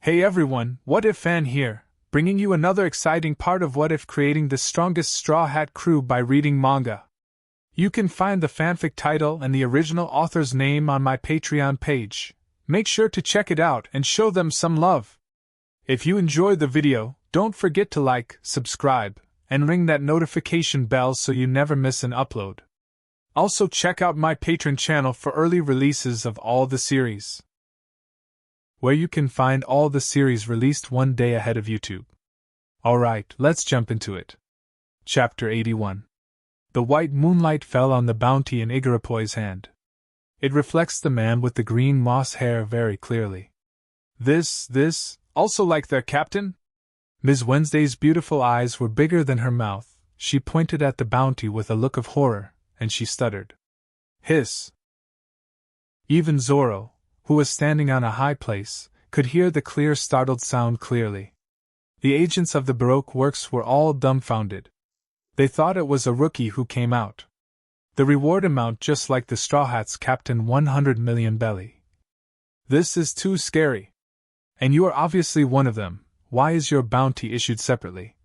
Hey everyone, What If Fan here, bringing you another exciting part of What If creating the strongest Straw Hat crew by reading manga. You can find the fanfic title and the original author's name on my Patreon page. Make sure to check it out and show them some love. If you enjoyed the video, don't forget to like, subscribe, and ring that notification bell so you never miss an upload. Also check out my Patreon channel for early releases of all the series, where you can find all the series released one day ahead of YouTube. Alright, let's jump into it. Chapter 81. The white moonlight fell on the bounty in Igarapoi's hand. It reflects the man with the green moss hair very clearly. This, also like their captain? Ms. Wednesday's beautiful eyes were bigger than her mouth. She pointed at the bounty with a look of horror, and she stuttered. Hiss. Even Zoro, who was standing on a high place, could hear the clear startled sound clearly. The agents of the Baroque works were all dumbfounded. They thought it was a rookie who came out. The reward amount just like the Straw Hats Captain 100 million belly. This is too scary. And you are obviously one of them. Why is your bounty issued separately?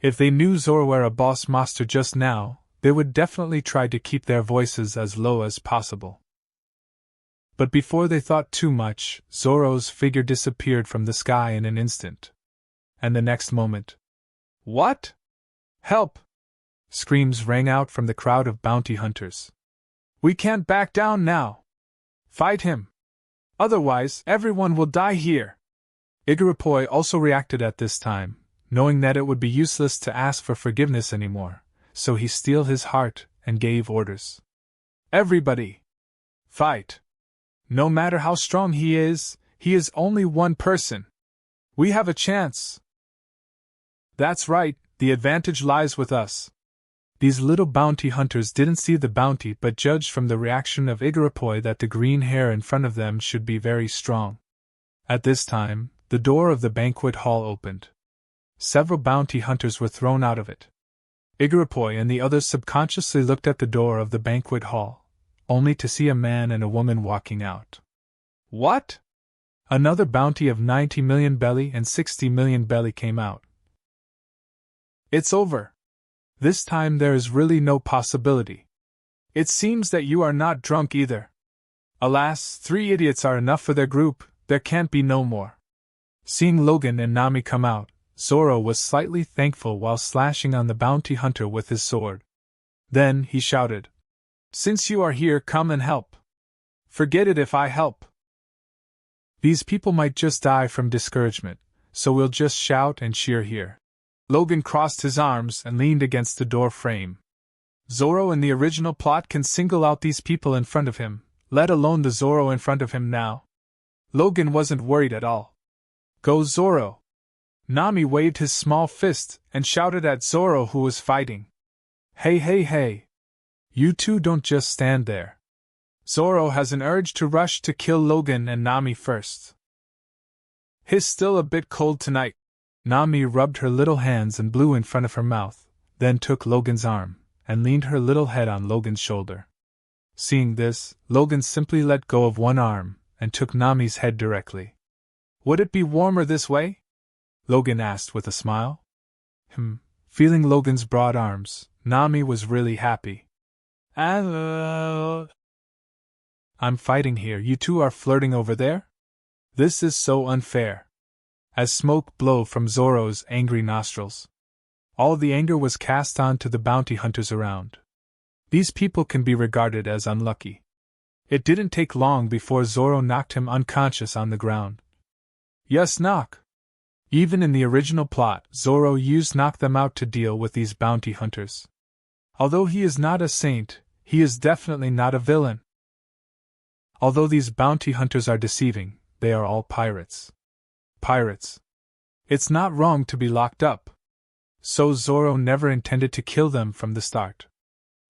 If they knew Zoro were a boss master just now, they would definitely try to keep their voices as low as possible. But before they thought too much, Zoro's figure disappeared from the sky in an instant. And the next moment, "What? Help!" screams rang out from the crowd of bounty hunters. "We can't back down now! Fight him! Otherwise, everyone will die here!" Igarapoi also reacted at this time, knowing that it would be useless to ask for forgiveness anymore, so he steeled his heart and gave orders. "Everybody! Fight! No matter how strong he is only one person. We have a chance." "That's right, the advantage lies with us." These little bounty hunters didn't see the bounty but judged from the reaction of Igarapoi that the green hair in front of them should be very strong. At this time, the door of the banquet hall opened. Several bounty hunters were thrown out of it. Igarapoi and the others subconsciously looked at the door of the banquet hall, only to see a man and a woman walking out. "What?" Another bounty of 90 million belly and 60 million belly came out. "It's over. This time there is really no possibility. It seems that you are not drunk either. Alas, 3 idiots are enough for their group, there can't be no more." Seeing Logan and Nami come out, Zoro was slightly thankful while slashing on the bounty hunter with his sword. Then he shouted, "Since you are here, come and help. Forget it if I help. These people might just die from discouragement, so we'll just shout and cheer here." Logan crossed his arms and leaned against the door frame. Zoro in the original plot can single out these people in front of him, let alone the Zoro in front of him now. Logan wasn't worried at all. "Go Zoro!" Nami waved his small fist and shouted at Zoro who was fighting. Hey! You two don't just stand there. Zoro has an urge to rush to kill Logan and Nami first. He's still a bit cold tonight." Nami rubbed her little hands and blew in front of her mouth, then took Logan's arm, and leaned her little head on Logan's shoulder. Seeing this, Logan simply let go of one arm, and took Nami's head directly. "Would it be warmer this way?" Logan asked with a smile. Feeling Logan's broad arms, Nami was really happy. "I'm fighting here, you two are flirting over there? This is so unfair." As smoke blew from Zoro's angry nostrils, all the anger was cast on to the bounty hunters around. These people can be regarded as unlucky. It didn't take long before Zoro knocked him unconscious on the ground. Yes, knock! Even in the original plot, Zoro used knock them out to deal with these bounty hunters. Although he is not a saint, he is definitely not a villain. Although these bounty hunters are deceiving, they are all pirates. Pirates. It's not wrong to be locked up. So Zoro never intended to kill them from the start.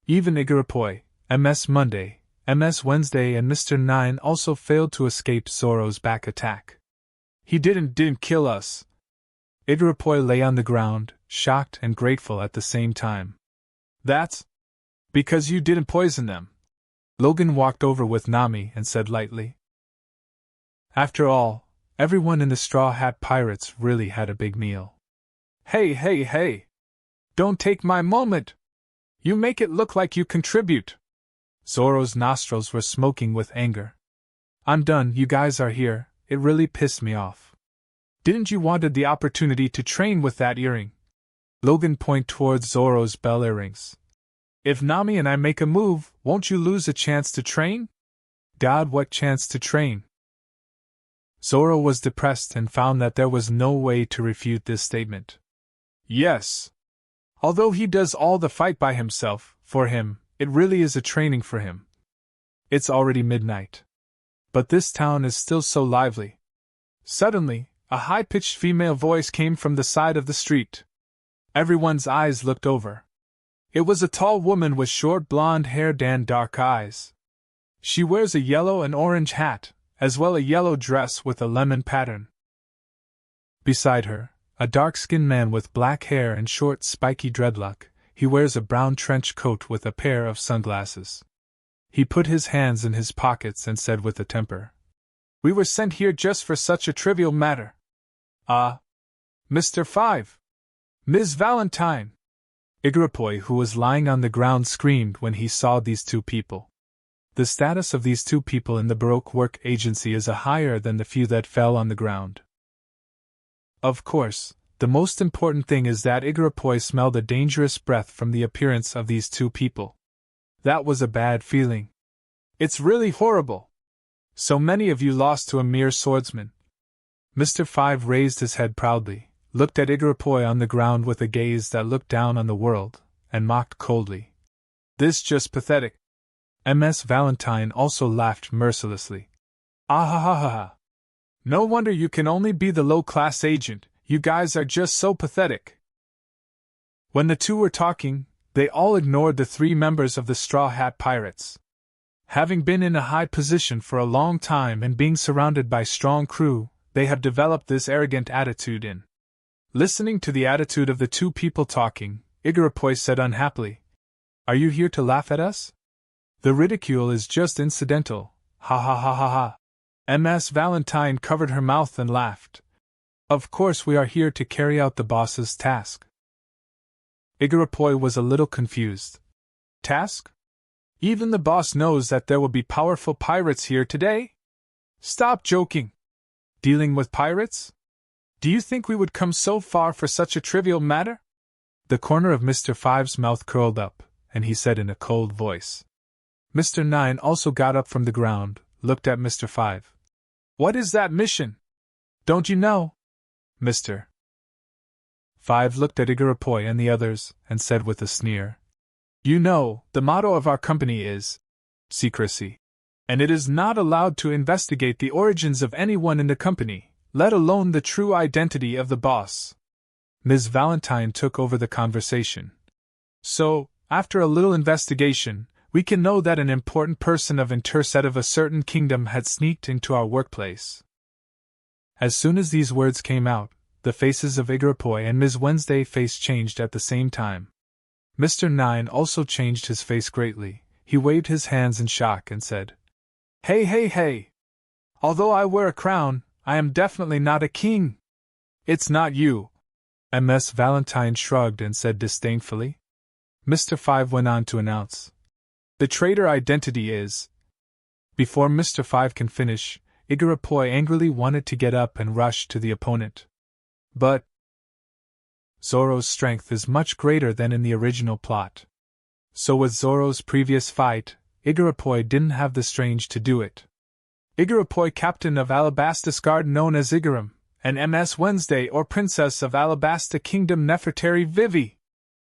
Even Igarapoi, MS Monday, MS Wednesday and Mr. Nine also failed to escape Zoro's back attack. "He didn't kill us." Igarapoi lay on the ground, shocked and grateful at the same time. "That's because you didn't poison them." Logan walked over with Nami and said lightly, "After all, Everyone in the Straw Hat Pirates really had a big meal. Hey, hey, hey! Don't take my moment! You make it look like you contribute! Zoro's nostrils were smoking with anger. I'm done, you guys are here, it really pissed me off. Didn't you wanted the opportunity to train with that earring? Logan pointed towards Zoro's bell earrings. If Nami and I make a move, won't you lose a chance to train? God, what chance to train? Zoro was depressed and found that there was no way to refute this statement. Yes. Although he does all the fight by himself, for him, it really is a training for him. It's already midnight. But this town is still so lively. Suddenly, a high-pitched female voice came from the side of the street. Everyone's eyes looked over. It was a tall woman with short blonde hair and dark eyes. She wears a yellow and orange hat, as well a yellow dress with a lemon pattern. Beside her, a dark-skinned man with black hair and short spiky dreadlock. He wears a brown trench coat with a pair of sunglasses. He put his hands in his pockets and said with a temper, "We were sent here just for such a trivial matter." Mr. 5. Ms. Valentine. Igarapoi, who was lying on the ground, screamed when he saw these two people. The status of these two people in the Baroque Work Agency is higher than the few that fell on the ground. Of course, the most important thing is that Igarapoi smelled a dangerous breath from the appearance of these two people. That was a bad feeling. It's really horrible. So many of you lost to a mere swordsman. Mr. 5 raised his head proudly, looked at Igarapoi on the ground with a gaze that looked down on the world, and mocked coldly. This just pathetic. Ms. Valentine also laughed mercilessly. Ah ha ha ha ha. No wonder you can only be the low-class agent, you guys are just so pathetic. When the two were talking, they all ignored the three members of the Straw Hat Pirates. Having been in a high position for a long time and being surrounded by strong crew, they have developed this arrogant attitude in. Listening to the attitude of the two people talking, Igarapoi said unhappily, "Are you here to laugh at us? The ridicule is just incidental, ha ha ha ha ha." Ms. Valentine covered her mouth and laughed. "Of course we are here to carry out the boss's task." Igarapoi was a little confused. Task? Even the boss knows that there will be powerful pirates here today? Stop joking! Dealing with pirates? Do you think we would come so far for such a trivial matter? The corner of Mr. 5's mouth curled up, and he said in a cold voice. Mr. 9 also got up from the ground, looked at Mr. 5. "What is that mission? Don't you know?" Mr. 5 looked at Igarapoi and the others, and said with a sneer, "You know, the motto of our company is secrecy. And it is not allowed to investigate the origins of anyone in the company, let alone the true identity of the boss." Ms. Valentine took over the conversation. "So, after a little investigation, we can know that an important person of interset of a certain kingdom had sneaked into our workplace." As soon as these words came out, the faces of Igarapoi and Ms. Wednesday's face changed at the same time. Mr. 9 also changed his face greatly. He waved his hands in shock and said, "Hey, hey, hey! Although I wear a crown, I am definitely not a king. It's not you." Ms. Valentine shrugged and said disdainfully. Mr. 5 went on to announce, "The traitor identity is—" Before Mr. 5 can finish, Igarapoi angrily wanted to get up and rush to the opponent. But Zoro's strength is much greater than in the original plot. So with Zoro's previous fight, Igarapoi didn't have the strength to do it. Igarapoi, captain of Alabastus Guard known as Igaram, and Ms. Wednesday or Princess of Alabasta Kingdom Nefertari Vivi.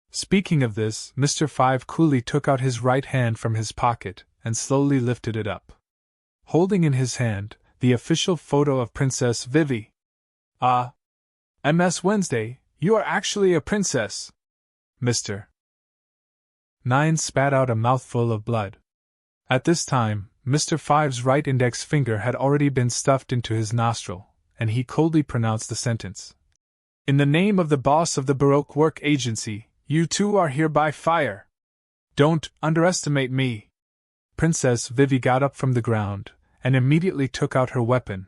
Speaking of this, Mr. 5 coolly took out his right hand from his pocket and slowly lifted it up. Holding in his hand the official photo of Princess Vivi. "Ah, Ms. Wednesday, you are actually a princess." Mr. 9 spat out a mouthful of blood. At this time, Mr. 5's right index finger had already been stuffed into his nostril, and he coldly pronounced the sentence. "In the name of the boss of the Baroque Work Agency, you two are hereby fired. Don't underestimate me." Princess Vivi got up from the ground, and immediately took out her weapon.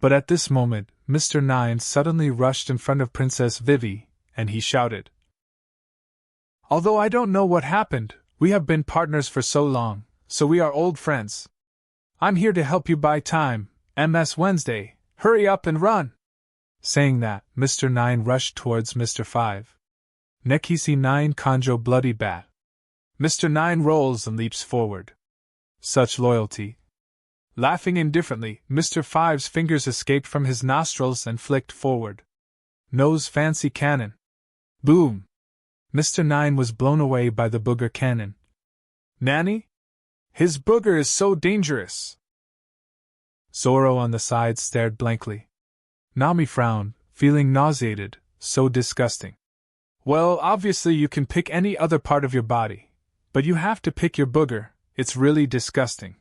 But at this moment, Mr. Nine suddenly rushed in front of Princess Vivi, and he shouted. Although I don't know what happened, we have been partners for so long, so we are old friends. I'm here to help you buy time, Ms. Wednesday, hurry up and run! Saying that, Mr. Nine rushed towards Mr. 5. Nekisi 9 Kanjo Bloody Bat. Mr. Nine rolls and leaps forward. Such loyalty. Laughing indifferently, Mr. 5's fingers escaped from his nostrils and flicked forward. Nose fancy cannon. Boom! Mr. Nine was blown away by the booger cannon. Nanny? His booger is so dangerous! Zoro on the side stared blankly. Nami frowned, feeling nauseated, so disgusting. Well, obviously you can pick any other part of your body, but you have to pick your booger, it's really disgusting.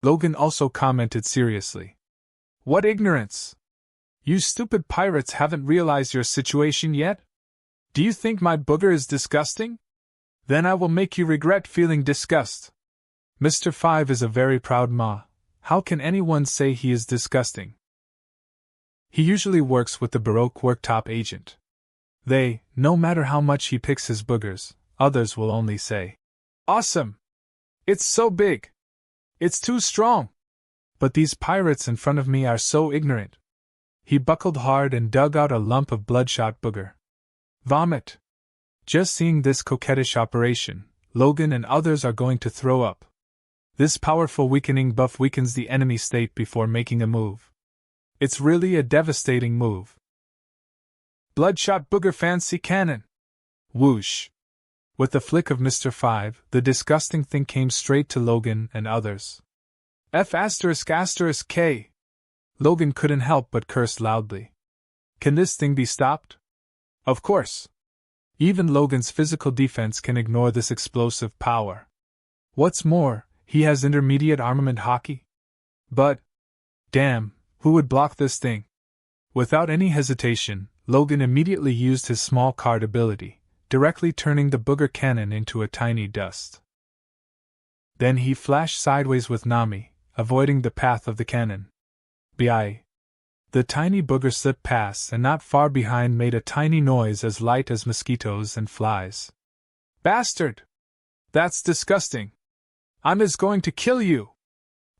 Logan also commented seriously. What ignorance! You stupid pirates haven't realized your situation yet? Do you think my booger is disgusting? Then I will make you regret feeling disgust. Mr. 5 is a very proud ma. How can anyone say he is disgusting? He usually works with the Baroque worktop agent. No matter how much he picks his boogers, others will only say, Awesome! It's so big! It's too strong! But these pirates in front of me are so ignorant. He buckled hard and dug out a lump of bloodshot booger. Vomit! Just seeing this coquettish operation, Logan and others are going to throw up. This powerful weakening buff weakens the enemy state before making a move. It's really a devastating move. Bloodshot booger fancy cannon! Whoosh! With the flick of Mr. 5, the disgusting thing came straight to Logan and others. F***K! Logan couldn't help but curse loudly. Can this thing be stopped? Of course. Even Logan's physical defense can ignore this explosive power. What's more, he has intermediate armament hockey. But, damn, who would block this thing? Without any hesitation, Logan immediately used his small card ability, directly turning the booger cannon into a tiny dust. Then he flashed sideways with Nami, avoiding the path of the cannon. Bi. The tiny booger slipped past and not far behind made a tiny noise as light as mosquitoes and flies. Bastard! That's disgusting! I'm going to kill you!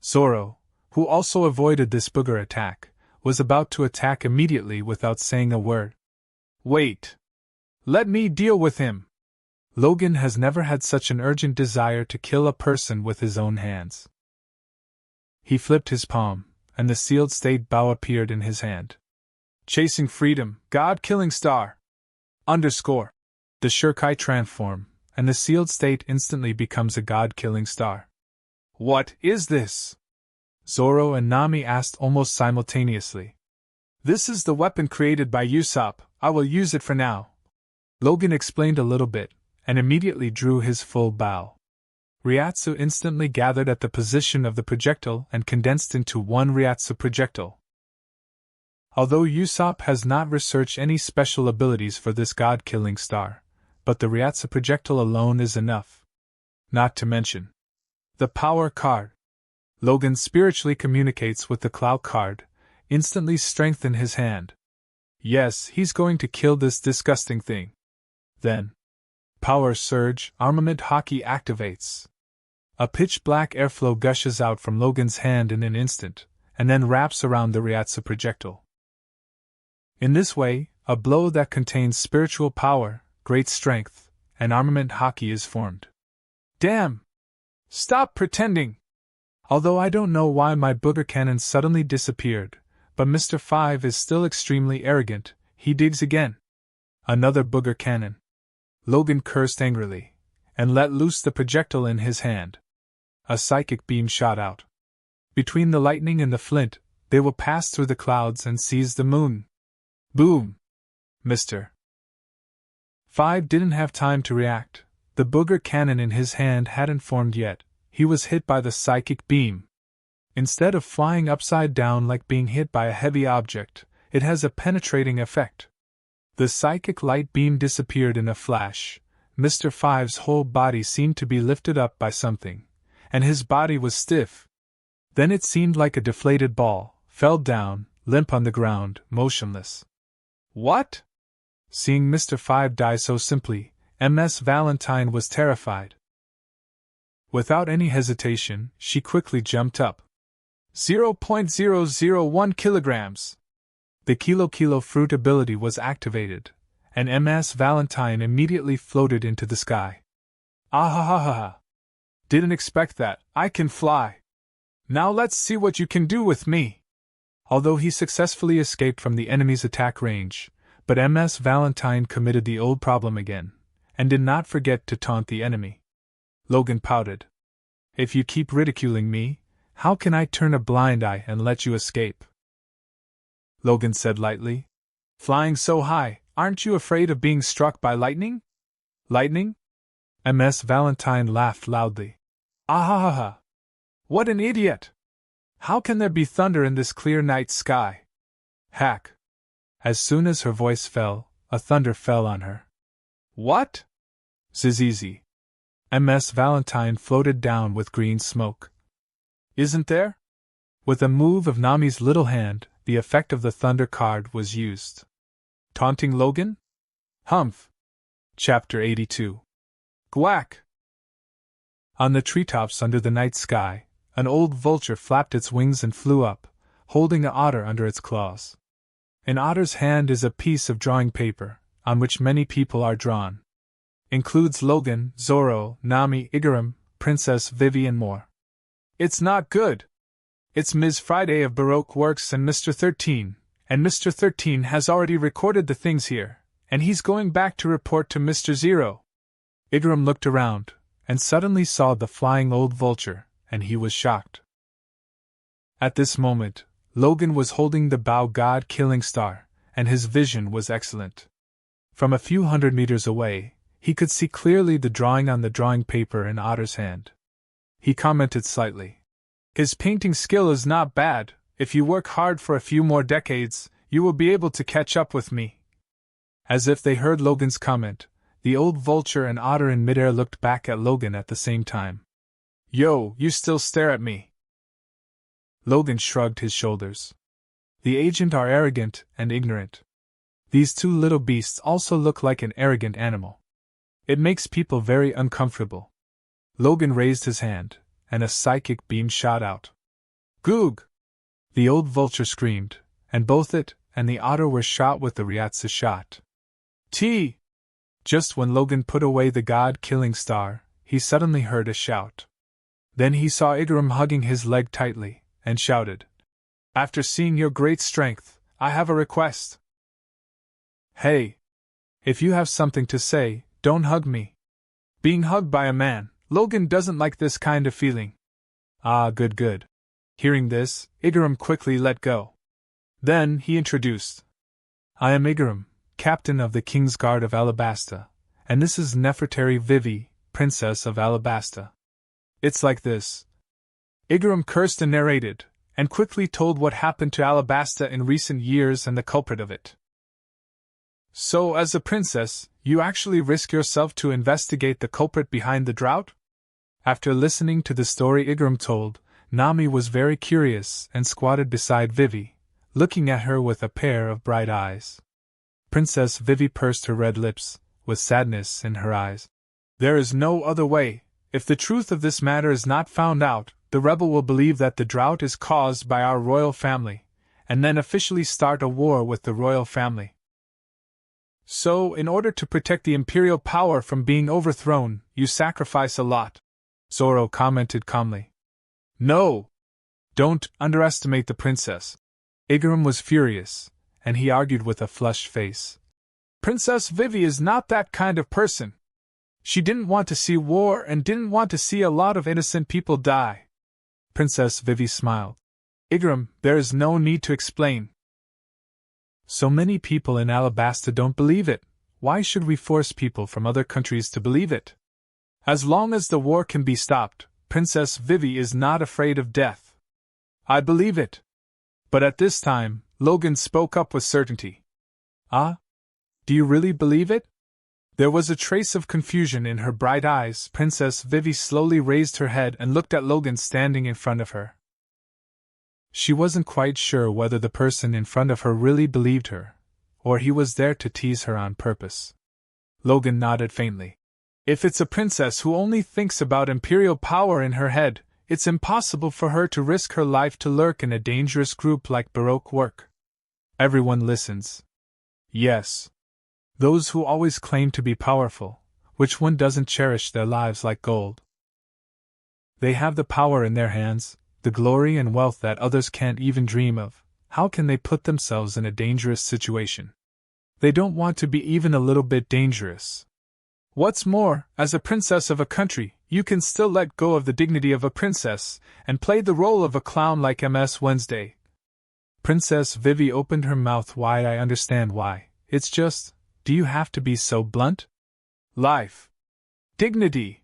Zoro, who also avoided this booger attack, was about to attack immediately without saying a word. Wait! Let me deal with him! Logan has never had such an urgent desire to kill a person with his own hands. He flipped his palm, and the sealed state bow appeared in his hand. Chasing freedom, God-killing star! _ The Shirkai transform, and the sealed state instantly becomes a God-killing star. What is this? Zoro and Nami asked almost simultaneously. This is the weapon created by Usopp, I will use it for now. Logan explained a little bit, and immediately drew his full bow. Ryatsu instantly gathered at the position of the projectile and condensed into one Ryatsu projectile. Although Usopp has not researched any special abilities for this god-killing star, but the Ryatsu projectile alone is enough. Not to mention the power card. Logan spiritually communicates with the Cloud card, instantly strengthen his hand. Yes, he's going to kill this disgusting thing. Then, Power Surge, Armament Hockey activates. A pitch-black airflow gushes out from Logan's hand in an instant, and then wraps around the Ryatsu projectile. In this way, a blow that contains spiritual power, great strength, and armament hockey is formed. Damn! Stop pretending! Although I don't know why my booger cannon suddenly disappeared, but Mr. 5 is still extremely arrogant, he digs again. Another booger cannon. Logan cursed angrily, and let loose the projectile in his hand. A psychic beam shot out. Between the lightning and the flint, they will pass through the clouds and seize the moon. Boom! Mr. 5 didn't have time to react. The booger cannon in his hand hadn't formed yet. He was hit by the psychic beam. Instead of flying upside down like being hit by a heavy object, it has a penetrating effect. The psychic light beam disappeared in a flash. Mr. 5's whole body seemed to be lifted up by something, and his body was stiff. Then it seemed like a deflated ball, fell down, limp on the ground, motionless. What? Seeing Mr. Five die so simply, Ms. Valentine was terrified. Without any hesitation, she quickly jumped up. 0.001 kilograms. The kilo fruit ability was activated, and Ms. Valentine immediately floated into the sky. Ah ha ha ha ha. Didn't expect that, I can fly. Now let's see what you can do with me. Although he successfully escaped from the enemy's attack range, but Ms. Valentine committed the old problem again, and did not forget to taunt the enemy. Logan pouted. If you keep ridiculing me, how can I turn a blind eye and let you escape? Logan said lightly. Flying so high, aren't you afraid of being struck by lightning? Lightning? Ms. Valentine laughed loudly. Ah ha ha ha. What an idiot! How can there be thunder in this clear night sky? Hack. As soon as her voice fell, a thunder fell on her. What? Zizizi. Ms. Valentine floated down with green smoke. Isn't there? With a move of Nami's little hand, the effect of the thunder card was used. Taunting Logan? Humph. Chapter 82. Gwack! On the treetops under the night sky, an old vulture flapped its wings and flew up, holding an otter under its claws. An otter's hand is a piece of drawing paper, on which many people are drawn. Includes Logan, Zoro, Nami, Igaram, Princess Vivi and more. It's not good. It's Ms. Friday of Baroque Works and Mr. 13, and Mr. 13 has already recorded the things here, and he's going back to report to Mr. Zero. Igaram looked around, and suddenly saw the flying old vulture, and he was shocked. At this moment, Logan was holding the Bao God Killing Star, and his vision was excellent. From a few hundred meters away, he could see clearly the drawing on the drawing paper in Otter's hand. He commented slightly. His painting skill is not bad. If you work hard for a few more decades, you will be able to catch up with me. As if they heard Logan's comment, the old vulture and otter in midair looked back at Logan at the same time. Yo, you still stare at me. Logan shrugged his shoulders. The agent are arrogant and ignorant. These two little beasts also look like an arrogant animal. It makes people very uncomfortable. Logan raised his hand, and a psychic beam shot out. Goog! The old vulture screamed, and both it and the otter were shot with the Ryatsu shot. T! Just when Logan put away the God-killing star, he suddenly heard a shout. Then he saw Igaram hugging his leg tightly, and shouted, After seeing your great strength, I have a request. Hey! If you have something to say, don't hug me. Being hugged by a man, Logan doesn't like this kind of feeling. Ah, good. Hearing this, Igaram quickly let go. Then he introduced. I am Igaram, captain of the King's Guard of Alabasta, and this is Nefertari Vivi, princess of Alabasta. It's like this. Igaram cursed and narrated, and quickly told what happened to Alabasta in recent years and the culprit of it. So, as a princess, you actually risk yourself to investigate the culprit behind the drought? After listening to the story Igaram told, Nami was very curious and squatted beside Vivi, looking at her with a pair of bright eyes. Princess Vivi pursed her red lips, with sadness in her eyes. There is no other way. If the truth of this matter is not found out, the rebel will believe that the drought is caused by our royal family, and then officially start a war with the royal family. So, in order to protect the imperial power from being overthrown, you sacrifice a lot, Zoro commented calmly. No! Don't underestimate the princess. Igaram was furious, and he argued with a flushed face. Princess Vivi is not that kind of person. She didn't want to see war and didn't want to see a lot of innocent people die. Princess Vivi smiled. Igaram, there is no need to explain. So many people in Alabasta don't believe it. Why should we force people from other countries to believe it? As long as the war can be stopped, Princess Vivi is not afraid of death. I believe it. But at this time, Logan spoke up with certainty. Ah? Do you really believe it? There was a trace of confusion in her bright eyes. Princess Vivi slowly raised her head and looked at Logan standing in front of her. She wasn't quite sure whether the person in front of her really believed her, or he was there to tease her on purpose. Logan nodded faintly. If it's a princess who only thinks about imperial power in her head, it's impossible for her to risk her life to lurk in a dangerous group like Baroque work. Everyone listens. Yes. Those who always claim to be powerful, which one doesn't cherish their lives like gold? They have the power in their hands, the glory and wealth that others can't even dream of. How can they put themselves in a dangerous situation? They don't want to be even a little bit dangerous. What's more, as a princess of a country, you can still let go of the dignity of a princess and play the role of a clown like Ms. Wednesday. Princess Vivi opened her mouth wide. I understand why. It's just, do you have to be so blunt? Life. Dignity.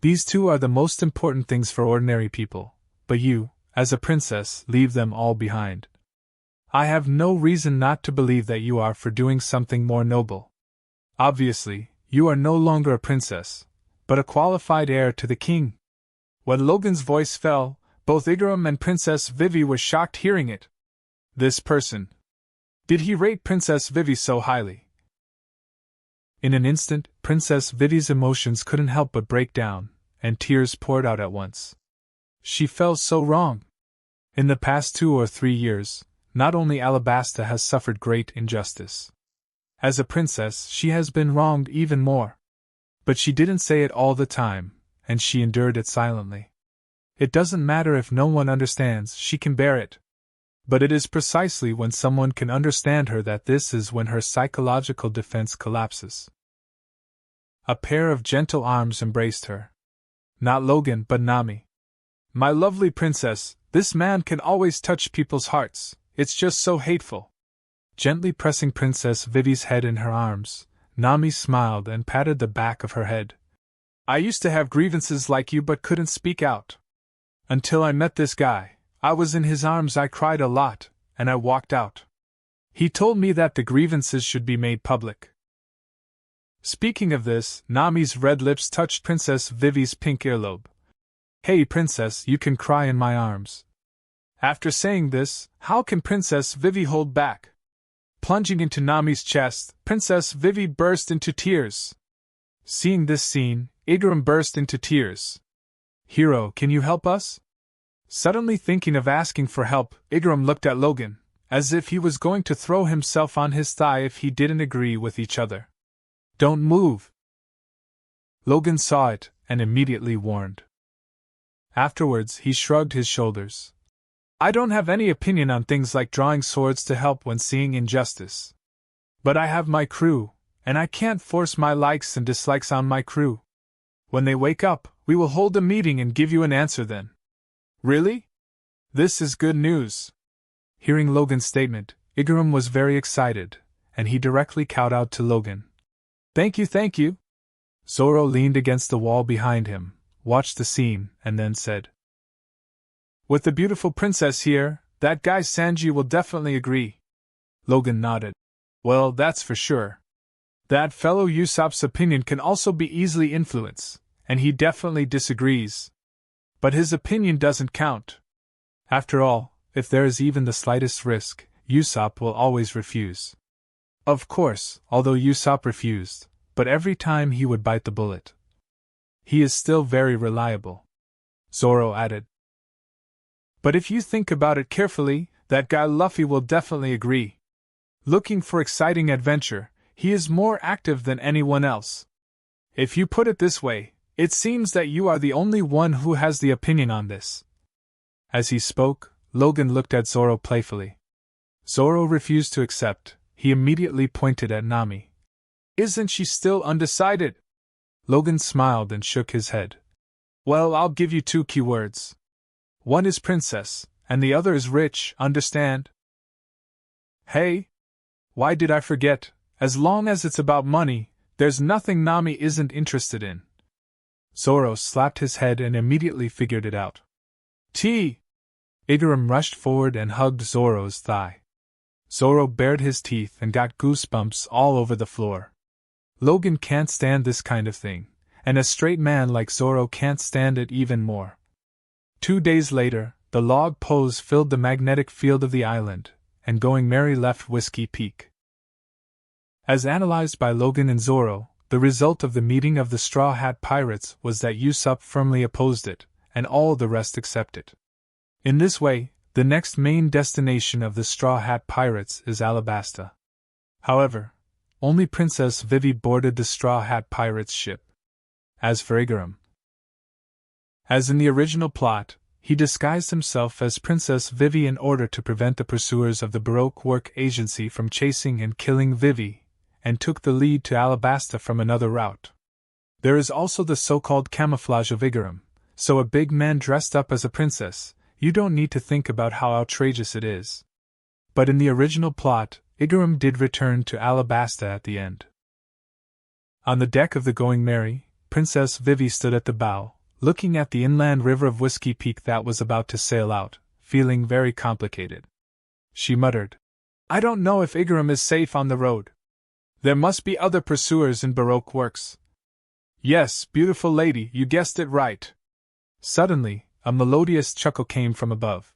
These two are the most important things for ordinary people, but you, as a princess, leave them all behind. I have no reason not to believe that you are for doing something more noble. Obviously, you are no longer a princess, but a qualified heir to the king. When Logan's voice fell, both Igaram and Princess Vivi were shocked hearing it. This person. Did he rate Princess Vivi so highly? In an instant, Princess Vivi's emotions couldn't help but break down, and tears poured out at once. She felt so wrong. In the past 2 or 3 years, not only Alabasta has suffered great injustice. As a princess, she has been wronged even more. But she didn't say it all the time, and she endured it silently. It doesn't matter if no one understands, she can bear it. But it is precisely when someone can understand her that this is when her psychological defense collapses. A pair of gentle arms embraced her. Not Logan, but Nami. My lovely princess, this man can always touch people's hearts, it's just so hateful. Gently pressing Princess Vivi's head in her arms, Nami smiled and patted the back of her head. I used to have grievances like you but couldn't speak out. Until I met this guy, I was in his arms, I cried a lot, and I walked out. He told me that the grievances should be made public. Speaking of this, Nami's red lips touched Princess Vivi's pink earlobe. Hey princess, you can cry in my arms. After saying this, how can Princess Vivi hold back? Plunging into Nami's chest, Princess Vivi burst into tears. Seeing this scene, Igaram burst into tears. Hero, can you help us? Suddenly thinking of asking for help, Igaram looked at Logan, as if he was going to throw himself on his thigh if he didn't agree with each other. Don't move. Logan saw it, and immediately warned. Afterwards, he shrugged his shoulders. I don't have any opinion on things like drawing swords to help when seeing injustice. But I have my crew, and I can't force my likes and dislikes on my crew. When they wake up, we will hold a meeting and give you an answer then. Really? This is good news. Hearing Logan's statement, Igaram was very excited, and he directly cowed out to Logan. Thank you, thank you. Zoro leaned against the wall behind him, watched the scene, and then said, with the beautiful princess here, that guy Sanji will definitely agree. Logan nodded. Well, that's for sure. That fellow Usopp's opinion can also be easily influenced, and he definitely disagrees. But his opinion doesn't count. After all, if there is even the slightest risk, Usopp will always refuse. Of course, although Usopp refused, but every time he would bite the bullet. He is still very reliable. Zoro added. But if you think about it carefully, that guy Luffy will definitely agree. Looking for exciting adventure, he is more active than anyone else. If you put it this way, it seems that you are the only one who has the opinion on this. As he spoke, Logan looked at Zoro playfully. Zoro refused to accept. He immediately pointed at Nami. Isn't she still undecided? Logan smiled and shook his head. Well, I'll give you 2 keywords. One is princess, and the other is rich, understand? Hey? Why did I forget? As long as it's about money, there's nothing Nami isn't interested in. Zoro slapped his head and immediately figured it out. Igaram rushed forward and hugged Zoro's thigh. Zoro bared his teeth and got goosebumps all over the floor. Logan can't stand this kind of thing, and a straight man like Zoro can't stand it even more. 2 days later, The log pose filled the magnetic field of the island, and Going Merry left Whiskey Peak. As analyzed by Logan and Zoro, the result of the meeting of the Straw Hat Pirates was that Usopp firmly opposed it, and all the rest accepted. In this way, the next main destination of the Straw Hat Pirates is Alabasta. However, only Princess Vivi boarded the Straw Hat Pirates' ship. As for Igaram, as in the original plot, he disguised himself as Princess Vivi in order to prevent the pursuers of the Baroque Work Agency from chasing and killing Vivi, and took the lead to Alabasta from another route. There is also the so-called camouflage of Igaram, so a big man dressed up as a princess, you don't need to think about how outrageous it is. But in the original plot, Igaram did return to Alabasta at the end. On the deck of the Going Merry, Princess Vivi stood at the bow, looking at the inland river of Whiskey Peak that was about to sail out, feeling very complicated. She muttered, "I don't know if Igaram is safe on the road. There must be other pursuers in Baroque works." "Yes, beautiful lady, you guessed it right." Suddenly, a melodious chuckle came from above.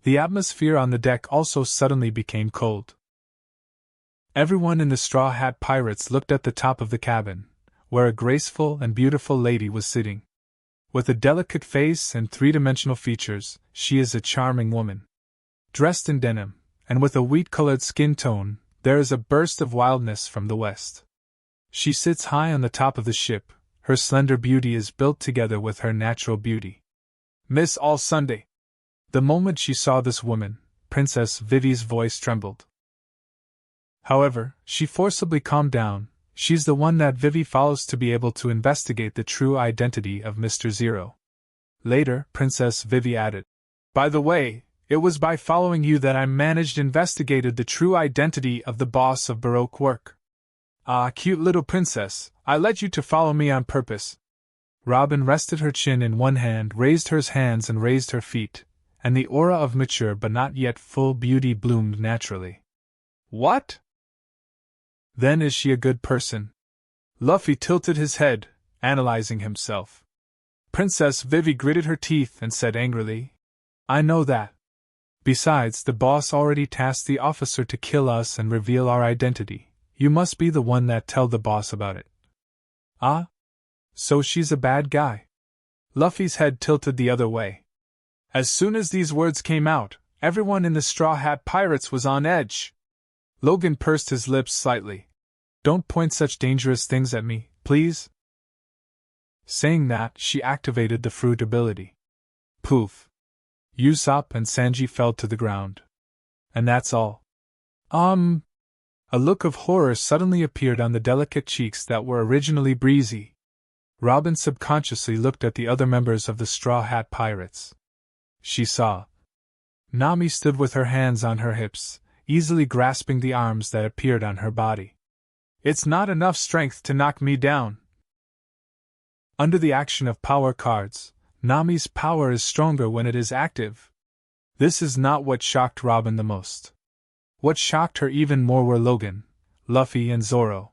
The atmosphere on the deck also suddenly became cold. Everyone in the Straw Hat Pirates looked at the top of the cabin, where a graceful and beautiful lady was sitting. With a delicate face and three-dimensional features, she is a charming woman. Dressed in denim, and with a wheat-colored skin tone, there is a burst of wildness from the west. She sits high on the top of the ship, her slender beauty is built together with her natural beauty. "Miss All Sunday." The moment she saw this woman, Princess Vivi's voice trembled. However, she forcibly calmed down. She's the one that Vivi follows to be able to investigate the true identity of Mr. Zero. Later, Princess Vivi added, "By the way, it was by following you that I managed investigated the true identity of the boss of Baroque Work." "Ah, cute little princess, I let you to follow me on purpose." Robin rested her chin in one hand, raised her hands and raised her feet, and the aura of mature but not yet full beauty bloomed naturally. "What? Then is she a good person?" Luffy tilted his head, analyzing himself. Princess Vivi gritted her teeth and said angrily, "I know that. Besides, the boss already tasked the officer to kill us and reveal our identity. You must be the one that tell the boss about it." "Ah? So she's a bad guy?" Luffy's head tilted the other way. As soon as these words came out, everyone in the Straw Hat Pirates was on edge. Logan pursed his lips slightly. "Don't point such dangerous things at me, please." Saying that, she activated the fruit ability. Poof! Usopp and Sanji fell to the ground. "And that's all." A look of horror suddenly appeared on the delicate cheeks that were originally breezy. Robin subconsciously looked at the other members of the Straw Hat Pirates. She saw Nami stood with her hands on her hips, easily grasping the arms that appeared on her body. "It's not enough strength to knock me down." Under the action of power cards, Nami's power is stronger when it is active. This is not what shocked Robin the most. What shocked her even more were Logan, Luffy and Zoro.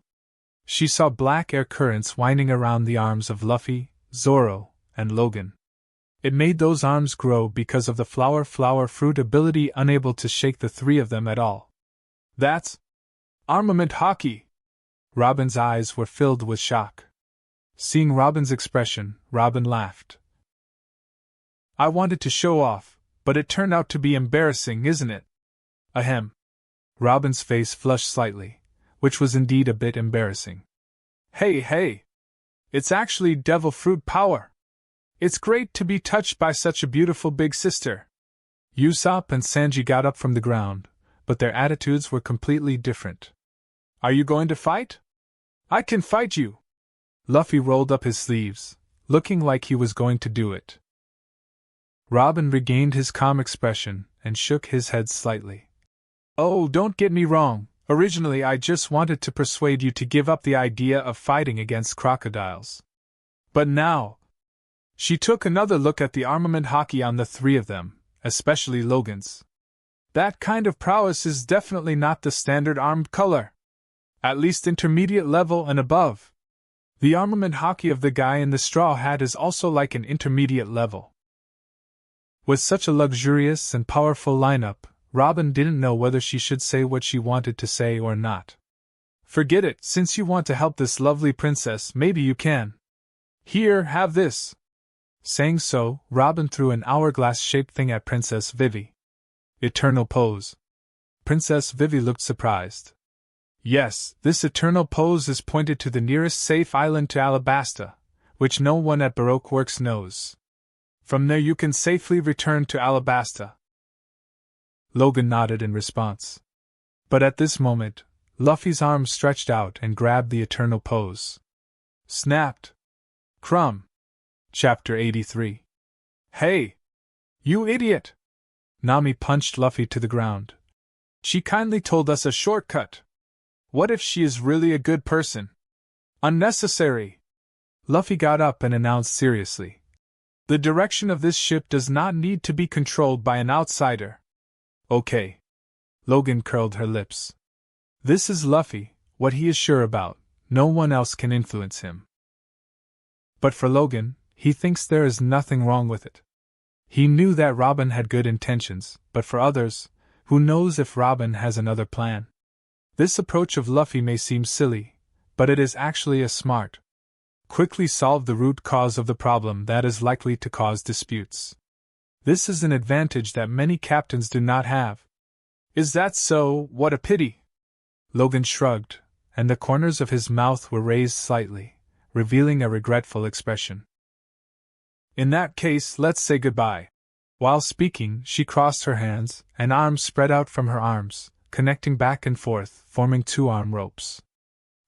She saw black air currents winding around the arms of Luffy, Zoro, and Logan. It made those arms grow because of the flower fruit ability, unable to shake the three of them at all. "That's armament hockey!" Robin's eyes were filled with shock. Seeing Robin's expression, Robin laughed. "I wanted to show off, but it turned out to be embarrassing, isn't it?" Ahem. Robin's face flushed slightly, which was indeed a bit embarrassing. Hey! It's actually devil fruit power! It's great to be touched by such a beautiful big sister." Usopp and Sanji got up from the ground, but their attitudes were completely different. "Are you going to fight?" "I can fight you!" Luffy rolled up his sleeves, looking like he was going to do it. Robin regained his calm expression and shook his head slightly. "Oh, don't get me wrong, originally I just wanted to persuade you to give up the idea of fighting against crocodiles. But now..." She took another look at the armament hockey on the three of them, especially Logan's. "That kind of prowess is definitely not the standard armed color. At least intermediate level and above. The armament hockey of the guy in the straw hat is also like an intermediate level." With such a luxurious and powerful lineup, Robin didn't know whether she should say what she wanted to say or not. Forget it, since you want to help this lovely princess, maybe you can. Here, have this. Saying so, Robin threw an hourglass-shaped thing at Princess Vivi. Eternal pose. Princess Vivi looked surprised. Yes, this eternal pose is pointed to the nearest safe island to Alabasta, which no one at Baroque Works knows. From there you can safely return to Alabasta. Logan nodded in response. But at this moment, Luffy's arm stretched out and grabbed the eternal pose. Snapped. Crumb. Chapter 83. Hey! You idiot! Nami punched Luffy to the ground. She kindly told us a shortcut. What if she is really a good person? Unnecessary! Luffy got up and announced seriously. The direction of this ship does not need to be controlled by an outsider. Okay. Logan curled her lips. This is Luffy, what he is sure about, no one else can influence him. But for Logan, he thinks there is nothing wrong with it. He knew that Robin had good intentions, but for others, who knows if Robin has another plan? This approach of Luffy may seem silly, but it is actually a smart. Quickly solve the root cause of the problem that is likely to cause disputes. This is an advantage that many captains do not have. Is that so? What a pity! Logan shrugged, and the corners of his mouth were raised slightly, revealing a regretful expression. In that case, let's say goodbye. While speaking, she crossed her hands, and arms spread out from her arms, connecting back and forth, forming two arm ropes.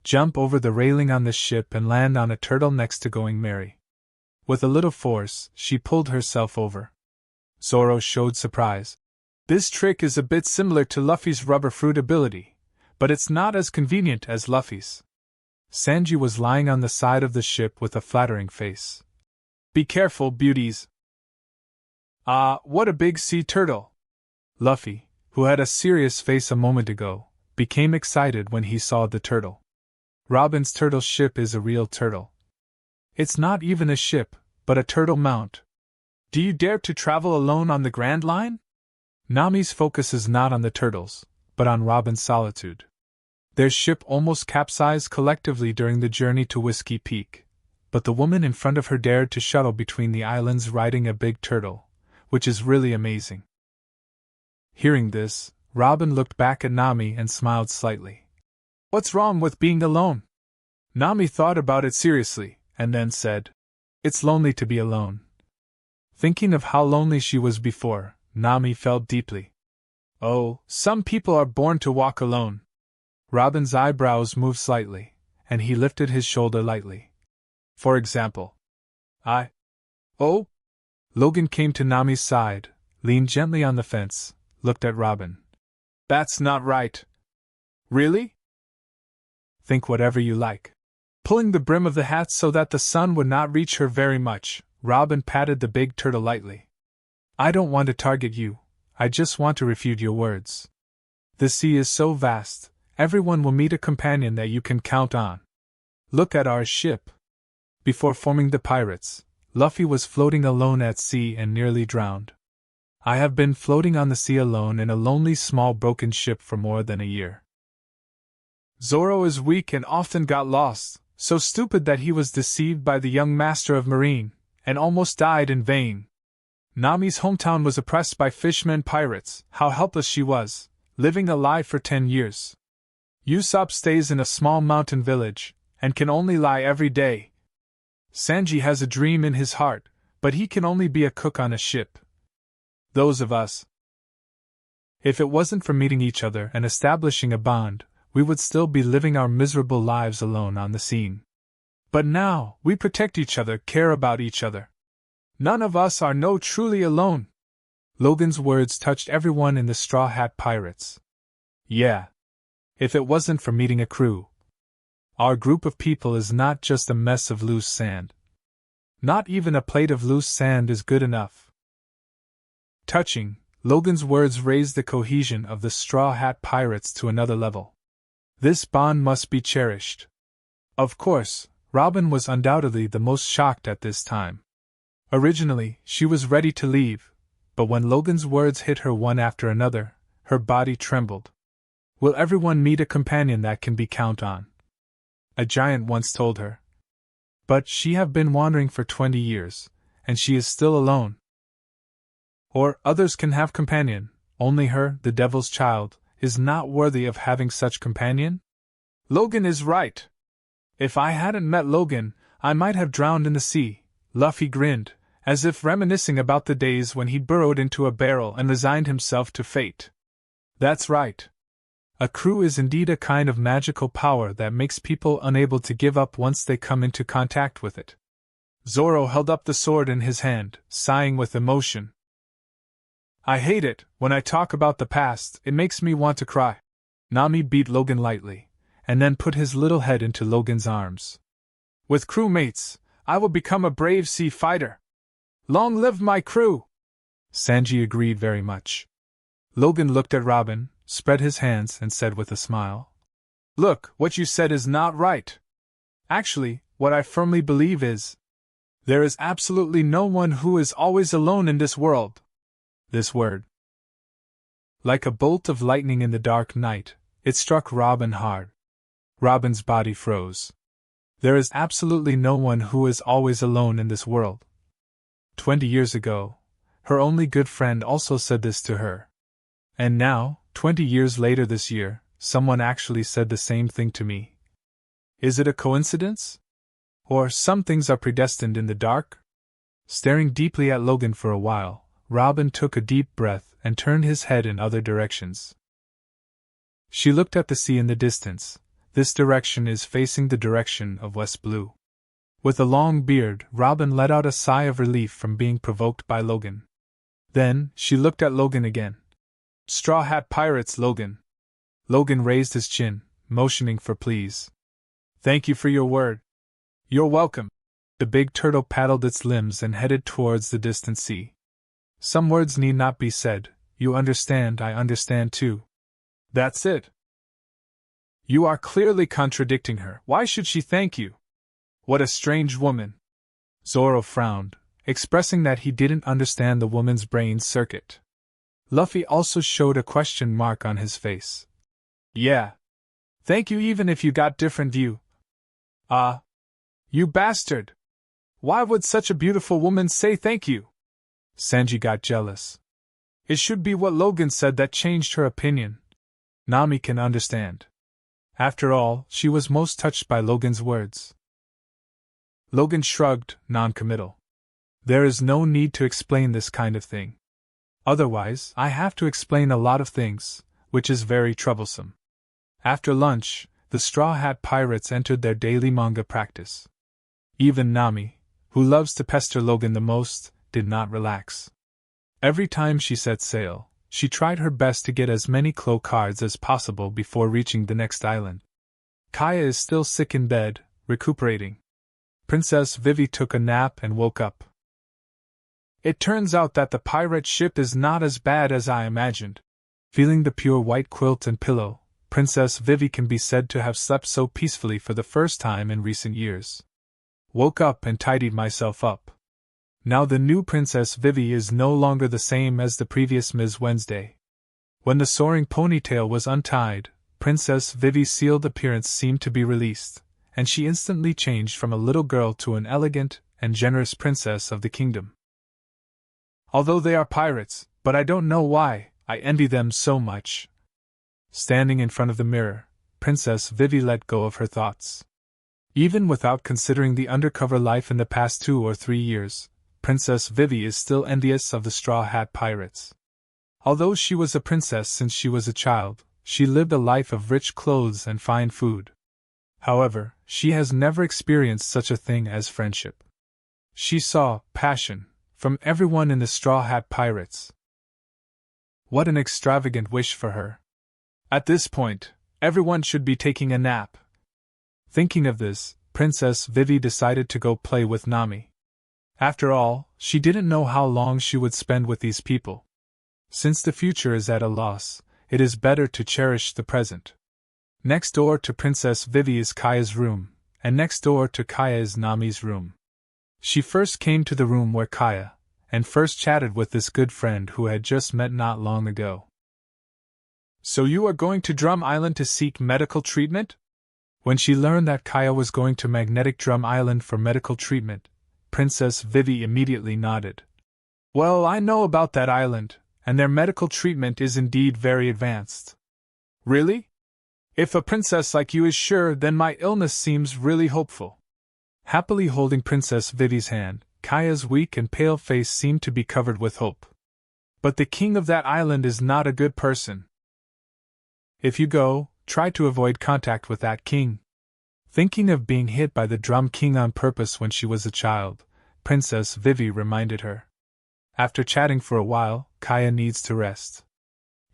Jump over the railing on the ship and land on a turtle next to Going Merry. With a little force, she pulled herself over. Zoro showed surprise. This trick is a bit similar to Luffy's rubber fruit ability, but it's not as convenient as Luffy's. Sanji was lying on the side of the ship with a flattering face. Be careful, beauties. Ah, what a big sea turtle! Luffy, who had a serious face a moment ago, became excited when he saw the turtle. Robin's turtle ship is a real turtle. It's not even a ship, but a turtle mount. Do you dare to travel alone on the Grand Line? Nami's focus is not on the turtles, but on Robin's solitude. Their ship almost capsized collectively during the journey to Whiskey Peak, but the woman in front of her dared to shuttle between the islands riding a big turtle, which is really amazing. Hearing this, Robin looked back at Nami and smiled slightly. What's wrong with being alone? Nami thought about it seriously, and then said, It's lonely to be alone. Thinking of how lonely she was before, Nami felt deeply. Oh, some people are born to walk alone. Robin's eyebrows moved slightly, and he lifted his shoulder lightly. For example. Oh? Logan came to Nami's side, leaned gently on the fence, looked at Robin. That's not right. Really? Think whatever you like. Pulling the brim of the hat so that the sun would not reach her very much, Robin patted the big turtle lightly. I don't want to target you, I just want to refute your words. The sea is so vast, everyone will meet a companion that you can count on. Look at our ship. Before forming the pirates, Luffy was floating alone at sea and nearly drowned. I have been floating on the sea alone in a lonely small broken ship for more than a year. Zoro is weak and often got lost, so stupid that he was deceived by the young master of marine, and almost died in vain. Nami's hometown was oppressed by fishmen pirates, how helpless she was, living a lie for 10 years. Usopp stays in a small mountain village, and can only lie every day. Sanji has a dream in his heart, but he can only be a cook on a ship. Those of us. If it wasn't for meeting each other and establishing a bond, we would still be living our miserable lives alone on the scene. But now, we protect each other, care about each other. None of us are truly alone. Logan's words touched everyone in the Straw Hat Pirates. Yeah. If it wasn't for meeting a crew. Our group of people is not just a mess of loose sand. Not even a plate of loose sand is good enough. Touching, Logan's words raised the cohesion of the Straw Hat Pirates to another level. This bond must be cherished. Of course, Robin was undoubtedly the most shocked at this time. Originally, she was ready to leave, but when Logan's words hit her one after another, her body trembled. Will everyone meet a companion that can be counted on? A giant once told her. But she have been wandering for 20 years, and she is still alone. Or others can have companion, only her, the devil's child, is not worthy of having such companion? Logan is right. If I hadn't met Logan, I might have drowned in the sea. Luffy grinned, as if reminiscing about the days when he burrowed into a barrel and resigned himself to fate. That's right. A crew is indeed a kind of magical power that makes people unable to give up once they come into contact with it. Zoro held up the sword in his hand, sighing with emotion. I hate it. When I talk about the past, it makes me want to cry. Nami beat Logan lightly, and then put his little head into Logan's arms. With crewmates, I will become a brave sea fighter. Long live my crew! Sanji agreed very much. Logan looked at Robin, spread his hands, and said with a smile, Look, what you said is not right. Actually, what I firmly believe is, there is absolutely no one who is always alone in this world. This word. Like a bolt of lightning in the dark night, it struck Robin hard. Robin's body froze. There is absolutely no one who is always alone in this world. 20 years ago, her only good friend also said this to her. And now, 20 years later this year, someone actually said the same thing to me. Is it a coincidence? Or some things are predestined in the dark? Staring deeply at Logan for a while, Robin took a deep breath and turned his head in other directions. She looked at the sea in the distance. This direction is facing the direction of West Blue. With a long beard, Robin let out a sigh of relief from being provoked by Logan. Then, she looked at Logan again. Straw Hat Pirates, Logan. Logan raised his chin, motioning for please. Thank you for your word. You're welcome. The big turtle paddled its limbs and headed towards the distant sea. Some words need not be said. You understand, I understand too. That's it. You are clearly contradicting her. Why should she thank you? What a strange woman. Zoro frowned, expressing that he didn't understand the woman's brain circuit. Luffy also showed a question mark on his face. Yeah. Thank you even if you got different view. You bastard! Why would such a beautiful woman say thank you? Sanji got jealous. It should be what Logan said that changed her opinion. Nami can understand. After all, she was most touched by Logan's words. Logan shrugged, non-committal. There is no need to explain this kind of thing. Otherwise, I have to explain a lot of things, which is very troublesome. After lunch, the Straw Hat Pirates entered their daily manga practice. Even Nami, who loves to pester Logan the most, did not relax. Every time she set sail, she tried her best to get as many clue cards as possible before reaching the next island. Kaya is still sick in bed, recuperating. Princess Vivi took a nap and woke up. It turns out that the pirate ship is not as bad as I imagined. Feeling the pure white quilt and pillow, Princess Vivi can be said to have slept so peacefully for the first time in recent years. Woke up and tidied myself up. Now the new Princess Vivi is no longer the same as the previous Ms. Wednesday. When the soaring ponytail was untied, Princess Vivi's sealed appearance seemed to be released, and she instantly changed from a little girl to an elegant and generous princess of the kingdom. Although they are pirates, but I don't know why, I envy them so much. Standing in front of the mirror, Princess Vivi let go of her thoughts. Even without considering the undercover life in the past 2 or 3 years, Princess Vivi is still envious of the Straw Hat Pirates. Although she was a princess since she was a child, she lived a life of rich clothes and fine food. However, she has never experienced such a thing as friendship. She saw passion from everyone in the Straw Hat Pirates. What an extravagant wish for her. At this point, everyone should be taking a nap. Thinking of this, Princess Vivi decided to go play with Nami. After all, she didn't know how long she would spend with these people. Since the future is at a loss, it is better to cherish the present. Next door to Princess Vivi is Kaya's room, and next door to Kaya is Nami's room. She first came to the room where Kaya and first chatted with this good friend who had just met not long ago. So you are going to Drum Island to seek medical treatment? When she learned that Kaya was going to Magnetic Drum Island for medical treatment, Princess Vivi immediately nodded. Well, I know about that island, and their medical treatment is indeed very advanced. Really? If a princess like you is sure, then my illness seems really hopeful. Happily holding Princess Vivi's hand, Kaya's weak and pale face seemed to be covered with hope. But the king of that island is not a good person. If you go, try to avoid contact with that king. Thinking of being hit by the Drum King on purpose when she was a child, Princess Vivi reminded her. After chatting for a while, Kaya needs to rest.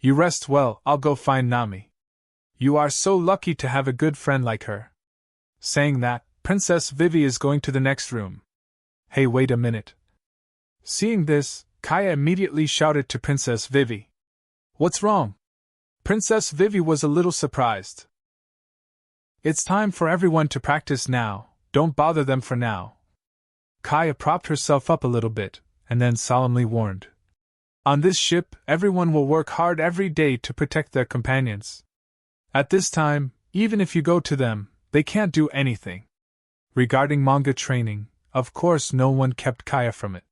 You rest well, I'll go find Nami. You are so lucky to have a good friend like her. Saying that, Princess Vivi is going to the next room. Hey, wait a minute. Seeing this, Kaya immediately shouted to Princess Vivi. What's wrong? Princess Vivi was a little surprised. It's time for everyone to practice now, don't bother them for now. Kaya propped herself up a little bit, and then solemnly warned. On this ship, everyone will work hard every day to protect their companions. At this time, even if you go to them, they can't do anything. Regarding manga training, of course no one kept Kaya from it.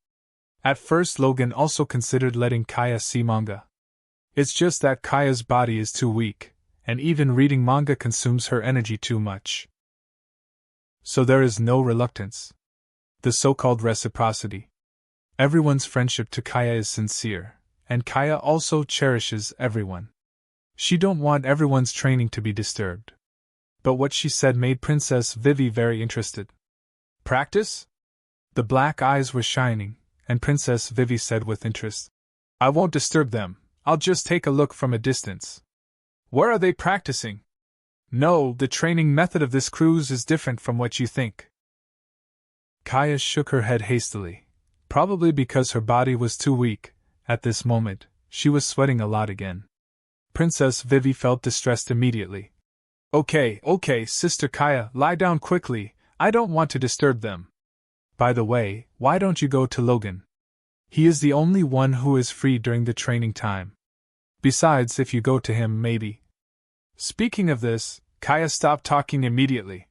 At first Logan also considered letting Kaya see manga. It's just that Kaya's body is too weak, and even reading manga consumes her energy too much. So there is no reluctance. The so-called reciprocity. Everyone's friendship to Kaya is sincere, and Kaya also cherishes everyone. She don't want everyone's training to be disturbed. But what she said made Princess Vivi very interested. Practice? The black eyes were shining, and Princess Vivi said with interest, I won't disturb them, I'll just take a look from a distance. Where are they practicing? No, the training method of this cruise is different from what you think. Kaya shook her head hastily. Probably because her body was too weak, at this moment, she was sweating a lot again. Princess Vivi felt distressed immediately. Okay, Sister Kaya, lie down quickly, I don't want to disturb them. By the way, why don't you go to Logan? He is the only one who is free during the training time. Besides, if you go to him, maybe. Speaking of this, Kaya stopped talking immediately.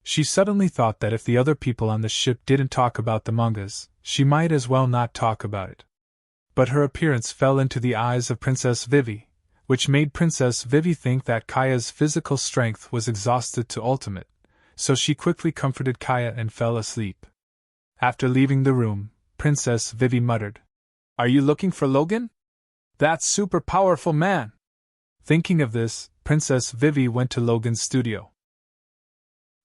She suddenly thought that if the other people on the ship didn't talk about the mangas, she might as well not talk about it. But her appearance fell into the eyes of Princess Vivi, which made Princess Vivi think that Kaya's physical strength was exhausted to ultimate, so she quickly comforted Kaya and fell asleep. After leaving the room, Princess Vivi muttered, Are you looking for Logan? That super powerful man! Thinking of this, Princess Vivi went to Logan's studio.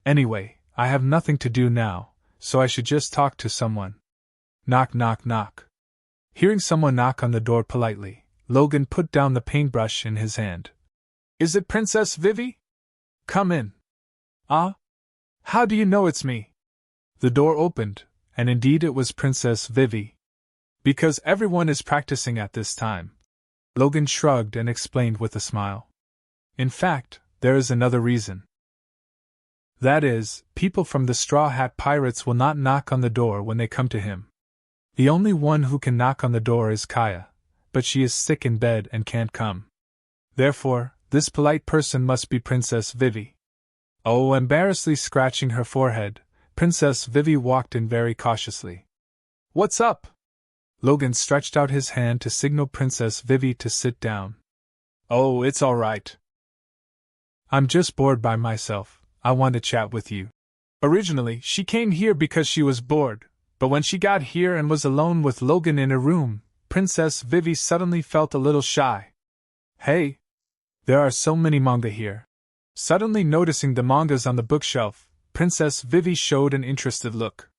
Anyway, I have nothing to do now, so I should just talk to someone. Knock, knock, knock. Hearing someone knock on the door politely, Logan put down the paintbrush in his hand. Is it Princess Vivi? Come in. Ah? How do you know it's me? The door opened, and indeed it was Princess Vivi. Because everyone is practicing at this time. Logan shrugged and explained with a smile. In fact, there is another reason. That is, people from the Straw Hat Pirates will not knock on the door when they come to him. The only one who can knock on the door is Kaya, but she is sick in bed and can't come. Therefore, this polite person must be Princess Vivi. Oh, embarrassedly scratching her forehead, Princess Vivi walked in very cautiously. What's up? Logan stretched out his hand to signal Princess Vivi to sit down. Oh, it's all right. I'm just bored by myself. I want to chat with you. Originally, she came here because she was bored, but when she got here and was alone with Logan in a room, Princess Vivi suddenly felt a little shy. Hey! There are so many manga here. Suddenly noticing the mangas on the bookshelf, Princess Vivi showed an interested look.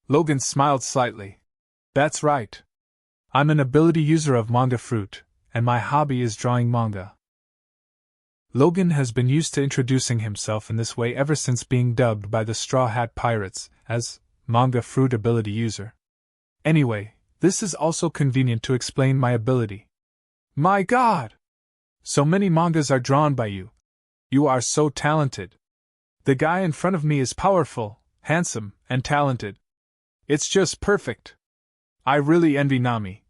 Logan smiled slightly. That's right. I'm an ability user of manga fruit, and my hobby is drawing manga. Logan has been used to introducing himself in this way ever since being dubbed by the Straw Hat Pirates as manga fruit ability user. Anyway, this is also convenient to explain my ability. My God! So many mangas are drawn by you. You are so talented. The guy in front of me is powerful, handsome, and talented. It's just perfect. I really envy Nami.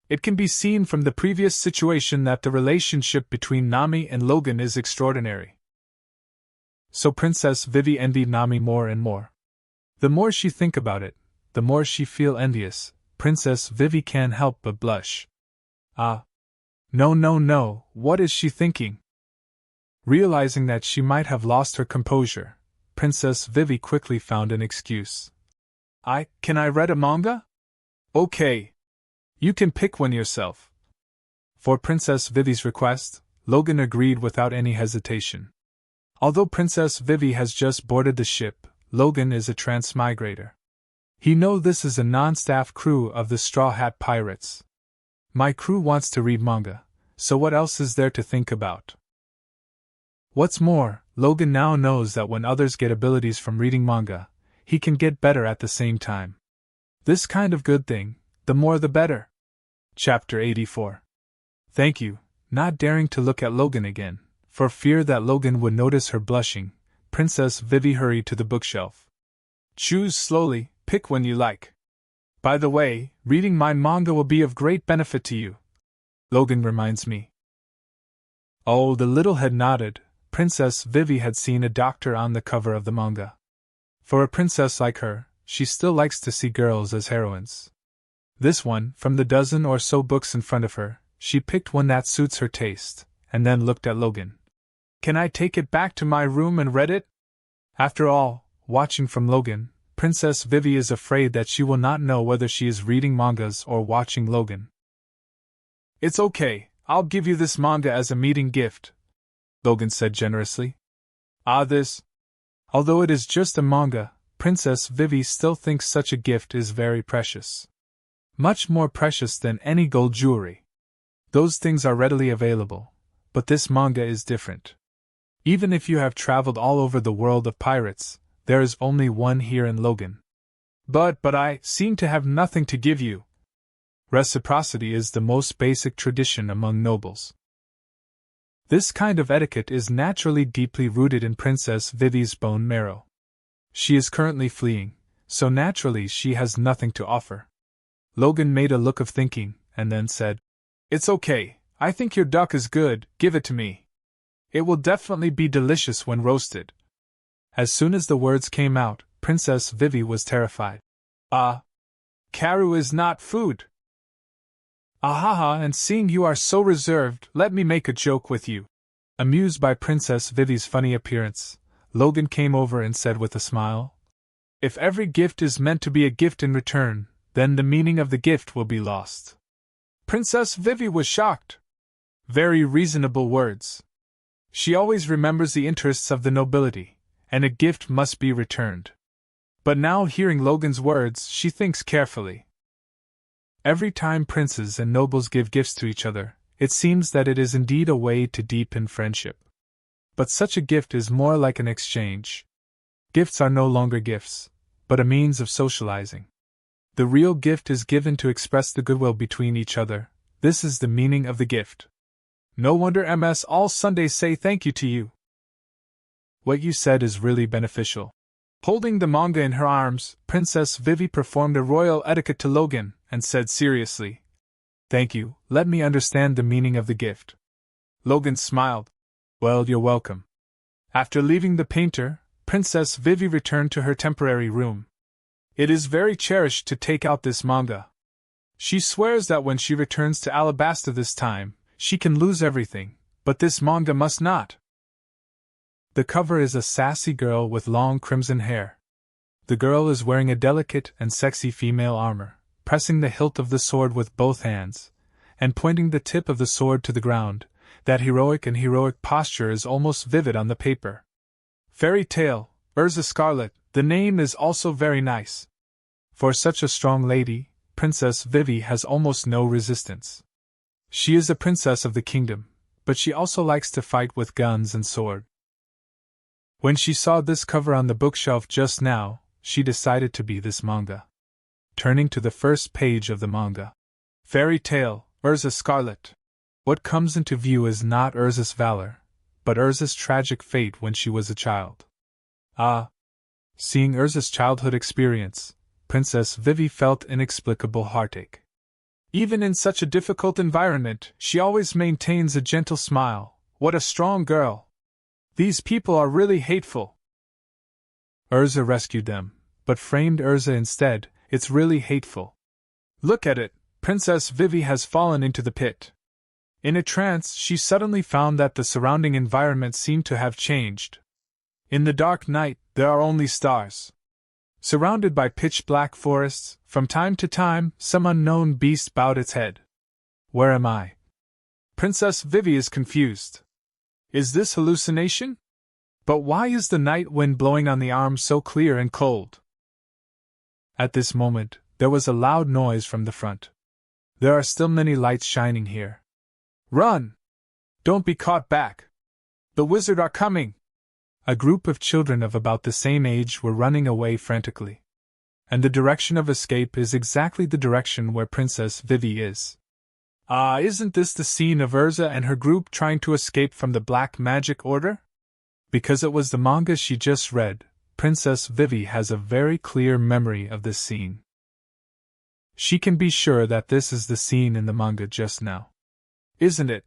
It can be seen from the previous situation that the relationship between Nami and Logan is extraordinary. So Princess Vivi envied Nami more and more. The more she think about it, the more she feel envious. Princess Vivi can't help but blush. Ah. No, what is she thinking? Realizing that she might have lost her composure, Princess Vivi quickly found an excuse. Can I read a manga? Okay. You can pick one yourself. For Princess Vivi's request, Logan agreed without any hesitation. Although Princess Vivi has just boarded the ship, Logan is a transmigrator. He knows this is a non-staff crew of the Straw Hat Pirates. My crew wants to read manga, so what else is there to think about? What's more, Logan now knows that when others get abilities from reading manga, he can get better at the same time. This kind of good thing, the more the better. Chapter 84. Thank you. Not daring to look at Logan again, for fear that Logan would notice her blushing, Princess Vivi hurried to the bookshelf. Choose slowly, pick when you like. By the way, reading my manga will be of great benefit to you. Logan reminds me. Oh, the little head nodded. Princess Vivi had seen a doctor on the cover of the manga. For a princess like her, she still likes to see girls as heroines. This one, from the dozen or so books in front of her, she picked one that suits her taste, and then looked at Logan. Can I take it back to my room and read it? After all, watching from Logan, Princess Vivi is afraid that she will not know whether she is reading mangas or watching Logan. It's okay, I'll give you this manga as a meeting gift, Logan said generously. This. Although it is just a manga, Princess Vivi still thinks such a gift is very precious. Much more precious than any gold jewelry. Those things are readily available, but this manga is different. Even if you have traveled all over the world of pirates, there is only one here in Logan. But I seem to have nothing to give you. Reciprocity is the most basic tradition among nobles. This kind of etiquette is naturally deeply rooted in Princess Vivi's bone marrow. She is currently fleeing, so naturally she has nothing to offer. Logan made a look of thinking, and then said, It's okay, I think your duck is good, give it to me. It will definitely be delicious when roasted. As soon as the words came out, Princess Vivi was terrified. Karu is not food. Ahaha, and seeing you are so reserved, let me make a joke with you. Amused by Princess Vivi's funny appearance, Logan came over and said with a smile, If every gift is meant to be a gift in return, then the meaning of the gift will be lost. Princess Vivi was shocked. Very reasonable words. She always remembers the interests of the nobility, and a gift must be returned. But now hearing Logan's words, she thinks carefully. Every time princes and nobles give gifts to each other, it seems that it is indeed a way to deepen friendship. But such a gift is more like an exchange. Gifts are no longer gifts, but a means of socializing. The real gift is given to express the goodwill between each other. This is the meaning of the gift. No wonder MS all Sundays say thank you to you. What you said is really beneficial. Holding the manga in her arms, Princess Vivi performed a royal etiquette to Logan, and said seriously, Thank you, let me understand the meaning of the gift. Logan smiled. Well, you're welcome. After leaving the painter, Princess Vivi returned to her temporary room. It is very cherished to take out this manga. She swears that when she returns to Alabasta this time, she can lose everything, but this manga must not. The cover is a sassy girl with long crimson hair. The girl is wearing a delicate and sexy female armor, pressing the hilt of the sword with both hands, and pointing the tip of the sword to the ground. That heroic posture is almost vivid on the paper. Fairy Tale, Urza Scarlet, the name is also very nice. For such a strong lady, Princess Vivi has almost no resistance. She is a princess of the kingdom, but she also likes to fight with guns and sword. When she saw this cover on the bookshelf just now, she decided to be this manga. Turning to the first page of the manga. Fairy Tale, Urza Scarlet. What comes into view is not Urza's valor, but Urza's tragic fate when she was a child. Seeing Urza's childhood experience, Princess Vivi felt inexplicable heartache. Even in such a difficult environment, she always maintains a gentle smile. What a strong girl! These people are really hateful. Urza rescued them, but framed Urza instead. It's really hateful. Look at it, Princess Vivi has fallen into the pit. In a trance, she suddenly found that the surrounding environment seemed to have changed. In the dark night, there are only stars. Surrounded by pitch-black forests, from time to time, some unknown beast bowed its head. Where am I? Princess Vivi is confused. Is this hallucination? But why is the night wind blowing on the arm so clear and cold? At this moment, there was a loud noise from the front. There are still many lights shining here. Run! Don't be caught back! The wizard are coming! A group of children of about the same age were running away frantically. And the direction of escape is exactly the direction where Princess Vivi is. Isn't this the scene of Urza and her group trying to escape from the Black Magic Order? Because it was the manga she just read, Princess Vivi has a very clear memory of this scene. She can be sure that this is the scene in the manga just now. Isn't it?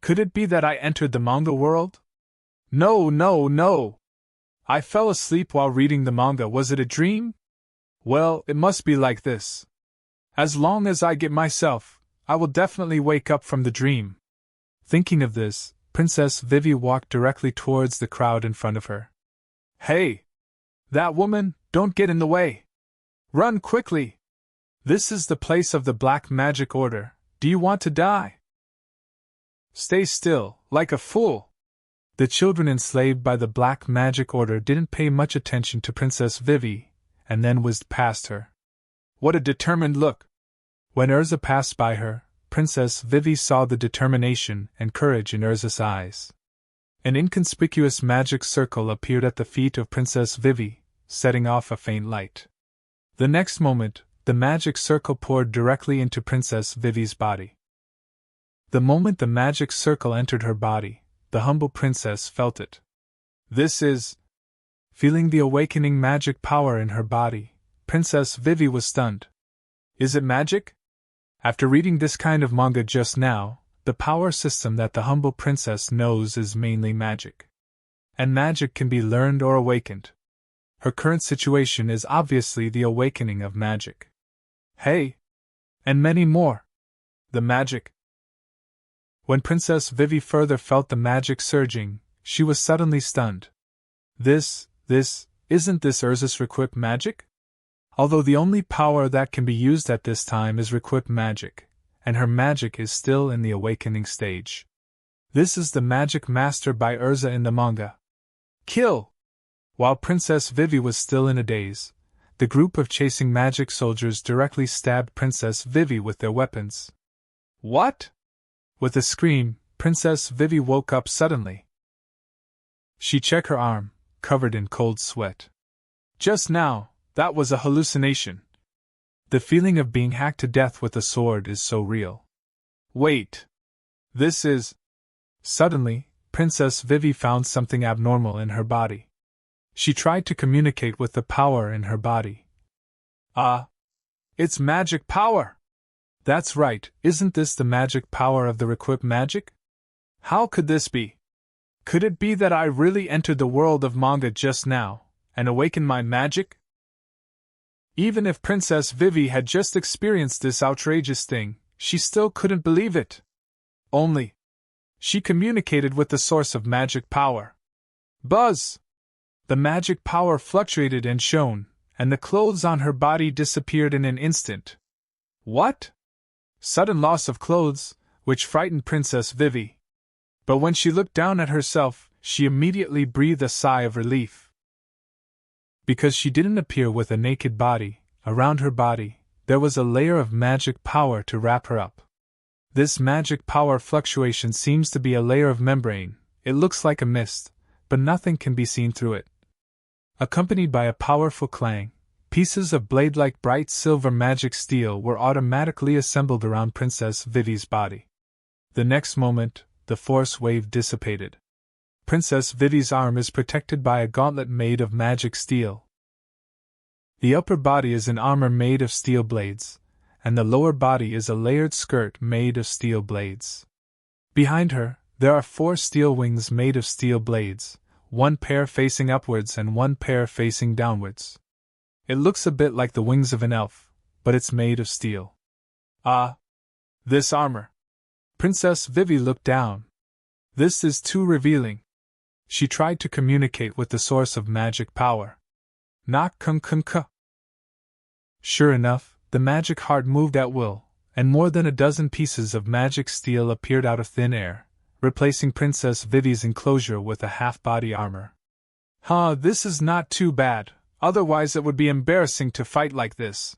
Could it be that I entered the manga world? No. I fell asleep while reading the manga. Was it a dream? Well, it must be like this. As long as I get myself, I will definitely wake up from the dream. Thinking of this, Princess Vivi walked directly towards the crowd in front of her. Hey! That woman, don't get in the way! Run quickly! This is the place of the Black Magic Order. Do you want to die? Stay still, like a fool! The children enslaved by the Black Magic Order didn't pay much attention to Princess Vivi, and then whizzed past her. What a determined look! When Urza passed by her, Princess Vivi saw the determination and courage in Urza's eyes. An inconspicuous magic circle appeared at the feet of Princess Vivi, setting off a faint light. The next moment, the magic circle poured directly into Princess Vivi's body. The moment the magic circle entered her body, the humble princess felt it. This is... Feeling the awakening magic power in her body, Princess Vivi was stunned. Is it magic? After reading this kind of manga just now, the power system that the humble princess knows is mainly magic. And magic can be learned or awakened. Her current situation is obviously the awakening of magic. Hey! And many more. The magic. When Princess Vivi further felt the magic surging, she was suddenly stunned. Isn't this Urza's Requip magic? Although the only power that can be used at this time is Requip magic, and her magic is still in the awakening stage. This is the magic mastered by Urza in the manga. Kill! While Princess Vivi was still in a daze, the group of chasing magic soldiers directly stabbed Princess Vivi with their weapons. What? With a scream, Princess Vivi woke up suddenly. She checked her arm, covered in cold sweat. Just now, that was a hallucination. The feeling of being hacked to death with a sword is so real. Wait. This is... Suddenly, Princess Vivi found something abnormal in her body. She tried to communicate with the power in her body. It's magic power! That's right, isn't this the magic power of the Requip magic? How could this be? Could it be that I really entered the world of manga just now, and awakened my magic? Even if Princess Vivi had just experienced this outrageous thing, she still couldn't believe it. Only, she communicated with the source of magic power. Buzz! The magic power fluctuated and shone, and the clothes on her body disappeared in an instant. What? Sudden loss of clothes, which frightened Princess Vivi. But when she looked down at herself, she immediately breathed a sigh of relief. Because she didn't appear with a naked body, around her body, there was a layer of magic power to wrap her up. This magic power fluctuation seems to be a layer of membrane. It looks like a mist, but nothing can be seen through it. Accompanied by a powerful clang, pieces of blade-like bright silver magic steel were automatically assembled around Princess Vivi's body. The next moment, the force wave dissipated. Princess Vivi's arm is protected by a gauntlet made of magic steel. The upper body is an armor made of steel blades, and the lower body is a layered skirt made of steel blades. Behind her, there are 4 steel wings made of steel blades, 1 pair facing upwards and 1 pair facing downwards. It looks a bit like the wings of an elf, but it's made of steel. Ah! This armor! Princess Vivi looked down. This is too revealing. She tried to communicate with the source of magic power. Knock kung kung ka. Sure enough, the magic heart moved at will, and more than a dozen pieces of magic steel appeared out of thin air, replacing Princess Vivi's enclosure with a half-body armor. This is not too bad, otherwise it would be embarrassing to fight like this.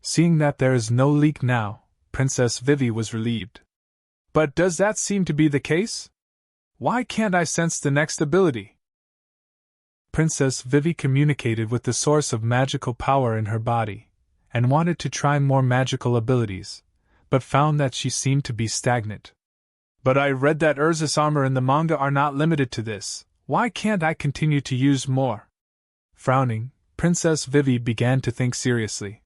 Seeing that there is no leak now, Princess Vivi was relieved. But does that seem to be the case? Why can't I sense the next ability? Princess Vivi communicated with the source of magical power in her body, and wanted to try more magical abilities, but found that she seemed to be stagnant. But I read that Urza's armor in the manga are not limited to this. Why can't I continue to use more? Frowning, Princess Vivi began to think seriously.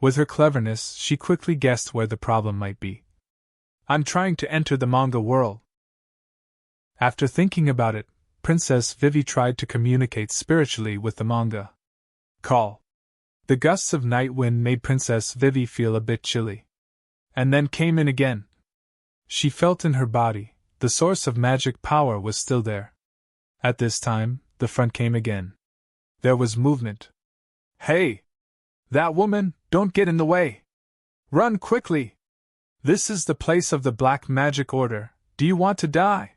With her cleverness, she quickly guessed where the problem might be. I'm trying to enter the manga world. After thinking about it, Princess Vivi tried to communicate spiritually with the manga. Call. The gusts of night wind made Princess Vivi feel a bit chilly. And then came in again. She felt in her body, the source of magic power was still there. At this time, the front came again. There was movement. Hey! That woman, don't get in the way! Run quickly! This is the place of the Black Magic Order, do you want to die?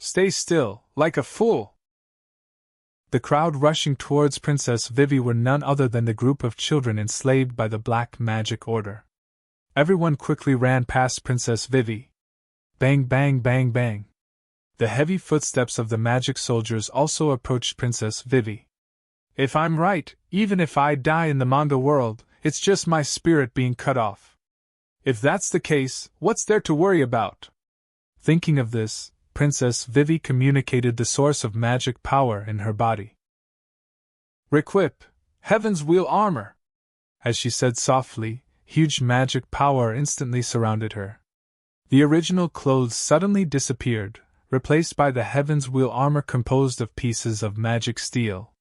Stay still, like a fool! The crowd rushing towards Princess Vivi were none other than the group of children enslaved by the Black Magic Order. Everyone quickly ran past Princess Vivi. Bang bang bang bang. The heavy footsteps of the magic soldiers also approached Princess Vivi. If I'm right, even if I die in the manga world, it's just my spirit being cut off. If that's the case, what's there to worry about? Thinking of this, Princess Vivi communicated the source of magic power in her body. Requip, Heaven's Wheel armor! As she said softly, huge magic power instantly surrounded her. The original clothes suddenly disappeared, replaced by the Heaven's Wheel armor composed of pieces of magic steel.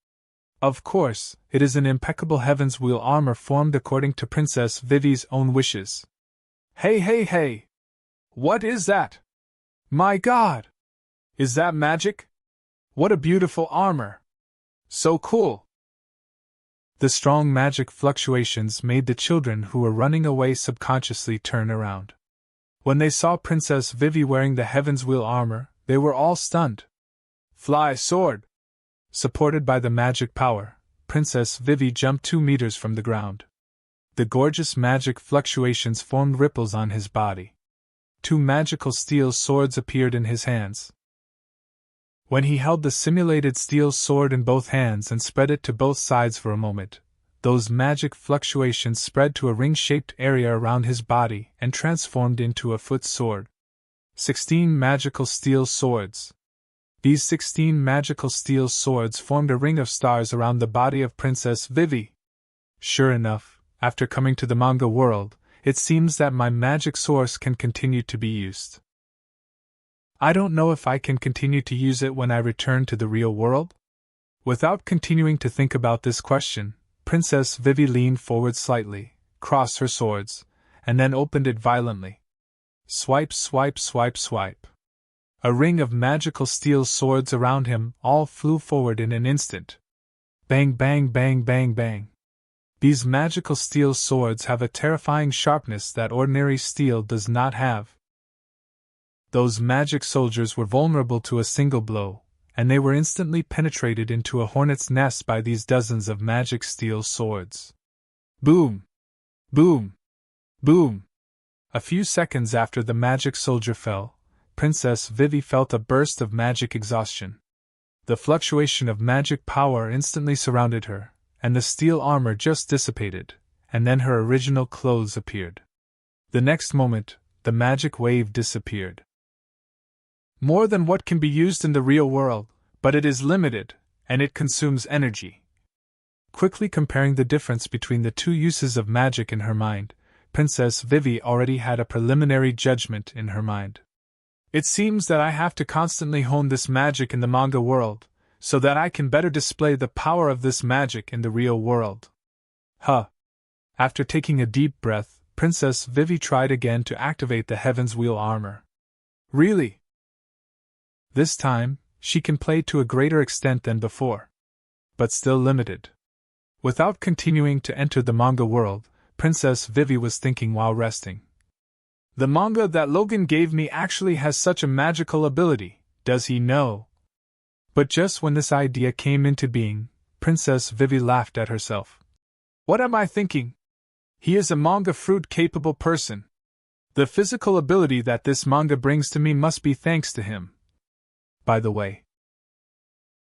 Of course, it is an impeccable Heaven's Wheel armor formed according to Princess Vivi's own wishes. Hey hey hey! What is that? My God! Is that magic? What a beautiful armor! So cool! The strong magic fluctuations made the children who were running away subconsciously turn around. When they saw Princess Vivi wearing the Heaven's Wheel armor, they were all stunned. Fly sword! Supported by the magic power, Princess Vivi jumped 2 meters from the ground. The gorgeous magic fluctuations formed ripples on his body. 2 magical steel swords appeared in his hands. When he held the simulated steel sword in both hands and spread it to both sides for a moment, those magic fluctuations spread to a ring-shaped area around his body and transformed into a foot sword. 16 magical steel swords. These 16 magical steel swords formed a ring of stars around the body of Princess Vivi. Sure enough, after coming to the manga world, it seems that my magic source can continue to be used. I don't know if I can continue to use it when I return to the real world? Without continuing to think about this question, Princess Vivi leaned forward slightly, crossed her swords, and then opened it violently. Swipe, swipe, swipe, swipe. A ring of magical steel swords around him all flew forward in an instant. Bang, bang, bang, bang, bang. These magical steel swords have a terrifying sharpness that ordinary steel does not have. Those magic soldiers were vulnerable to a single blow, and they were instantly penetrated into a hornet's nest by these dozens of magic steel swords. Boom! Boom! Boom! A few seconds after the magic soldier fell, Princess Vivi felt a burst of magic exhaustion. The fluctuation of magic power instantly surrounded her, and the steel armor just dissipated, and then her original clothes appeared. The next moment, the magic wave disappeared. More than what can be used in the real world, but it is limited, and it consumes energy. Quickly comparing the difference between the two uses of magic in her mind, Princess Vivi already had a preliminary judgment in her mind. It seems that I have to constantly hone this magic in the manga world, so that I can better display the power of this magic in the real world. After taking a deep breath, Princess Vivi tried again to activate the Heaven's Wheel armor. Really? This time, she can play to a greater extent than before. But still limited. Without continuing to enter the manga world, Princess Vivi was thinking while resting. The manga that Logan gave me actually has such a magical ability, does he know? But just when this idea came into being, Princess Vivi laughed at herself. What am I thinking? He is a manga fruit-capable person. The physical ability that this manga brings to me must be thanks to him. By the way,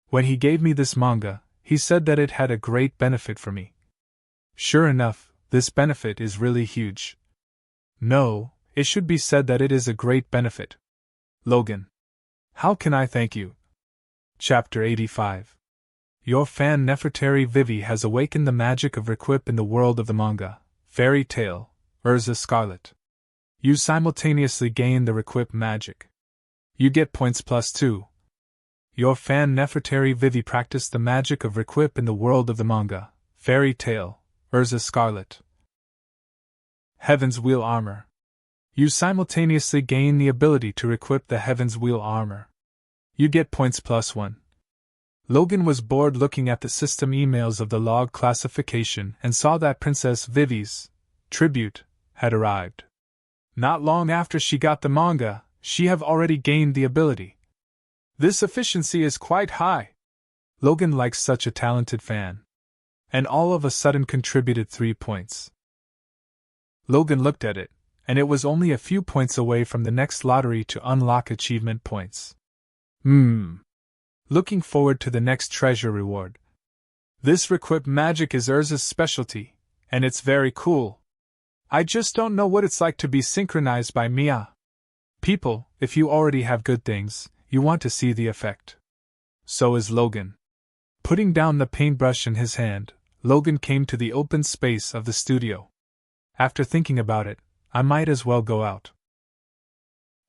when he gave me this manga, he said that it had a great benefit for me. Sure enough, this benefit is really huge. No, it should be said that it is a great benefit. Logan. How can I thank you? Chapter 85. Your fan Nefertari Vivi has awakened the magic of Requip in the world of the manga, Fairy Tale, Urza Scarlet. You simultaneously gain the Requip magic. You get points +2. Your fan Nefertari Vivi practiced the magic of Requip in the world of the manga, Fairy Tale, Urza Scarlet. Heaven's Wheel armor. You simultaneously gain the ability to equip the Heaven's Wheel armor. You get points +1. Logan was bored looking at the system emails of the log classification and saw that Princess Vivi's tribute had arrived. Not long after she got the manga, she have already gained the ability. This efficiency is quite high. Logan likes such a talented fan. And all of a sudden contributed 3 points. Logan looked at it, and it was only a few points away from the next lottery to unlock achievement points. Looking forward to the next treasure reward. This Requip magic is Urza's specialty, and it's very cool. I just don't know what it's like to be synchronized by Mia. People, if you already have good things, you want to see the effect. So is Logan. Putting down the paintbrush in his hand, Logan came to the open space of the studio. After thinking about it, I might as well go out.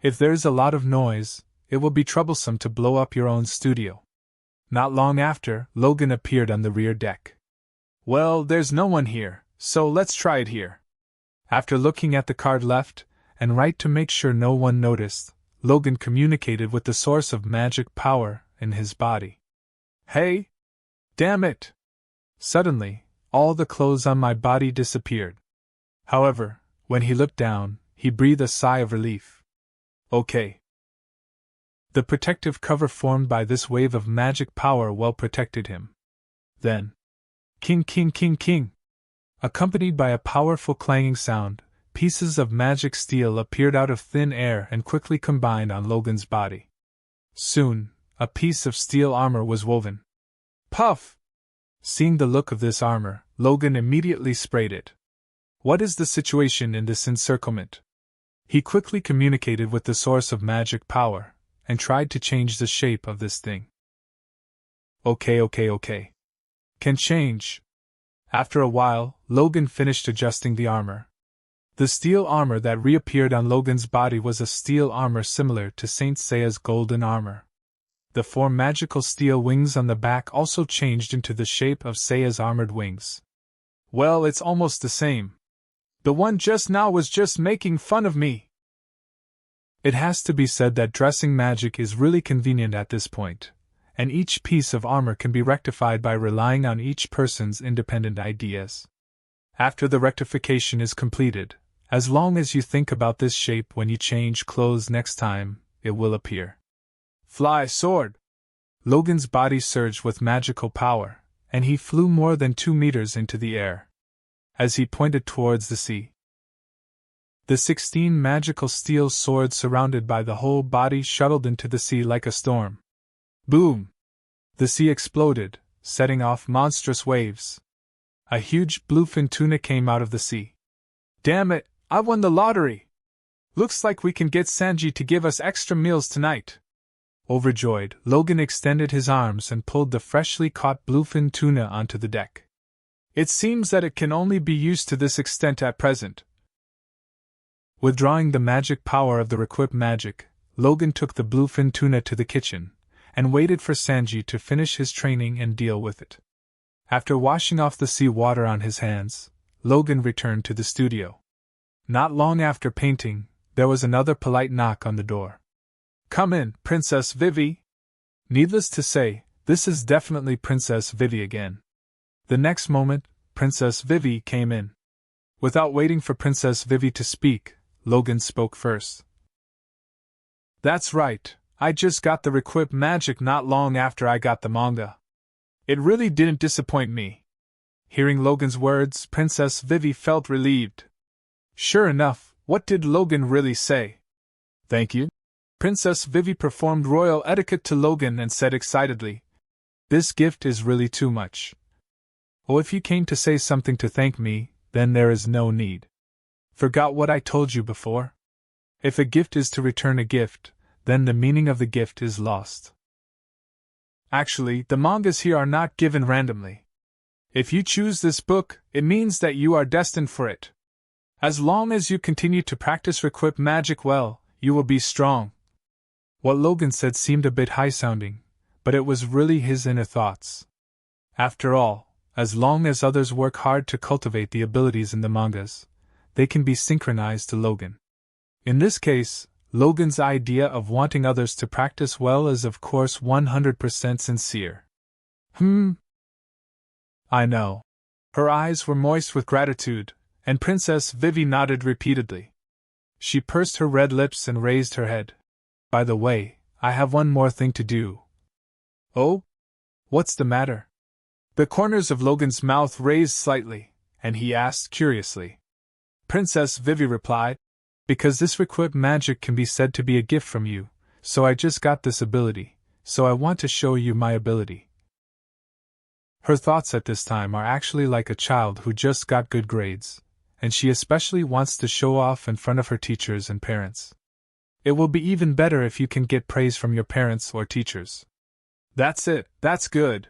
If there's a lot of noise, it will be troublesome to blow up your own studio. Not long after, Logan appeared on the rear deck. Well, there's no one here, so let's try it here. After looking at the card left and right to make sure no one noticed, Logan communicated with the source of magic power in his body. Hey! Damn it! Suddenly, all the clothes on my body disappeared. However, when he looked down, he breathed a sigh of relief. Okay. The protective cover formed by this wave of magic power well protected him. Then, king king king king! Accompanied by a powerful clanging sound, pieces of magic steel appeared out of thin air and quickly combined on Logan's body. Soon, a piece of steel armor was woven. Puff! Seeing the look of this armor, Logan immediately sprayed it. What is the situation in this encirclement? He quickly communicated with the source of magic power, and tried to change the shape of this thing. Okay. Can change. After a while, Logan finished adjusting the armor. The steel armor that reappeared on Logan's body was a steel armor similar to Saint Seiya's golden armor. The 4 magical steel wings on the back also changed into the shape of Seiya's armored wings. Well, it's almost the same. The one just now was just making fun of me. It has to be said that dressing magic is really convenient at this point, and each piece of armor can be rectified by relying on each person's independent ideas. After the rectification is completed, as long as you think about this shape when you change clothes next time, it will appear. Fly sword! Logan's body surged with magical power, and he flew more than 2 meters into the air. As he pointed towards the sea, the 16 magical steel swords surrounded by the whole body shuttled into the sea like a storm. Boom! The sea exploded, setting off monstrous waves. A huge bluefin tuna came out of the sea. Damn it, I won the lottery! Looks like we can get Sanji to give us extra meals tonight. Overjoyed, Logan extended his arms and pulled the freshly caught bluefin tuna onto the deck. It seems that it can only be used to this extent at present. Withdrawing the magic power of the Requip magic, Logan took the bluefin tuna to the kitchen, and waited for Sanji to finish his training and deal with it. After washing off the sea water on his hands, Logan returned to the studio. Not long after painting, there was another polite knock on the door. "Come in, Princess Vivi." Needless to say, this is definitely Princess Vivi again. The next moment, Princess Vivi came in. Without waiting for Princess Vivi to speak, Logan spoke first. "That's right, I just got the Requip magic not long after I got the manga. It really didn't disappoint me." Hearing Logan's words, Princess Vivi felt relieved. Sure enough, what did Logan really say? "Thank you." Princess Vivi performed royal etiquette to Logan and said excitedly, "This gift is really too much. Oh, if you came to say something to thank me, then there is no need. Forgot what I told you before? If a gift is to return a gift, then the meaning of the gift is lost. Actually, the mangas here are not given randomly. If you choose this book, it means that you are destined for it. As long as you continue to practice Requip magic well, you will be strong." What Logan said seemed a bit high-sounding, but it was really his inner thoughts. After all, as long as others work hard to cultivate the abilities in the mangas, they can be synchronized to Logan. In this case, Logan's idea of wanting others to practice well is of course 100% sincere. I know. Her eyes were moist with gratitude, and Princess Vivi nodded repeatedly. She pursed her red lips and raised her head. "By the way, I have one more thing to do." "Oh? What's the matter?" The corners of Logan's mouth raised slightly, and he asked curiously. Princess Vivi replied, "Because this Requip magic can be said to be a gift from you, so I just got this ability, so I want to show you my ability." Her thoughts at this time are actually like a child who just got good grades, and she especially wants to show off in front of her teachers and parents. It will be even better if you can get praise from your parents or teachers. "That's it, that's good."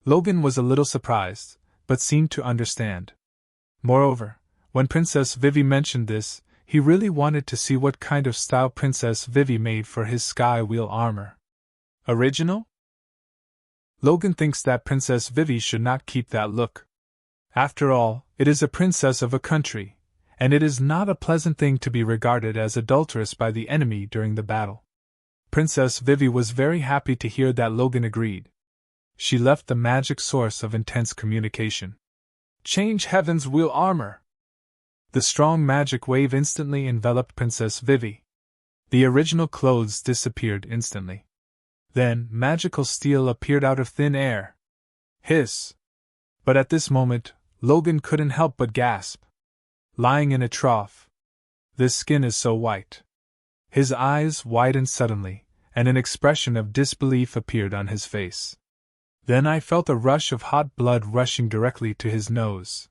Logan was a little surprised, but seemed to understand. Moreover, when Princess Vivi mentioned this, he really wanted to see what kind of style Princess Vivi made for his sky wheel armor. Original? Logan thinks that Princess Vivi should not keep that look. After all, it is a princess of a country, and it is not a pleasant thing to be regarded as adulterous by the enemy during the battle. Princess Vivi was very happy to hear that Logan agreed. She left the magic source of intense communication. "Change Heaven's Wheel armor!" The strong magic wave instantly enveloped Princess Vivi. The original clothes disappeared instantly. Then, magical steel appeared out of thin air. Hiss! But at this moment, Logan couldn't help but gasp. Lying in a trough. This skin is so white. His eyes widened suddenly, and an expression of disbelief appeared on his face. Then I felt a rush of hot blood rushing directly to his nose.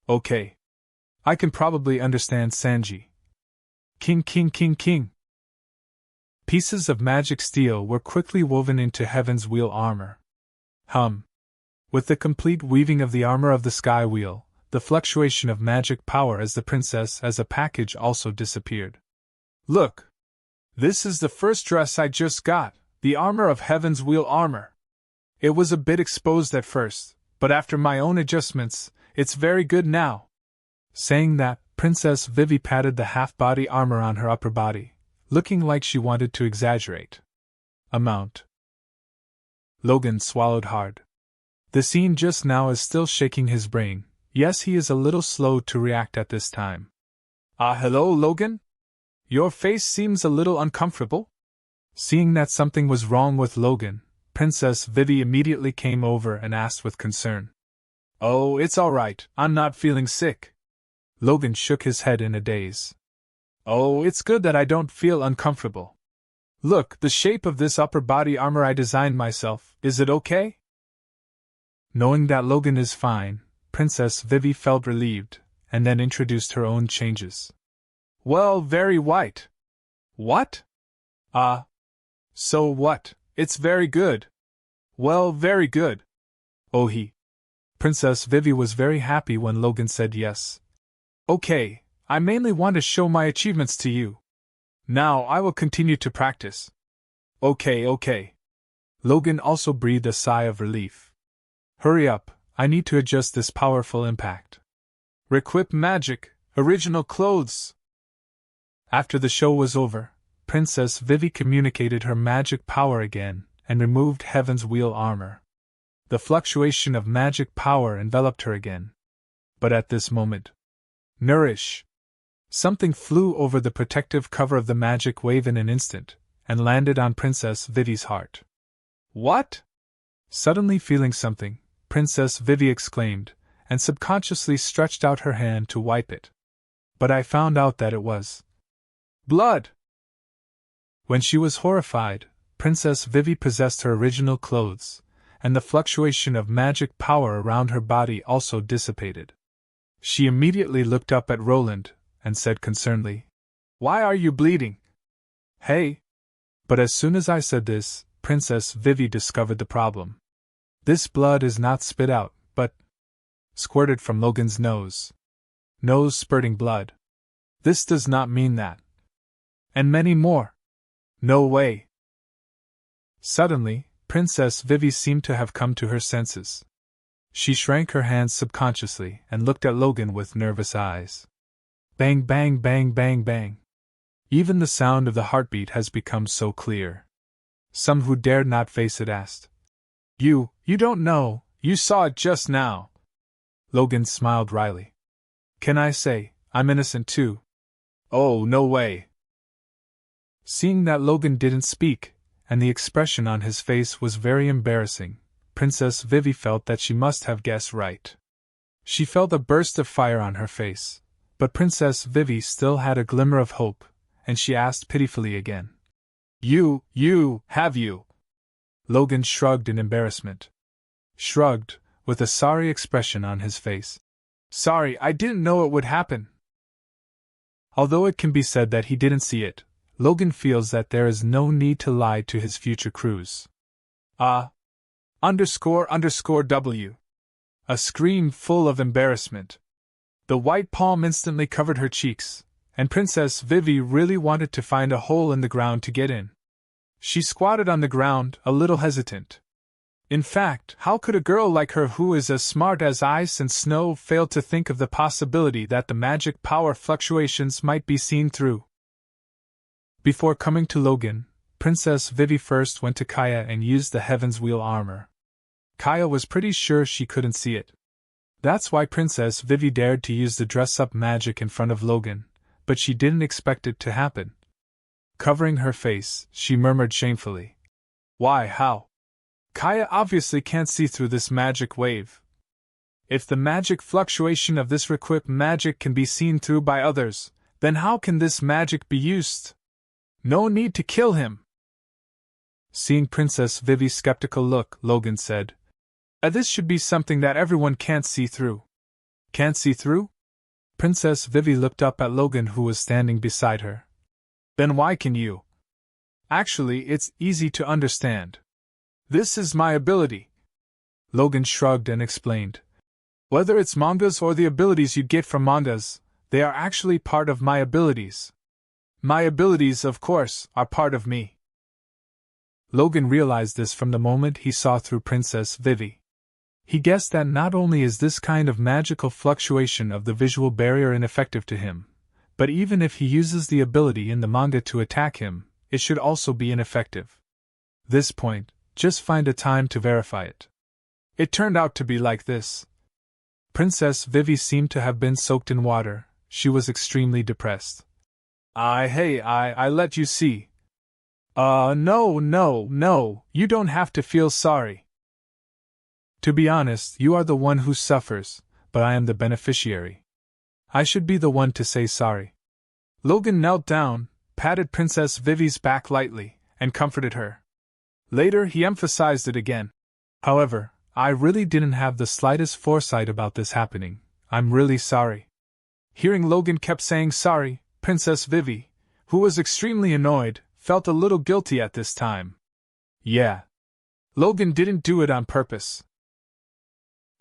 Okay. I can probably understand Sanji. King, king, king, king. Pieces of magic steel were quickly woven into Heaven's Wheel armor. With the complete weaving of the armor of the Sky Wheel, the fluctuation of magic power as the princess as a package also disappeared. "Look! This is the first dress I just got, the armor of Heaven's Wheel armor. It was a bit exposed at first, but after my own adjustments, it's very good now." Saying that, Princess Vivi patted the half-body armor on her upper body, looking like she wanted to exaggerate. Logan swallowed hard. The scene just now is still shaking his brain. Yes, he is a little slow to react at this time. Hello, Logan? Your face seems a little uncomfortable? Seeing that something was wrong with Logan, Princess Vivi immediately came over and asked with concern. "Oh, it's all right, I'm not feeling sick." Logan shook his head in a daze. "Oh, it's good that I don't feel uncomfortable. Look, the shape of this upper body armor I designed myself, is it okay?" Knowing that Logan is fine, Princess Vivi felt relieved, and then introduced her own changes. "Well, very white." "What?" So what? It's very good." "Well, very good." "Oh, Princess Vivi was very happy when Logan said yes. Okay, I mainly want to show my achievements to you. Now I will continue to practice. Okay. Logan also breathed a sigh of relief. Hurry up, I need to adjust this powerful impact. Requip magic, original clothes. After the show was over, Princess Vivi communicated her magic power again and removed Heaven's Wheel armor. The fluctuation of magic power enveloped her again. But at this moment, nourish! Something flew over the protective cover of the magic wave in an instant, and landed on Princess Vivi's heart. What? Suddenly feeling something, Princess Vivi exclaimed, and subconsciously stretched out her hand to wipe it. But I found out that it was blood! When she was horrified, Princess Vivi possessed her original clothes, and the fluctuation of magic power around her body also dissipated. She immediately looked up at Roland, and said concernedly, "Why are you bleeding? Hey!" But as soon as I said this, Princess Vivi discovered the problem. This blood is not spit out, but squirted from Logan's nose. Nose spurting blood. This does not mean that. And many more. No way. Suddenly, Princess Vivi seemed to have come to her senses. She shrank her hands subconsciously and looked at Logan with nervous eyes. Bang, bang, bang, bang, bang. Even the sound of the heartbeat has become so clear. Some who dared not face it asked, You don't know, you saw it just now." Logan smiled wryly. "Can I say, I'm innocent too?" "Oh, no way." Seeing that Logan didn't speak, and the expression on his face was very embarrassing, Princess Vivi felt that she must have guessed right. She felt a burst of fire on her face, but Princess Vivi still had a glimmer of hope, and she asked pitifully again. Have you? Logan shrugged in embarrassment. Shrugged, with a sorry expression on his face. "Sorry, I didn't know it would happen." Although it can be said that he didn't see it, Logan feels that there is no need to lie to his future crews. __W. A scream full of embarrassment. The white palm instantly covered her cheeks, and Princess Vivi really wanted to find a hole in the ground to get in. She squatted on the ground, a little hesitant. In fact, how could a girl like her who is as smart as ice and snow fail to think of the possibility that the magic power fluctuations might be seen through? Before coming to Logan, Princess Vivi first went to Kaya and used the Heaven's Wheel armor. Kaya was pretty sure she couldn't see it. That's why Princess Vivi dared to use the dress-up magic in front of Logan, but she didn't expect it to happen. Covering her face, she murmured shamefully, "Why, how? Kaya obviously can't see through this magic wave. If the magic fluctuation of this requip magic can be seen through by others, then how can this magic be used? No need to kill him." Seeing Princess Vivi's skeptical look, Logan said, "This should be something that everyone can't see through." "Can't see through?" Princess Vivi looked up at Logan, who was standing beside her. "Then why can you?" "Actually, it's easy to understand. This is my ability." Logan shrugged and explained. "Whether it's mangas or the abilities you get from mangas, they are actually part of my abilities. My abilities, of course, are part of me." Logan realized this from the moment he saw through Princess Vivi. He guessed that not only is this kind of magical fluctuation of the visual barrier ineffective to him, but even if he uses the ability in the manga to attack him, it should also be ineffective. This point, just find a time to verify it. It turned out to be like this. Princess Vivi seemed to have been soaked in water. She was extremely depressed. I let you see." No, you don't have to feel sorry. To be honest, you are the one who suffers, but I am the beneficiary. I should be the one to say sorry." Logan knelt down, patted Princess Vivi's back lightly, and comforted her. Later he emphasized it again. "However, I really didn't have the slightest foresight about this happening. I'm really sorry." Hearing Logan kept saying sorry, Princess Vivi, who was extremely annoyed, felt a little guilty at this time. Yeah. Logan didn't do it on purpose.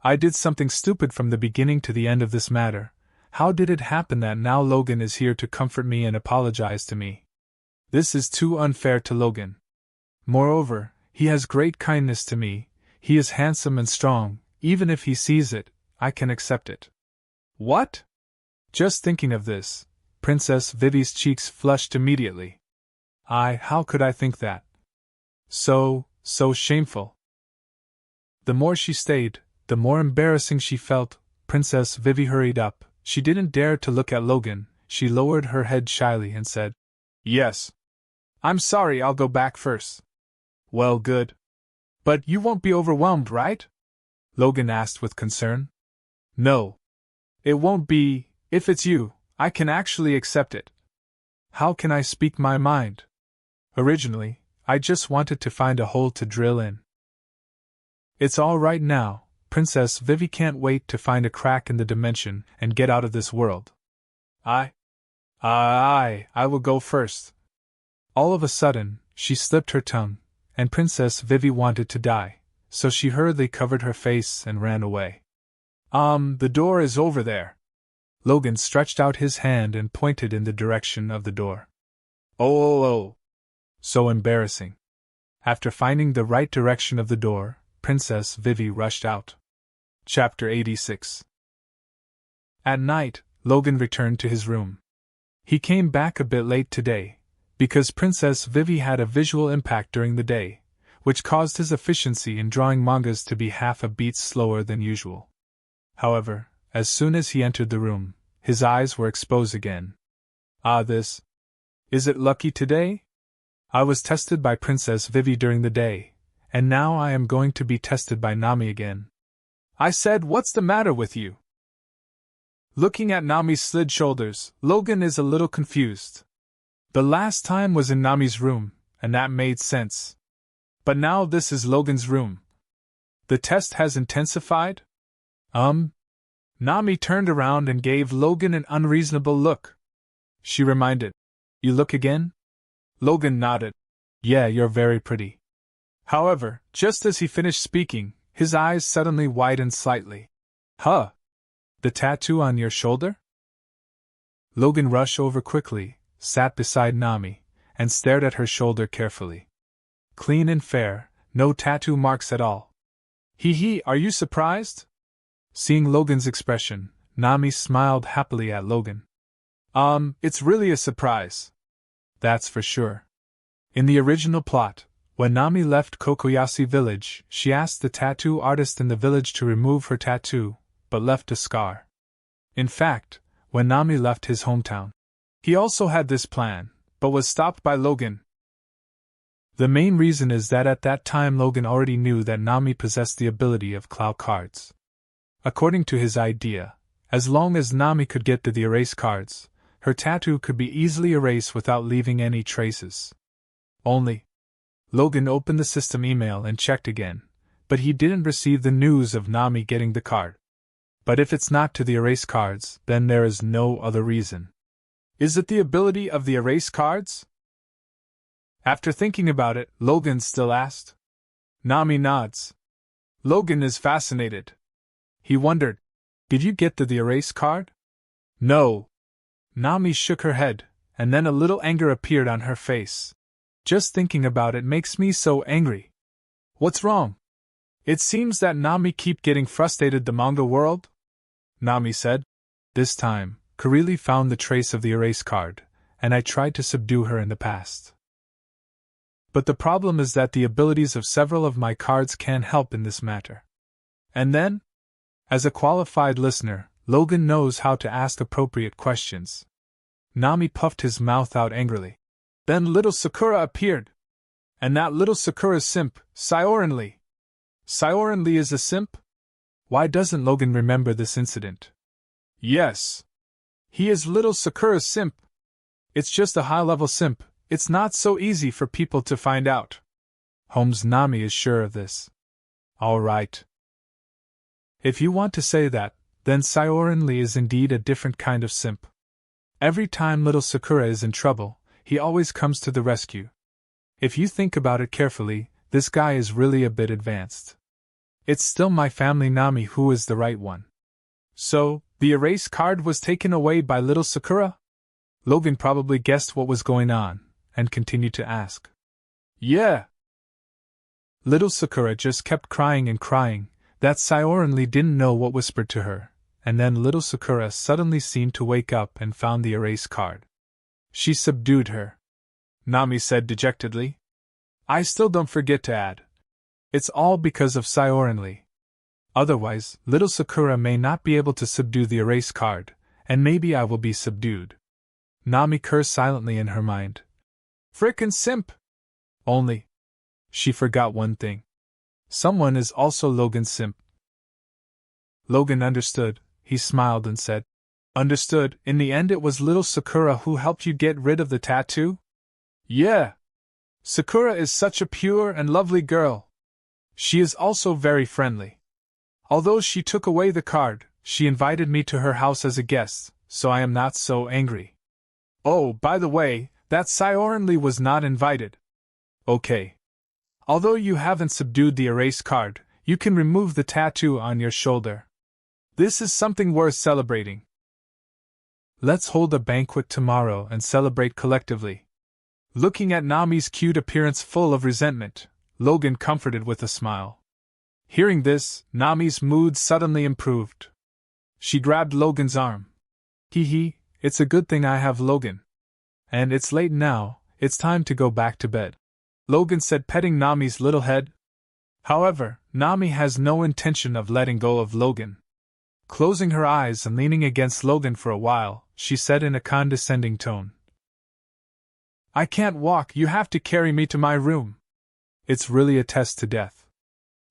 I did something stupid from the beginning to the end of this matter. How did it happen that now Logan is here to comfort me and apologize to me? This is too unfair to Logan. Moreover, he has great kindness to me, he is handsome and strong, even if he sees it, I can accept it. What? Just thinking of this, Princess Vivi's cheeks flushed immediately. How could I think that? So shameful. The more she stayed, the more embarrassing she felt. Princess Vivi hurried up. She didn't dare to look at Logan. She lowered her head shyly and said, "Yes. I'm sorry, I'll go back first." "Well, good. But you won't be overwhelmed, right?" Logan asked with concern. "No. It won't be. If it's you, I can actually accept it. How can I speak my mind? Originally, I just wanted to find a hole to drill in. It's all right now. Princess Vivi can't wait to find a crack in the dimension and get out of this world. I will go first." All of a sudden, she slipped her tongue, and Princess Vivi wanted to die, so she hurriedly covered her face and ran away. The door is over there." Logan stretched out his hand and pointed in the direction of the door. Oh. So embarrassing. After finding the right direction of the door, Princess Vivi rushed out. Chapter 86. At night, Logan returned to his room. He came back a bit late today, because Princess Vivi had a visual impact during the day, which caused his efficiency in drawing mangas to be half a beat slower than usual. However, as soon as he entered the room, his eyes were exposed again. This. Is it lucky today? I was tested by Princess Vivi during the day, and now I am going to be tested by Nami again. I said, "What's the matter with you?" Looking at Nami's slid shoulders, Logan is a little confused. The last time was in Nami's room, and that made sense. But now this is Logan's room. The test has intensified? Nami turned around and gave Logan an unreasonable look. She reminded, "You look again?" Logan nodded. "Yeah, you're very pretty." However, just as he finished speaking, his eyes suddenly widened slightly. "Huh? The tattoo on your shoulder?" Logan rushed over quickly, sat beside Nami, and stared at her shoulder carefully. Clean and fair, no tattoo marks at all. Are you surprised?" Seeing Logan's expression, Nami smiled happily at Logan. It's really a surprise. That's for sure. In the original plot, when Nami left Kokoyashi village, she asked the tattoo artist in the village to remove her tattoo, but left a scar. In fact, when Nami left his hometown, he also had this plan, but was stopped by Logan. The main reason is that at that time Logan already knew that Nami possessed the ability of Clow cards. According to his idea, as long as Nami could get to the erase cards, her tattoo could be easily erased without leaving any traces. Only, Logan opened the system email and checked again, but he didn't receive the news of Nami getting the card. But if it's not to the erase cards, then there is no other reason. Is it the ability of the erase cards? After thinking about it, Logan still asked. Nami nods. Logan is fascinated. He wondered, "Did you get to the erase card?" "No." Nami shook her head, and then a little anger appeared on her face. "Just thinking about it makes me so angry." "What's wrong?" "It seems that Nami keep getting frustrated the manga world," Nami said. "This time, Kurili found the trace of the erase card, and I tried to subdue her in the past. But the problem is that the abilities of several of my cards can help in this matter." "And then?" As a qualified listener, Logan knows how to ask appropriate questions. Nami puffed his mouth out angrily. "Then little Sakura appeared. And that little Sakura's simp, Sioran. Sioran is a simp? Why doesn't Logan remember this incident?" "Yes. He is little Sakura's simp. It's just a high-level simp, it's not so easy for people to find out." Holmes Nami is sure of this. "All right. If you want to say that, then Sioran is indeed a different kind of simp. Every time little Sakura is in trouble, he always comes to the rescue. If you think about it carefully, this guy is really a bit advanced." It's still my family Nami who is the right one. So, the erase card was taken away by little Sakura? Logan probably guessed what was going on, and continued to ask. Yeah. Little Sakura just kept crying and crying, that Sioranli didn't know what whispered to her, and then little Sakura suddenly seemed to wake up and found the erase card. She subdued her. Nami said dejectedly. I still don't forget to add. It's all because of Sioranli. Otherwise, little Sakura may not be able to subdue the erase card, and maybe I will be subdued. Nami cursed silently in her mind. Frickin' simp! Only. She forgot one thing. Someone is also Logan's simp. Logan understood. He smiled and said, Understood, in the end it was little Sakura who helped you get rid of the tattoo? Yeah. Sakura is such a pure and lovely girl. She is also very friendly. Although she took away the card, she invited me to her house as a guest, so I am not so angry. Oh, by the way, that Sioranli was not invited. Okay. Although you haven't subdued the erase card, you can remove the tattoo on your shoulder. This is something worth celebrating. Let's hold a banquet tomorrow and celebrate collectively. Looking at Nami's cute appearance full of resentment, Logan comforted with a smile. Hearing this, Nami's mood suddenly improved. She grabbed Logan's arm. Hee, it's a good thing I have Logan. And it's late now, it's time to go back to bed. Logan said, petting Nami's little head. However, Nami has no intention of letting go of Logan. Closing her eyes and leaning against Logan for a while, she said in a condescending tone. I can't walk, you have to carry me to my room. It's really a test to death.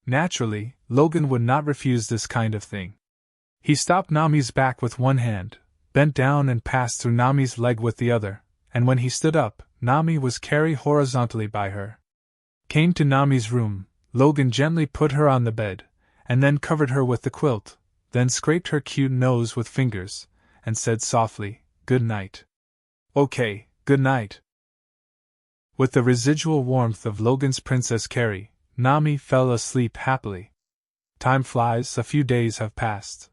Naturally, Logan would not refuse this kind of thing. He stopped Nami's back with one hand, bent down and passed through Nami's leg with the other, and when he stood up, Nami was carried horizontally by her. Came to Nami's room, Logan gently put her on the bed, and then covered her with the quilt, then scraped her cute nose with fingers, and said softly, Good night. Okay, good night. With the residual warmth of Logan's Princess Carrie, Nami fell asleep happily. Time flies, a few days have passed.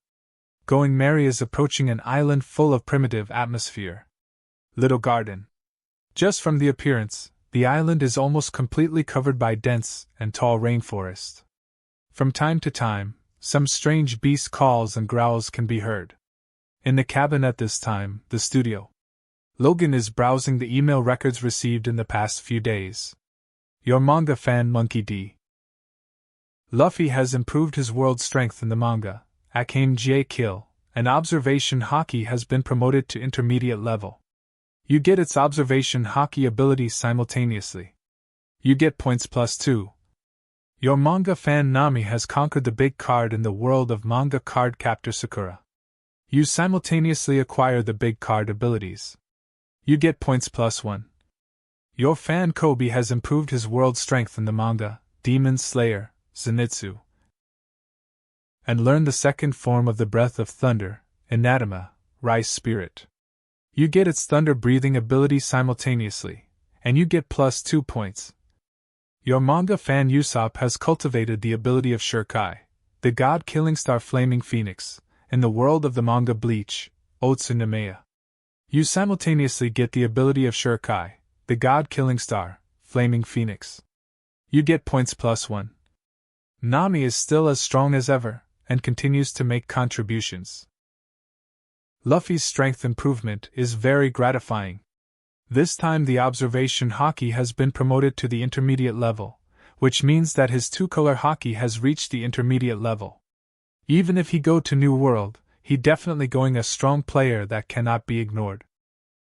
Going Merry is approaching an island full of primitive atmosphere. Little garden. Just from the appearance, the island is almost completely covered by dense and tall rainforest. From time to time, some strange beast calls and growls can be heard. In the cabin at this time, the studio. Logan is browsing the email records received in the past few days. Your manga fan Monkey D. Luffy has improved his world strength in the manga. Akame J Kill, and observation hockey has been promoted to intermediate level. You get its observation hockey ability simultaneously. You get points +2. Your manga fan Nami has conquered the big card in the world of manga card captor Sakura. You simultaneously acquire the big card abilities. You get points +1. Your fan Kobe has improved his world strength in the manga, Demon Slayer, Zenitsu, and learned the second form of the Breath of Thunder, Anatema, Rice Spirit. You get its thunder breathing ability simultaneously, and you get +2 points. Your manga fan Usopp has cultivated the ability of Shurkai, the god-killing star Flaming Phoenix, in the world of the manga Bleach, Otsunemea. You simultaneously get the ability of Shurkai, the god-killing star, Flaming Phoenix. You get points +1. Nami is still as strong as ever, and continues to make contributions. Luffy's strength improvement is very gratifying. This time the observation hockey has been promoted to the intermediate level, which means that his two-color hockey has reached the intermediate level. Even if he go to New World, he definitely going a strong player that cannot be ignored.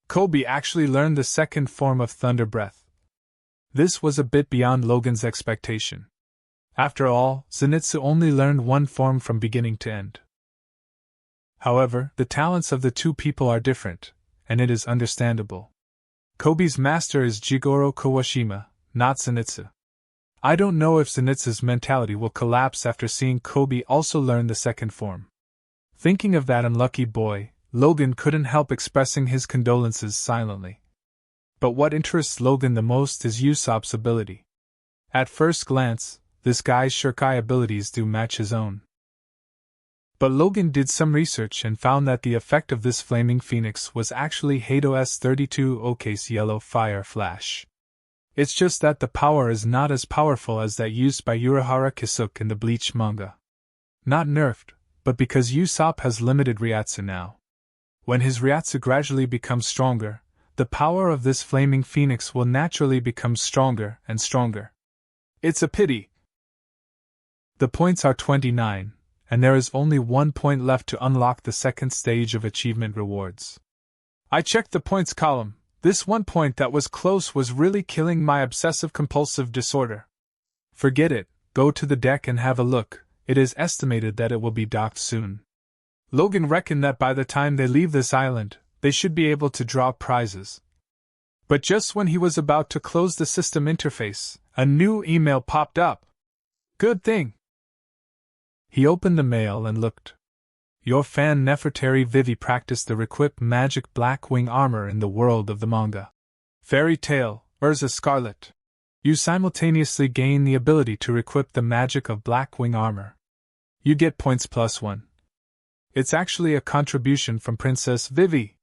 Kobe actually learned the second form of Thunder Breath. This was a bit beyond Logan's expectation. After all, Zenitsu only learned one form from beginning to end. However, the talents of the two people are different, and it is understandable. Kobe's master is Jigoro Kawashima, not Zenitsu. I don't know if Zenitsu's mentality will collapse after seeing Kobe also learn the second form. Thinking of that unlucky boy, Logan couldn't help expressing his condolences silently. But what interests Logan the most is Usopp's ability. At first glance, This guy's Shirkai abilities do match his own. But Logan did some research and found that the effect of this flaming phoenix was actually Hado's 32 Okase Yellow Fire Flash. It's just that the power is not as powerful as that used by Urahara Kisuke in the Bleach manga. Not nerfed, but because Usopp has limited Ryatsu now. When his Ryatsu gradually becomes stronger, the power of this flaming phoenix will naturally become stronger and stronger. It's a pity. The points are 29, and there is only 1 point left to unlock the second stage of achievement rewards. I checked the points column. This 1 point that was close was really killing my obsessive-compulsive disorder. Forget it, go to the deck and have a look. It is estimated that it will be docked soon. Logan reckoned that by the time they leave this island, they should be able to draw prizes. But just when he was about to close the system interface, a new email popped up. Good thing. He opened the mail and looked. Your fan Nefertari Vivi practiced the Requip magic black wing armor in the world of the manga. Fairy Tale, Urza Scarlet. You simultaneously gain the ability to requip the magic of black wing armor. You get points +1. It's actually a contribution from Princess Vivi.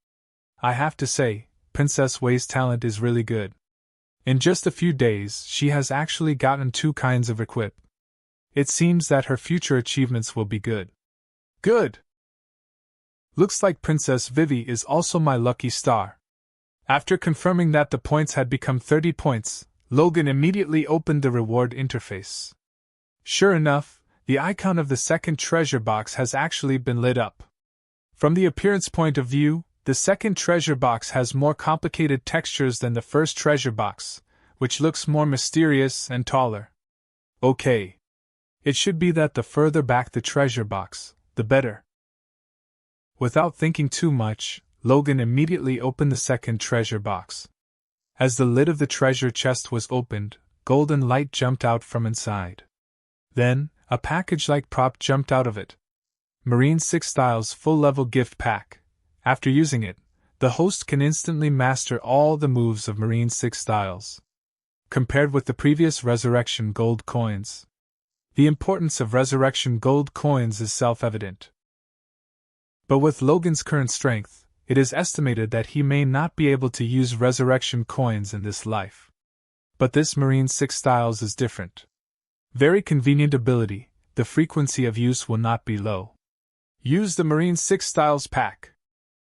I have to say, Princess Wei's talent is really good. In just a few days, she has actually gotten 2 kinds of requip. It seems that her future achievements will be good. Good! Looks like Princess Vivi is also my lucky star. After confirming that the points had become 30 points, Logan immediately opened the reward interface. Sure enough, the icon of the second treasure box has actually been lit up. From the appearance point of view, the second treasure box has more complicated textures than the first treasure box, which looks more mysterious and taller. Okay. It should be that the further back the treasure box, the better. Without thinking too much, Logan immediately opened the second treasure box. As the lid of the treasure chest was opened, golden light jumped out from inside. Then, a package-like prop jumped out of it. Marine 6 Styles full-level gift pack. After using it, the host can instantly master all the moves of Marine 6 Styles. Compared with the previous Resurrection Gold coins, the importance of Resurrection Gold coins is self-evident. But with Logan's current strength, it is estimated that he may not be able to use Resurrection coins in this life. But this Marine 6 Styles is different. Very convenient ability, the frequency of use will not be low. Use the Marine 6 Styles pack.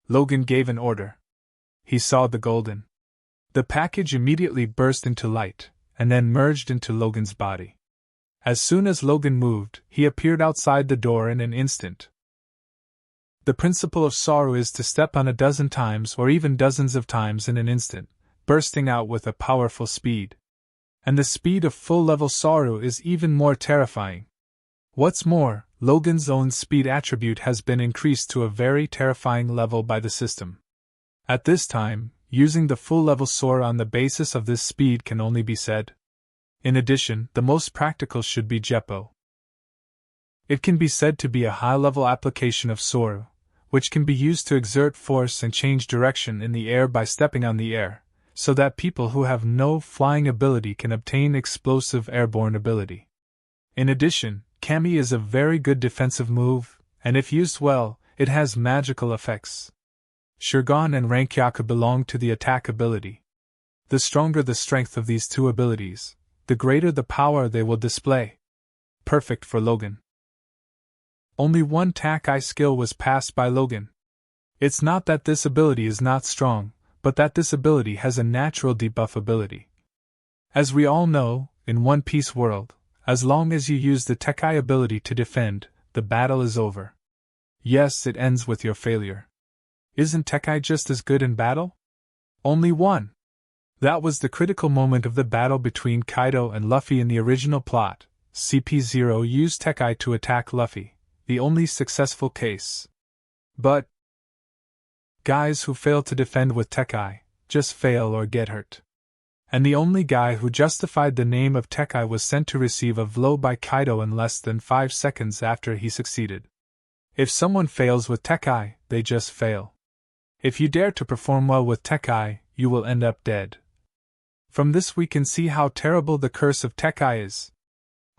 Logan gave an order. He saw the golden. The package immediately burst into light, and then merged into Logan's body. As soon as Logan moved, he appeared outside the door in an instant. The principle of Saru is to step on a dozen times or even dozens of times in an instant, bursting out with a powerful speed. And the speed of full-level Saru is even more terrifying. What's more, Logan's own speed attribute has been increased to a very terrifying level by the system. At this time, using the full-level Sora on the basis of this speed can only be said. In addition, the most practical should be Jeppo. It can be said to be a high-level application of Soru, which can be used to exert force and change direction in the air by stepping on the air, so that people who have no flying ability can obtain explosive airborne ability. In addition, Kami is a very good defensive move, and if used well, it has magical effects. Shurgon and Rankyaku belong to the attack ability. The stronger the strength of these two abilities, the greater the power they will display. Perfect for Logan. Only one Takai skill was passed by Logan. It's not that this ability is not strong, but that this ability has a natural debuff ability. As we all know, in One Piece world, as long as you use the Takai ability to defend, the battle is over. Yes, it ends with your failure. Isn't Takai just as good in battle? Only one. That was the critical moment of the battle between Kaido and Luffy in the original plot. CP0 used Takai to attack Luffy, the only successful case. But guys who fail to defend with Takai just fail or get hurt. And the only guy who justified the name of Takai was sent to receive a blow by Kaido in less than 5 seconds after he succeeded. If someone fails with Takai, they just fail. If you dare to perform well with Takai, you will end up dead. From this we can see how terrible the curse of Takai is.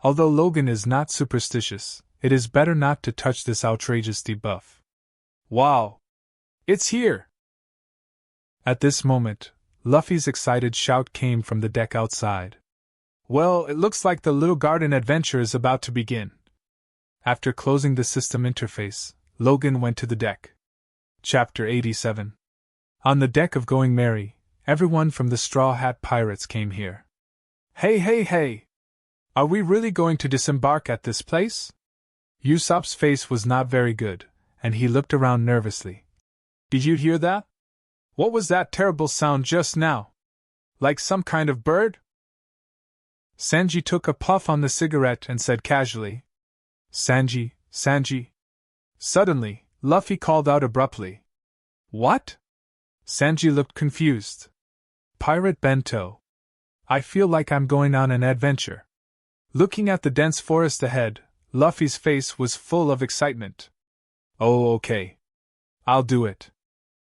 Although Logan is not superstitious, it is better not to touch this outrageous debuff. Wow! It's here! At this moment, Luffy's excited shout came from the deck outside. Well, it looks like the little garden adventure is about to begin. After closing the system interface, Logan went to the deck. Chapter 87. On the deck of Going Merry, everyone from the Straw Hat Pirates came here. Hey! Are we really going to disembark at this place? Usopp's face was not very good, and he looked around nervously. Did you hear that? What was that terrible sound just now? Like some kind of bird? Sanji took a puff on the cigarette and said casually, Sanji. Suddenly, Luffy called out abruptly. What? Sanji looked confused. Pirate Bento. I feel like I'm going on an adventure. Looking at the dense forest ahead, Luffy's face was full of excitement. Oh, okay. I'll do it.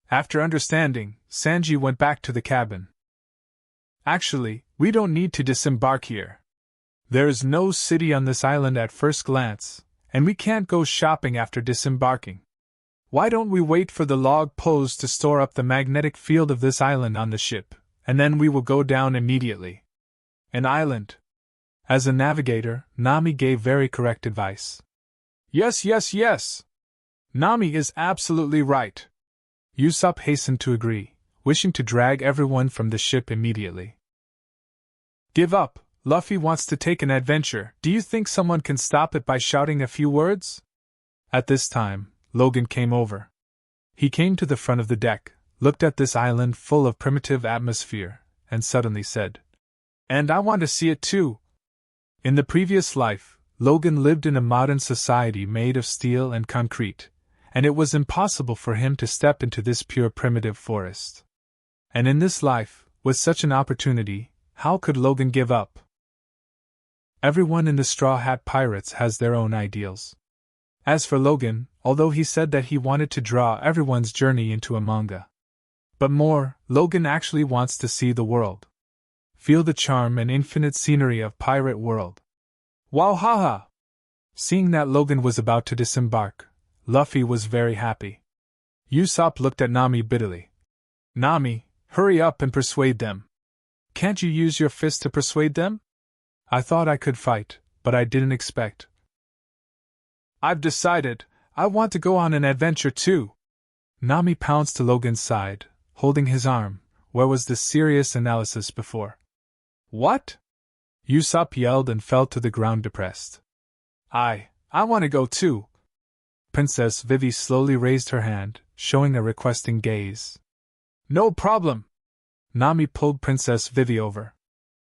After understanding, Sanji went back to the cabin. Actually, we don't need to disembark here. There's no city on this island at first glance, and we can't go shopping after disembarking. Why don't we wait for the log poles to store up the magnetic field of this island on the ship, and then we will go down immediately. An island. As a navigator, Nami gave very correct advice. Yes. Nami is absolutely right. Usopp hastened to agree, wishing to drag everyone from the ship immediately. Give up, Luffy wants to take an adventure. Do you think someone can stop it by shouting a few words? At this time, Logan came over. He came to the front of the deck, looked at this island full of primitive atmosphere, and suddenly said, And I want to see it too. In the previous life, Logan lived in a modern society made of steel and concrete, and it was impossible for him to step into this pure primitive forest. And in this life, with such an opportunity, how could Logan give up? Everyone in the Straw Hat Pirates has their own ideals. As for Logan, although he said that he wanted to draw everyone's journey into a manga. But more, Logan actually wants to see the world. Feel the charm and infinite scenery of Pirate World. Wow haha! Seeing that Logan was about to disembark, Luffy was very happy. Usopp looked at Nami bitterly. Nami, hurry up and persuade them. Can't you use your fist to persuade them? I thought I could fight, but I didn't expect. I've decided, I want to go on an adventure too. Nami pounced to Logan's side, holding his arm. Where was this serious analysis before? What? Usopp yelled and fell to the ground depressed. I want to go too. Princess Vivi slowly raised her hand, showing a requesting gaze. No problem. Nami pulled Princess Vivi over.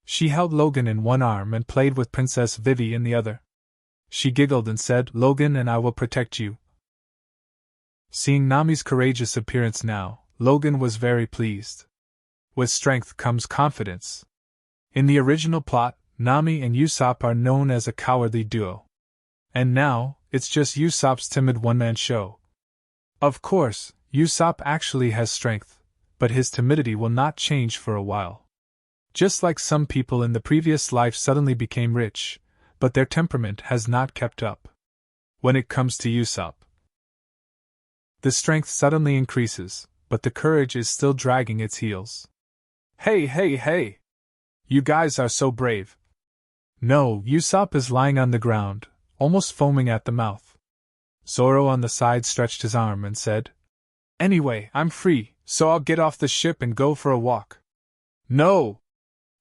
She held Logan in one arm and played with Princess Vivi in the other. She giggled and said, Logan and I will protect you. Seeing Nami's courageous appearance now, Logan was very pleased. With strength comes confidence. In the original plot, Nami and Usopp are known as a cowardly duo. And now, it's just Usopp's timid one-man show. Of course, Usopp actually has strength, but his timidity will not change for a while. Just like some people in the previous life suddenly became rich, but their temperament has not kept up. When it comes to Usopp, the strength suddenly increases, but the courage is still dragging its heels. Hey! You guys are so brave. No, Usopp is lying on the ground, almost foaming at the mouth. Zoro on the side stretched his arm and said, Anyway, I'm free, so I'll get off the ship and go for a walk. No!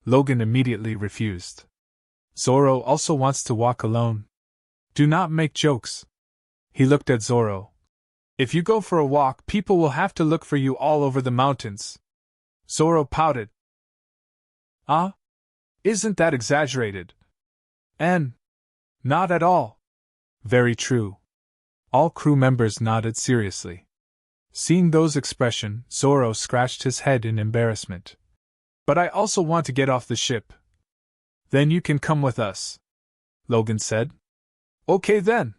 Logan immediately refused. Zoro also wants to walk alone. Do not make jokes. He looked at Zoro. If you go for a walk, people will have to look for you all over the mountains. Zoro pouted. Ah? Isn't that exaggerated? Not at all. Very true. All crew members nodded seriously. Seeing those expressions, Zoro scratched his head in embarrassment. But I also want to get off the ship. Then you can come with us, Logan said. Okay then.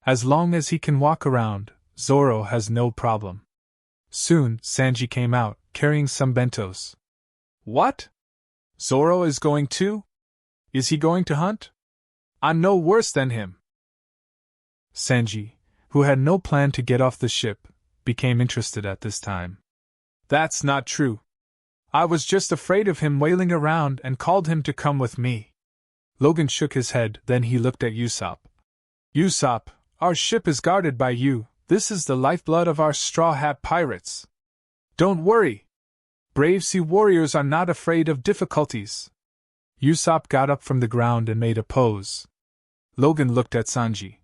As long as he can walk around, Zoro has no problem. Soon, Sanji came out, carrying some bentos. What? Zoro is going too? Is he going to hunt? I'm no worse than him. Sanji, who had no plan to get off the ship, became interested at this time. That's not true. I was just afraid of him wailing around and called him to come with me. Logan shook his head, then he looked at Usopp. Usopp, our ship is guarded by you. This is the lifeblood of our Straw Hat Pirates. Don't worry. Brave sea warriors are not afraid of difficulties. Usopp got up from the ground and made a pose. Logan looked at Sanji.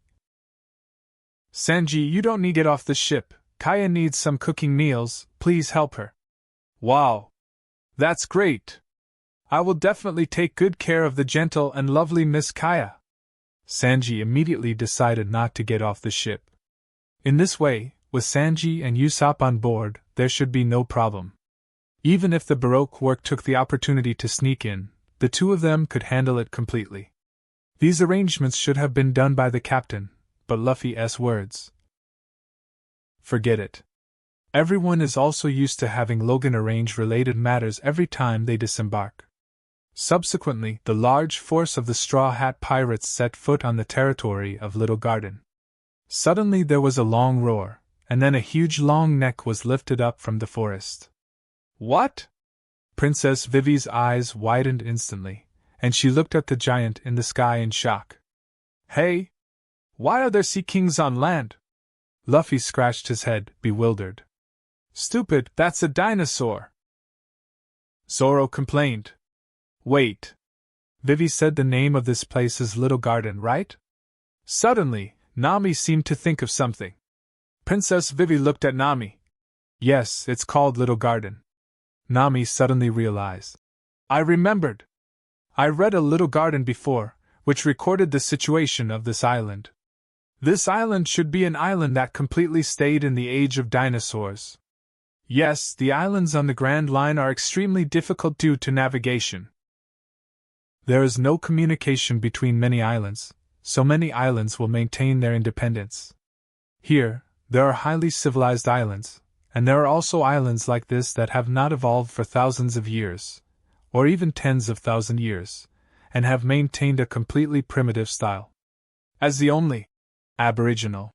Sanji, you don't need to get off the ship. Kaya needs some cooking meals, please help her. Wow. That's great. I will definitely take good care of the gentle and lovely Miss Kaya. Sanji immediately decided not to get off the ship. In this way, with Sanji and Usopp on board, there should be no problem. Even if the Baroque work took the opportunity to sneak in, the two of them could handle it completely. These arrangements should have been done by the captain, but Luffy's words. Forget it. Everyone is also used to having Logan arrange related matters every time they disembark. Subsequently, the large force of the Straw Hat Pirates set foot on the territory of Little Garden. Suddenly there was a long roar, and then a huge long neck was lifted up from the forest. What? Princess Vivi's eyes widened instantly, and she looked at the giant in the sky in shock. Hey! Why are there sea kings on land? Luffy scratched his head, bewildered. Stupid, that's a dinosaur! Zoro complained. Wait. Vivi said the name of this place is Little Garden, right? Suddenly, Nami seemed to think of something. Princess Vivi looked at Nami. Yes, it's called Little Garden. Nami suddenly realized. I remembered. I read a Little Garden before, which recorded the situation of this island. This island should be an island that completely stayed in the age of dinosaurs. Yes, the islands on the Grand Line are extremely difficult due to navigation. There is no communication between many islands, so many islands will maintain their independence. Here, there are highly civilized islands, and there are also islands like this that have not evolved for thousands of years, or even tens of thousand years, and have maintained a completely primitive style. As the only Aboriginal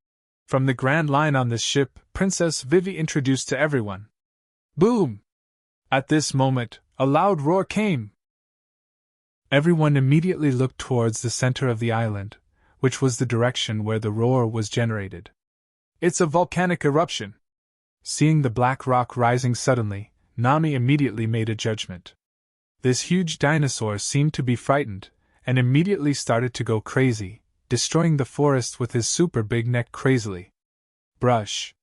from the Grand Line on this ship, Princess Vivi introduced to everyone. Boom! At this moment, a loud roar came. Everyone immediately looked towards the center of the island, which was the direction where the roar was generated. It's a volcanic eruption. Seeing the black rock rising suddenly, Nami immediately made a judgment. This huge dinosaur seemed to be frightened, and immediately started to go crazy, destroying the forest with his super big neck crazily. Brush.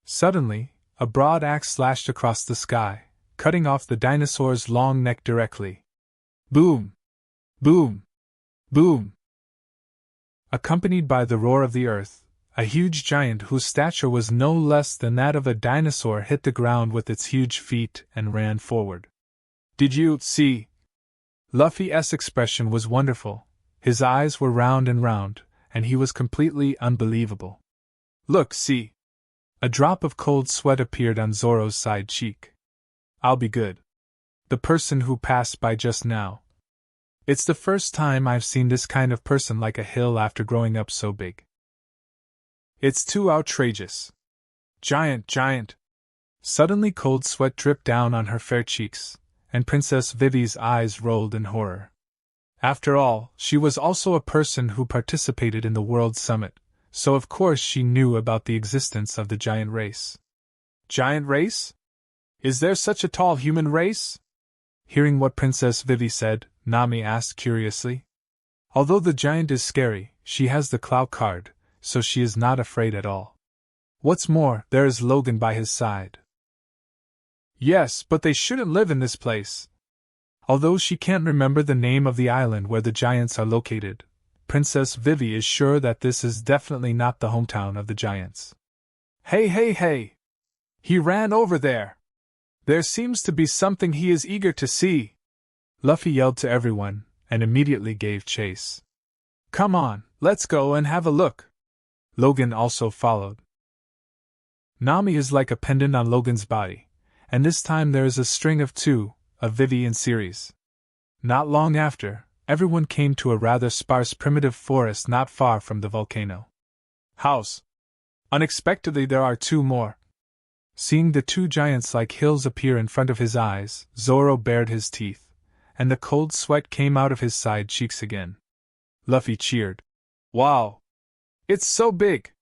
Suddenly, a broad axe slashed across the sky, cutting off the dinosaur's long neck directly. Boom! Boom! Boom! Accompanied by the roar of the earth, a huge giant whose stature was no less than that of a dinosaur hit the ground with its huge feet and ran forward. Did you see? Luffy's expression was wonderful. His eyes were round, and he was completely unbelievable. Look, see! A drop of cold sweat appeared on Zoro's side cheek. I'll be good. The person who passed by just now. It's the first time I've seen this kind of person like a hill after growing up so big. It's too outrageous. Giant. Suddenly cold sweat dripped down on her fair cheeks, and Princess Vivi's eyes rolled in horror. After all, she was also a person who participated in the World Summit, so of course she knew about the existence of the giant race. Giant race? Is there such a tall human race? Hearing what Princess Vivi said, Nami asked curiously. Although the giant is scary, she has the Clout card, so she is not afraid at all. What's more, there is Logan by his side. Yes, but they shouldn't live in this place. Although she can't remember the name of the island where the giants are located, Princess Vivi is sure that this is definitely not the hometown of the giants. Hey! He ran over there! There seems to be something he is eager to see! Luffy yelled to everyone, and immediately gave chase. Come on, let's go and have a look! Logan also followed. Nami is like a pendant on Logan's body, and this time there is a string of two, of Vivi in series. Not long after, everyone came to a rather sparse primitive forest not far from the volcano. House. Unexpectedly, there are two more. Seeing the two giants like hills appear in front of his eyes, Zoro bared his teeth, and the cold sweat came out of his side cheeks again. Luffy cheered. Wow! It's so big!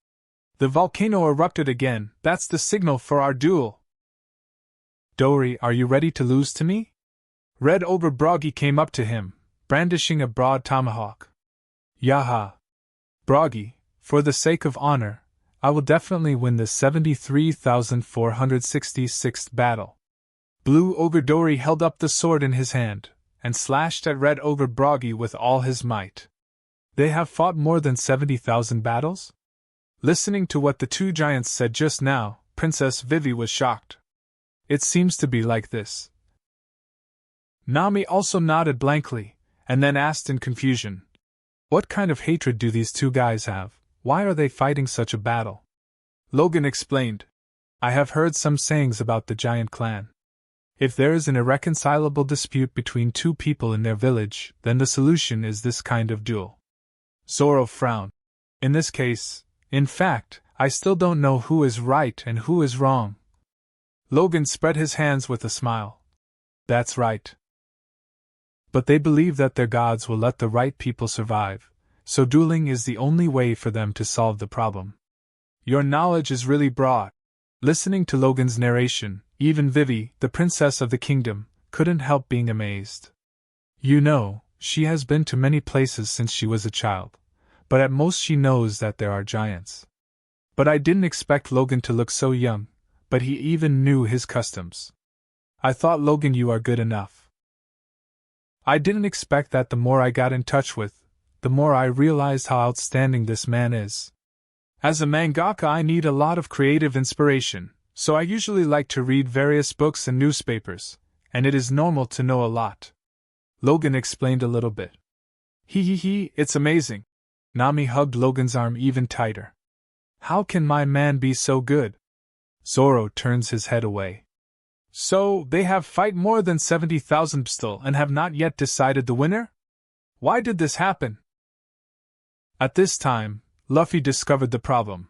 The volcano erupted again, that's the signal for our duel. Dory, are you ready to lose to me? Red Ogre Broggy came up to him, brandishing a broad tomahawk. Yaha! Broggy, for the sake of honor, I will definitely win the 73,466th battle. Blue Ogre Dory held up the sword in his hand, and slashed at Red Ogre Broggy with all his might. They have fought more than 70,000 battles? Listening to what the two giants said just now, Princess Vivi was shocked. It seems to be like this. Nami also nodded blankly, and then asked in confusion. What kind of hatred do these two guys have? Why are they fighting such a battle? Logan explained. I have heard some sayings about the giant clan. If there is an irreconcilable dispute between two people in their village, then the solution is this kind of duel. Zoro frowned. In this case, in fact, I still don't know who is right and who is wrong. Logan spread his hands with a smile. That's right. But they believe that their gods will let the right people survive, so dueling is the only way for them to solve the problem. Your knowledge is really broad. Listening to Logan's narration, even Vivi, the princess of the kingdom, couldn't help being amazed. You know, she has been to many places since she was a child, but at most she knows that there are giants. But I didn't expect Logan to look so young, but he even knew his customs. I thought, Logan, you are good enough. I didn't expect that. The more I got in touch with, the more I realized how outstanding this man is. As a mangaka, I need a lot of creative inspiration, so I usually like to read various books and newspapers, and it is normal to know a lot. Logan explained a little bit. It's amazing. Nami hugged Logan's arm even tighter. How can my man be so good? Zoro turns his head away. So, they have fight more than 70,000 still and have not yet decided the winner? Why did this happen? At this time, Luffy discovered the problem.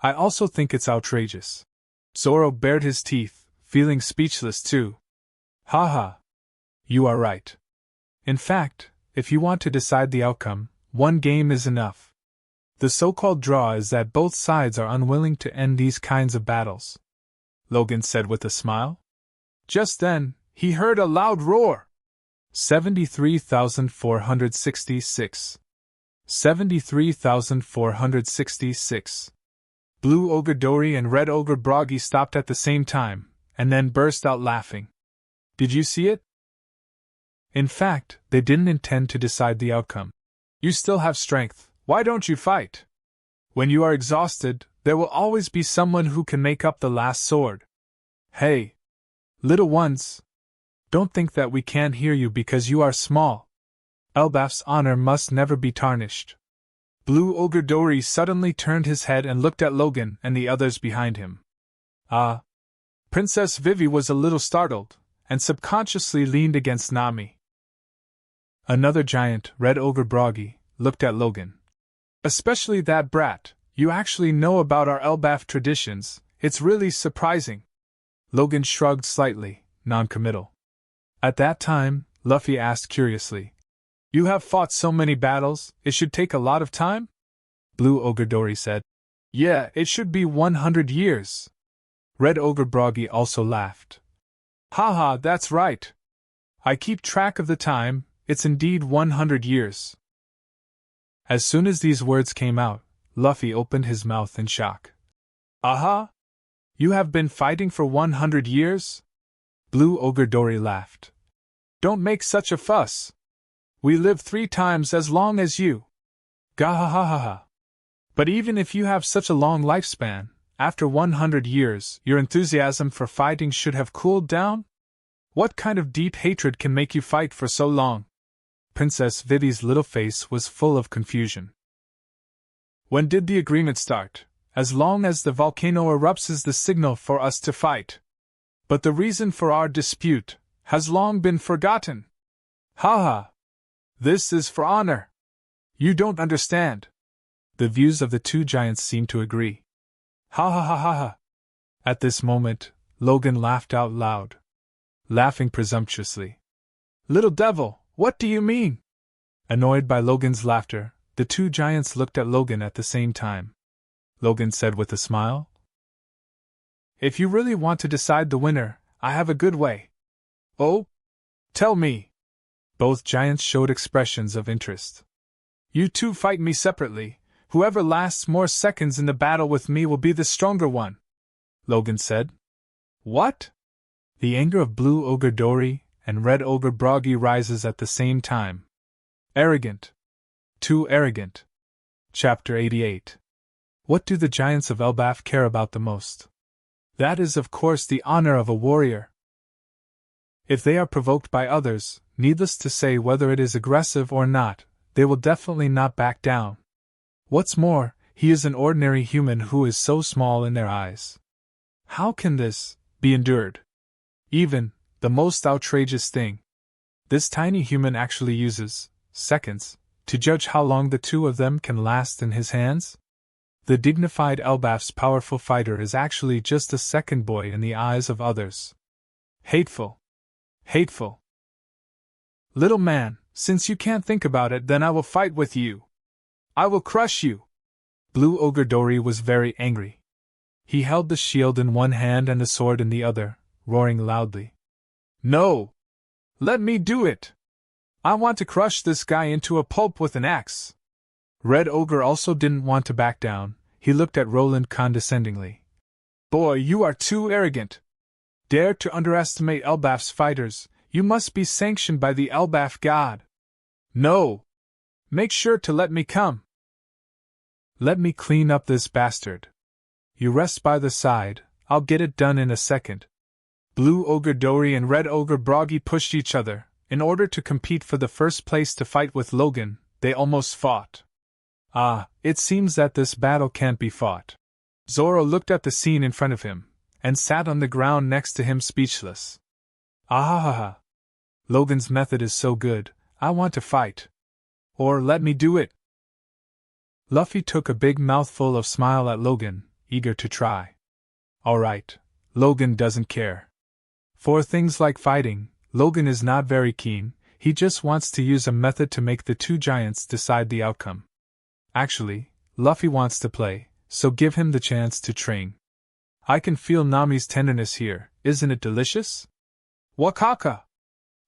I also think it's outrageous. Zoro bared his teeth, feeling speechless too. Haha. You are right. In fact, if you want to decide the outcome, one game is enough. The so-called draw is that both sides are unwilling to end these kinds of battles. Logan said with a smile. Just then, he heard a loud roar. 73,466. 73,466. Blue Ogre Dory and Red Ogre Broggy stopped at the same time, and then burst out laughing. Did you see it? In fact, they didn't intend to decide the outcome. You still have strength, why don't you fight? When you are exhausted, there will always be someone who can make up the last sword. Hey! Little ones! Don't think that we can't hear you because you are small. Elbaf's honor must never be tarnished. Blue Ogre Dory suddenly turned his head and looked at Logan and the others behind him. Ah! Princess Vivi was a little startled, and subconsciously leaned against Nami. Another giant, Red Ogre Broggy, looked at Logan. Especially that brat, you actually know about our Elbaf traditions, it's really surprising. Logan shrugged slightly, non-committal. At that time, Luffy asked curiously. You have fought so many battles, it should take a lot of time? Blue Ogre Dory said. Yeah, it should be 100 years. Red Ogre Broggy also laughed. Haha, that's right. I keep track of the time, it's indeed 100 years. As soon as these words came out, Luffy opened his mouth in shock. Aha! You have been fighting for 100 years? Blue Ogre Dory laughed. Don't make such a fuss. We live 3 times as long as you. Gahahaha. But even if you have such a long lifespan, after 100 years, your enthusiasm for fighting should have cooled down? What kind of deep hatred can make you fight for so long? Princess Vivi's little face was full of confusion. When did the agreement start? As long as the volcano erupts is the signal for us to fight. But the reason for our dispute has long been forgotten. Haha! This is for honor. You don't understand. The views of the two giants seemed to agree. Ha ha ha ha ha. At this moment, Logan laughed out loud, laughing presumptuously. Little devil, what do you mean? Annoyed by Logan's laughter, the two giants looked at Logan at the same time. Logan said with a smile, If you really want to decide the winner, I have a good way. Oh? Tell me. Both giants showed expressions of interest. You two fight me separately. Whoever lasts more seconds in the battle with me will be the stronger one, Logan said. What? The anger of Blue Ogre Dory and Red Ogre Broggy rises at the same time. Arrogant. Too arrogant. Chapter 88. What do the giants of Elbaf care about the most? That is, of course, the honor of a warrior. If they are provoked by others, needless to say whether it is aggressive or not, they will definitely not back down. What's more, he is an ordinary human who is so small in their eyes. How can this be endured? Even the most outrageous thing. This tiny human actually uses seconds to judge how long the two of them can last in his hands? The dignified Elbaf's powerful fighter is actually just a second boy in the eyes of others. Hateful. Hateful. Little man, since you can't think about it, then I will fight with you. I will crush you. Blue Ogre Dory was very angry. He held the shield in one hand and the sword in the other, roaring loudly. No! Let me do it! I want to crush this guy into a pulp with an axe. Red Ogre also didn't want to back down. He looked at Roland condescendingly. Boy, you are too arrogant. Dare to underestimate Elbaf's fighters. You must be sanctioned by the Elbaf god. No! Make sure to let me come. Let me clean up this bastard. You rest by the side, I'll get it done in a second. Blue Ogre Dory and Red Ogre Broggy pushed each other. In order to compete for the first place to fight with Logan, they almost fought. Ah, it seems that this battle can't be fought. Zoro looked at the scene in front of him, and sat on the ground next to him speechless. Ah! Logan's method is so good, I want to fight. Or let me do it. Luffy took a big mouthful of smile at Logan, eager to try. Alright, Logan doesn't care. For things like fighting, Logan is not very keen, he just wants to use a method to make the two giants decide the outcome. Actually, Luffy wants to play, so give him the chance to train. I can feel Nami's tenderness here, isn't it delicious? Wakaka!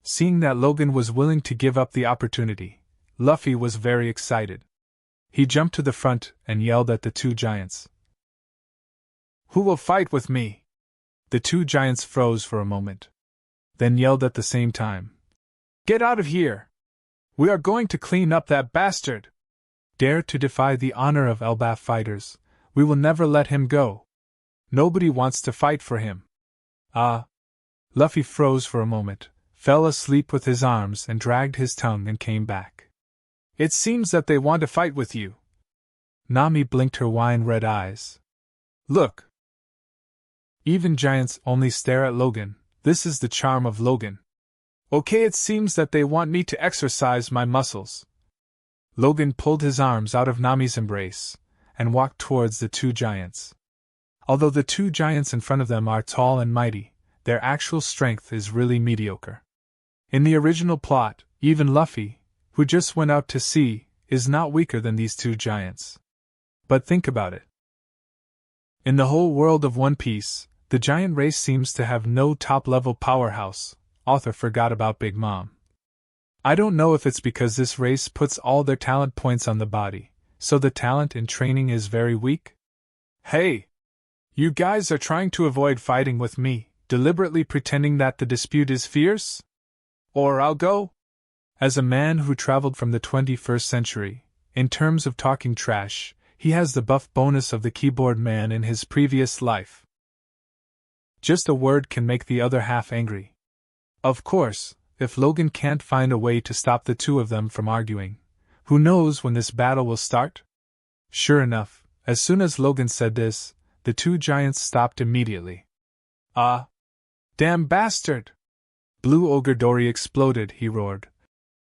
Seeing that Logan was willing to give up the opportunity, Luffy was very excited. He jumped to the front and yelled at the two giants. Who will fight with me? The two giants froze for a moment, then yelled at the same time. Get out of here! We are going to clean up that bastard! Dare to defy the honor of Elbaf fighters, we will never let him go. Nobody wants to fight for him. Ah! Luffy froze for a moment, fell asleep with his arms and dragged his tongue and came back. It seems that they want to fight with you. Nami blinked her wine-red eyes. Look! Even giants only stare at Logan, this is the charm of Logan. Okay, it seems that they want me to exercise my muscles. Logan pulled his arms out of Nami's embrace, and walked towards the two giants. Although the two giants in front of them are tall and mighty, their actual strength is really mediocre. In the original plot, even Luffy, who just went out to sea, is not weaker than these two giants. But think about it. In the whole world of One Piece, the giant race seems to have no top-level powerhouse. Author forgot about Big Mom. I don't know if it's because this race puts all their talent points on the body, so the talent in training is very weak? Hey! You guys are trying to avoid fighting with me, deliberately pretending that the dispute is fierce? Or I'll go? As a man who traveled from the 21st century, in terms of talking trash, he has the buff bonus of the keyboard man in his previous life. Just a word can make the other half angry. Of course, if Logan can't find a way to stop the two of them from arguing, who knows when this battle will start? Sure enough, as soon as Logan said this, the two giants stopped immediately. Ah! Damn bastard! Blue Ogre Dory exploded, he roared.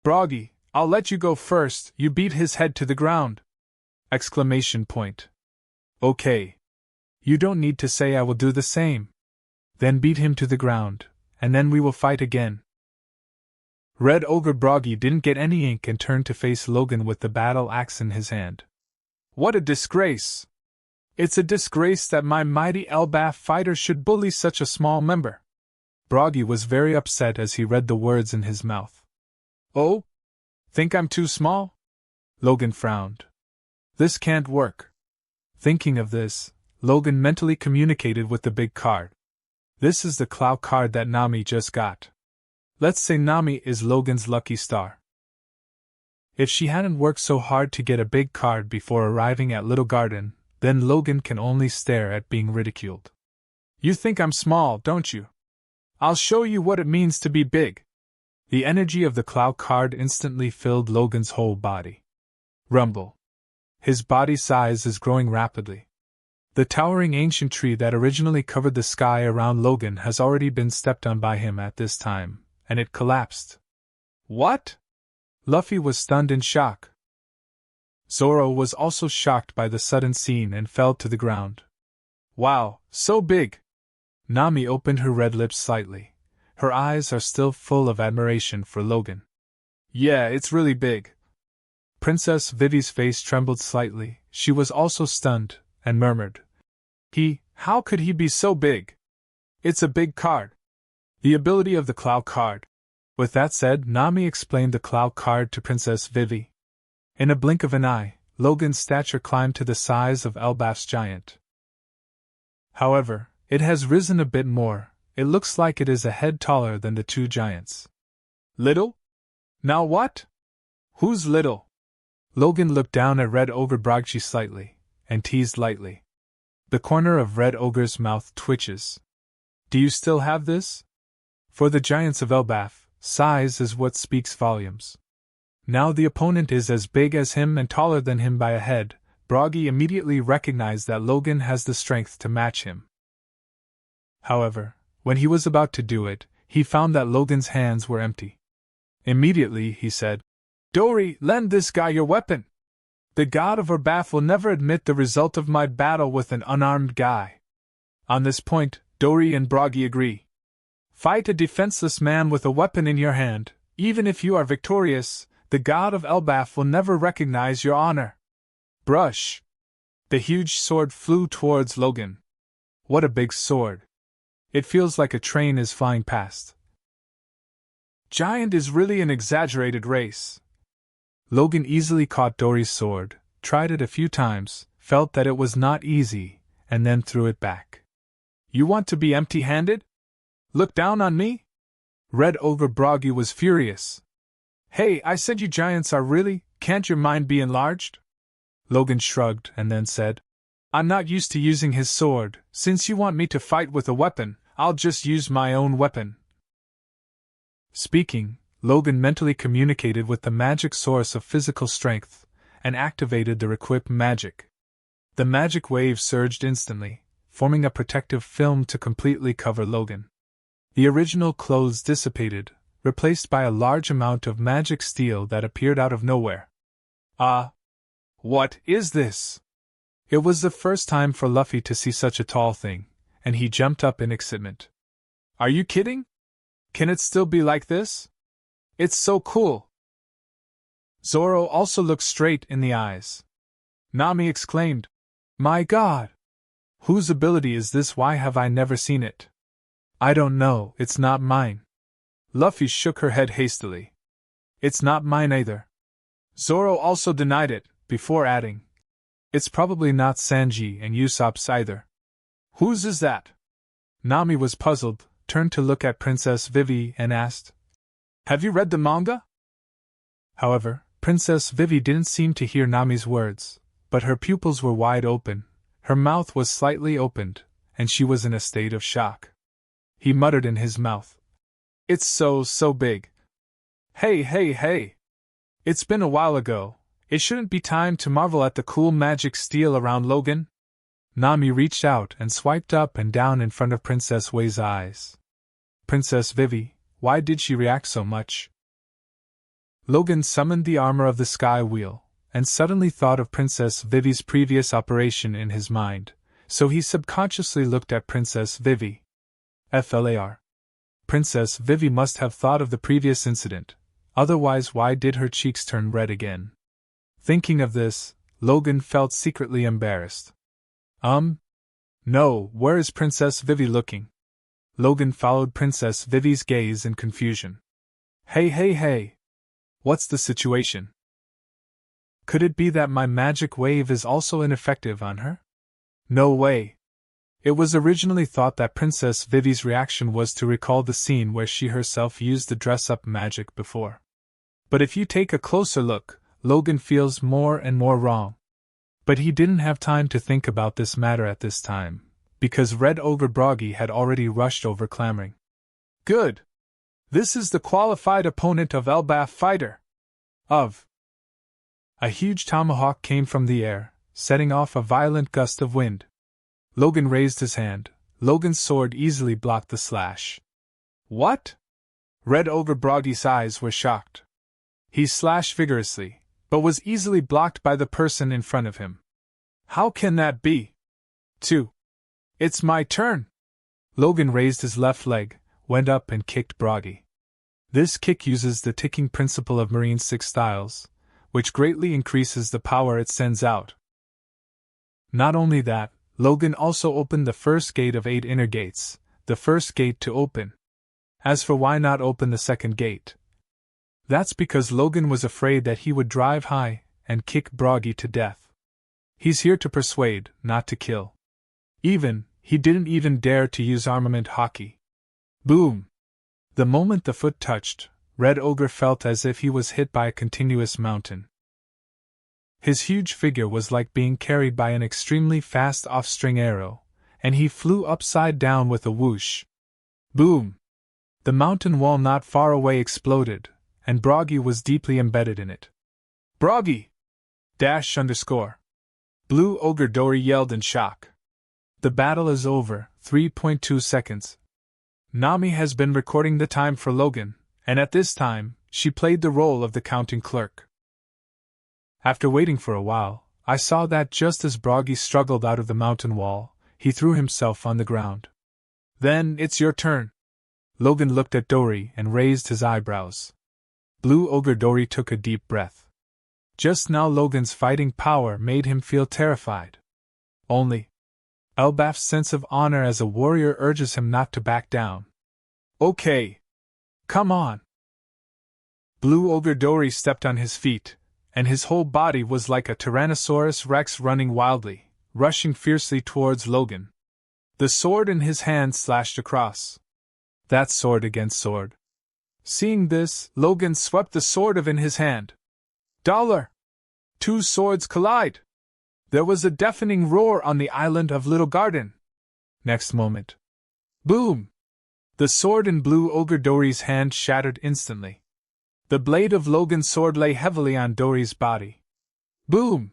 Broggy, I'll let you go first, you beat his head to the ground! Exclamation point. Okay. You don't need to say I will do the same. Then beat him to the ground, and then we will fight again. Red Ogre Broggy didn't get any ink and turned to face Logan with the battle axe in his hand. What a disgrace! It's a disgrace that my mighty Elbaf fighter should bully such a small member. Broggy was very upset as he read the words in his mouth. Oh? Think I'm too small? Logan frowned. This can't work. Thinking of this, Logan mentally communicated with the big card. This is the Clow card that Nami just got. Let's say Nami is Logan's lucky star. If she hadn't worked so hard to get a big card before arriving at Little Garden, then Logan can only stare at being ridiculed. You think I'm small, don't you? I'll show you what it means to be big. The energy of the Clow card instantly filled Logan's whole body. Rumble. His body size is growing rapidly. The towering ancient tree that originally covered the sky around Logan has already been stepped on by him at this time, and it collapsed. What? Luffy was stunned in shock. Zoro was also shocked by the sudden scene and fell to the ground. Wow, so big! Nami opened her red lips slightly. Her eyes are still full of admiration for Logan. Yeah, it's really big. Princess Vivi's face trembled slightly. She was also stunned, and murmured, How could he be so big? It's a big card. The ability of the Clow card. With that said, Nami explained the Clow card to Princess Vivi. In a blink of an eye, Logan's stature climbed to the size of Elbaf's giant. However, it has risen a bit more. It looks like it is a head taller than the two giants. Little? Now what? Who's little? Logan looked down at Red Ogre Broggy slightly, and teased lightly. The corner of Red Ogre's mouth twitches. Do you still have this? For the giants of Elbaf, size is what speaks volumes. Now the opponent is as big as him and taller than him by a head. Broggy immediately recognized that Logan has the strength to match him. However, when he was about to do it, he found that Logan's hands were empty. Immediately, he said, Dory, lend this guy your weapon. The god of Elbaf will never admit the result of my battle with an unarmed guy. On this point, Dory and Broggy agree. Fight a defenseless man with a weapon in your hand. Even if you are victorious, the god of Elbaf will never recognize your honor. Brush! The huge sword flew towards Logan. What a big sword! It feels like a train is flying past. Giant is really an exaggerated race. Logan easily caught Dory's sword, tried it a few times, felt that it was not easy, and then threw it back. You want to be empty-handed? Look down on me? Red Ogre Broggy was furious. Hey, I said you giants are really, can't your mind be enlarged? Logan shrugged and then said, I'm not used to using his sword. Since you want me to fight with a weapon, I'll just use my own weapon. Speaking, Logan mentally communicated with the magic source of physical strength, and activated the Requip magic. The magic wave surged instantly, forming a protective film to completely cover Logan. The original clothes dissipated, replaced by a large amount of magic steel that appeared out of nowhere. What is this? It was the first time for Luffy to see such a tall thing, and he jumped up in excitement. Are you kidding? Can it still be like this? It's so cool! Zoro also looked straight in the eyes. Nami exclaimed, My God! Whose ability is this? Why have I never seen it? I don't know, it's not mine. Luffy shook her head hastily. It's not mine either. Zoro also denied it, before adding, It's probably not Sanji and Usopp's either. Whose is that? Nami was puzzled, turned to look at Princess Vivi and asked, Have you read the manga? However, Princess Vivi didn't seem to hear Nami's words, but her pupils were wide open, her mouth was slightly opened, and she was in a state of shock. He muttered in his mouth, It's so big. Hey! It's been a while ago. It shouldn't be time to marvel at the cool magic steel around Logan. Nami reached out and swiped up and down in front of Princess Wei's eyes. Princess Vivi, why did she react so much? Logan summoned the armor of the Sky Wheel, and suddenly thought of Princess Vivi's previous operation in his mind, so he subconsciously looked at Princess Vivi. FLAR. Princess Vivi must have thought of the previous incident, otherwise why did her cheeks turn red again? Thinking of this, Logan felt secretly embarrassed. No, where is Princess Vivi looking? Logan followed Princess Vivi's gaze in confusion. Hey. What's the situation? Could it be that my magic wave is also ineffective on her? No way. It was originally thought that Princess Vivi's reaction was to recall the scene where she herself used the dress-up magic before. But if you take a closer look, Logan feels more and more wrong. But he didn't have time to think about this matter at this time, because Red Ogre Broggy had already rushed over clamoring. Good! This is the qualified opponent of Elbaf Fighter! A huge tomahawk came from the air, setting off a violent gust of wind. Logan raised his hand. Logan's sword easily blocked the slash. What? Red Ogre Broggy's eyes were shocked. He slashed vigorously, but was easily blocked by the person in front of him. How can that be? 2. It's my turn! Logan raised his left leg, went up and kicked Broggy. This kick uses the ticking principle of Marine 6 styles, which greatly increases the power it sends out. Not only that, Logan also opened the first gate of 8 inner gates, the first gate to open. As for why not open the second gate? That's because Logan was afraid that he would drive high and kick Broggy to death. He's here to persuade, not to kill. He didn't even dare to use armament hockey. Boom! The moment the foot touched, Red Ogre felt as if he was hit by a continuous mountain. His huge figure was like being carried by an extremely fast off-string arrow, and he flew upside down with a whoosh. Boom! The mountain wall not far away exploded, and Broggy was deeply embedded in it. Broggy! _ Blue Ogre Dory yelled in shock. The battle is over, 3.2 seconds. Nami has been recording the time for Logan, and at this time, she played the role of the counting clerk. After waiting for a while, I saw that just as Broggy struggled out of the mountain wall, he threw himself on the ground. Then it's your turn. Logan looked at Dory and raised his eyebrows. Blue Ogre Dory took a deep breath. Just now Logan's fighting power made him feel terrified. Only Elbaf's sense of honor as a warrior urges him not to back down. Okay. Come on. Blue Ogre Dory stepped on his feet, and his whole body was like a Tyrannosaurus Rex running wildly, rushing fiercely towards Logan. The sword in his hand slashed across. That's sword against sword. Seeing this, Logan swept the sword in his hand. Dollar! 2 swords collide! There was a deafening roar on the island of Little Garden. Next moment. Boom! The sword in Blue Ogre Dory's hand shattered instantly. The blade of Logan's sword lay heavily on Dory's body. Boom!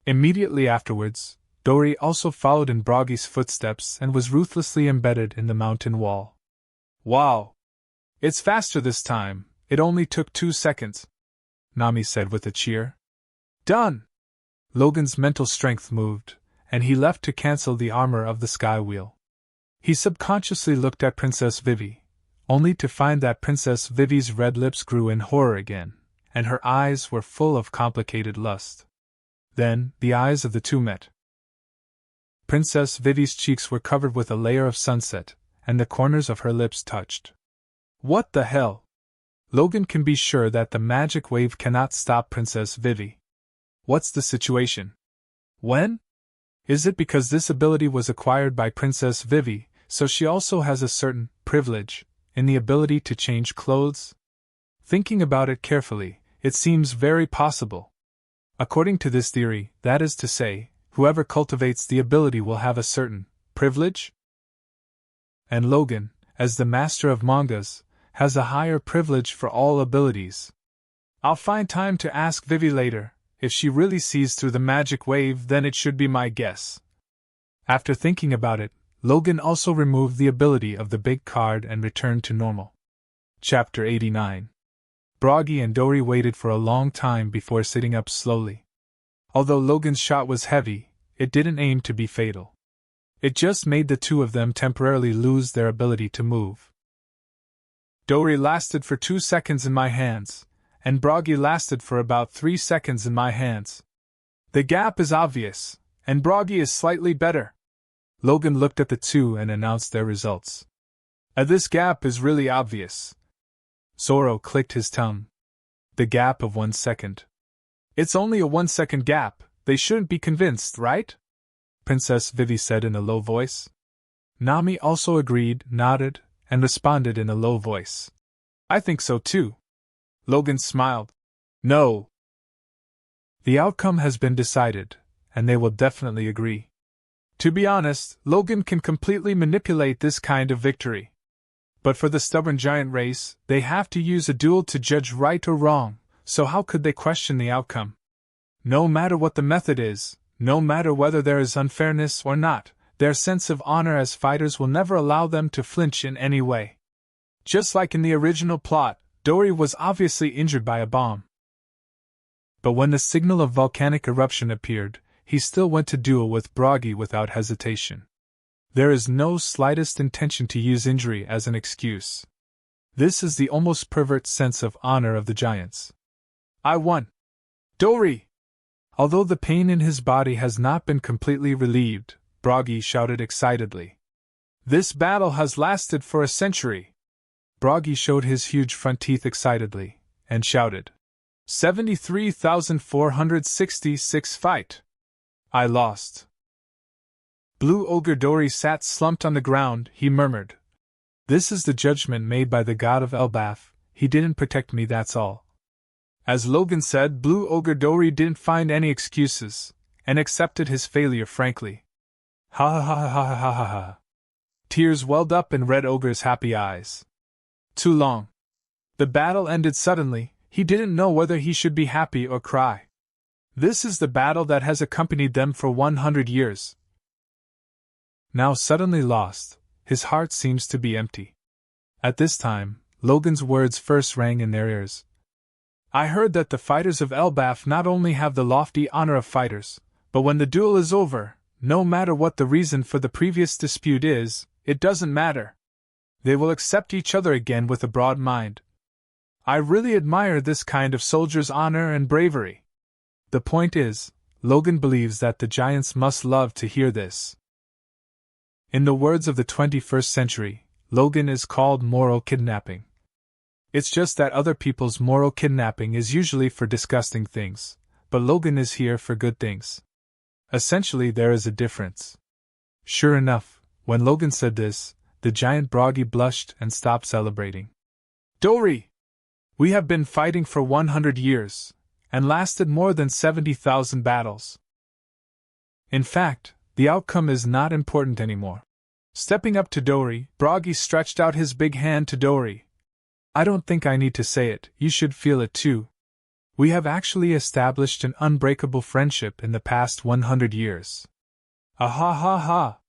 Immediately afterwards, Dory also followed in Broggy's footsteps and was ruthlessly embedded in the mountain wall. Wow! It's faster this time, it only took 2 seconds, Nami said with a cheer. Done! Logan's mental strength moved, and he left to cancel the armor of the Sky Wheel. He subconsciously looked at Princess Vivi, only to find that Princess Vivi's red lips grew in horror again, and her eyes were full of complicated lust. Then, the eyes of the two met. Princess Vivi's cheeks were covered with a layer of sunset, and the corners of her lips touched. What the hell? Logan can be sure that the magic wave cannot stop Princess Vivi. What's the situation? When? Is it because this ability was acquired by Princess Vivi, so she also has a certain privilege in the ability to change clothes? Thinking about it carefully, it seems very possible. According to this theory, that is to say, whoever cultivates the ability will have a certain privilege? And Logan, as the master of mangas, has a higher privilege for all abilities. I'll find time to ask Vivi later. If she really sees through the magic wave, then it should be my guess. After thinking about it, Logan also removed the ability of the big card and returned to normal. Chapter 89. Broggy and Dory waited for a long time before sitting up slowly. Although Logan's shot was heavy, it didn't aim to be fatal. It just made the two of them temporarily lose their ability to move. Dory lasted for 2 seconds in my hands, and Broggy lasted for about 3 seconds in my hands. The gap is obvious, and Broggy is slightly better. Logan looked at the two and announced their results. This gap is really obvious. Zoro clicked his tongue. The gap of 1 second. It's only a 1-second gap, they shouldn't be convinced, right? Princess Vivi said in a low voice. Nami also agreed, nodded, and responded in a low voice. I think so too. Logan smiled. No. The outcome has been decided, and they will definitely agree. To be honest, Logan can completely manipulate this kind of victory. But for the stubborn giant race, they have to use a duel to judge right or wrong, so how could they question the outcome? No matter what the method is, no matter whether there is unfairness or not, their sense of honor as fighters will never allow them to flinch in any way. Just like in the original plot, Dory was obviously injured by a bomb. But when the signal of volcanic eruption appeared, he still went to duel with Broggy without hesitation. There is no slightest intention to use injury as an excuse. This is the almost pervert sense of honor of the giants. I won! Dory! Although the pain in his body has not been completely relieved, Broggy shouted excitedly. This battle has lasted for a century! Broggy showed his huge front teeth excitedly, and shouted. 73,466 fight! I lost. Blue Ogre Dory sat slumped on the ground, he murmured. This is the judgment made by the god of Elbaf, he didn't protect me, that's all. As Logan said, Blue Ogre Dory didn't find any excuses, and accepted his failure frankly. Ha ha ha ha ha ha ha. Tears welled up in Red Ogre's happy eyes. Too long. The battle ended suddenly, he didn't know whether he should be happy or cry. This is the battle that has accompanied them for 100 years. Now suddenly lost, his heart seems to be empty. At this time, Logan's words first rang in their ears. I heard that the fighters of Elbaf not only have the lofty honor of fighters, but when the duel is over, no matter what the reason for the previous dispute is, it doesn't matter. They will accept each other again with a broad mind. I really admire this kind of soldier's honor and bravery. The point is, Logan believes that the giants must love to hear this. In the words of the 21st century, Logan is called moral kidnapping. It's just that other people's moral kidnapping is usually for disgusting things, but Logan is here for good things. Essentially, there is a difference. Sure enough, when Logan said this, the giant Broggy blushed and stopped celebrating. Dory! We have been fighting for 100 years, and lasted more than 70,000 battles. In fact, the outcome is not important anymore. Stepping up to Dory, Broggy stretched out his big hand to Dory. I don't think I need to say it, you should feel it too. We have actually established an unbreakable friendship in the past 100 years. Ah ha ha ha!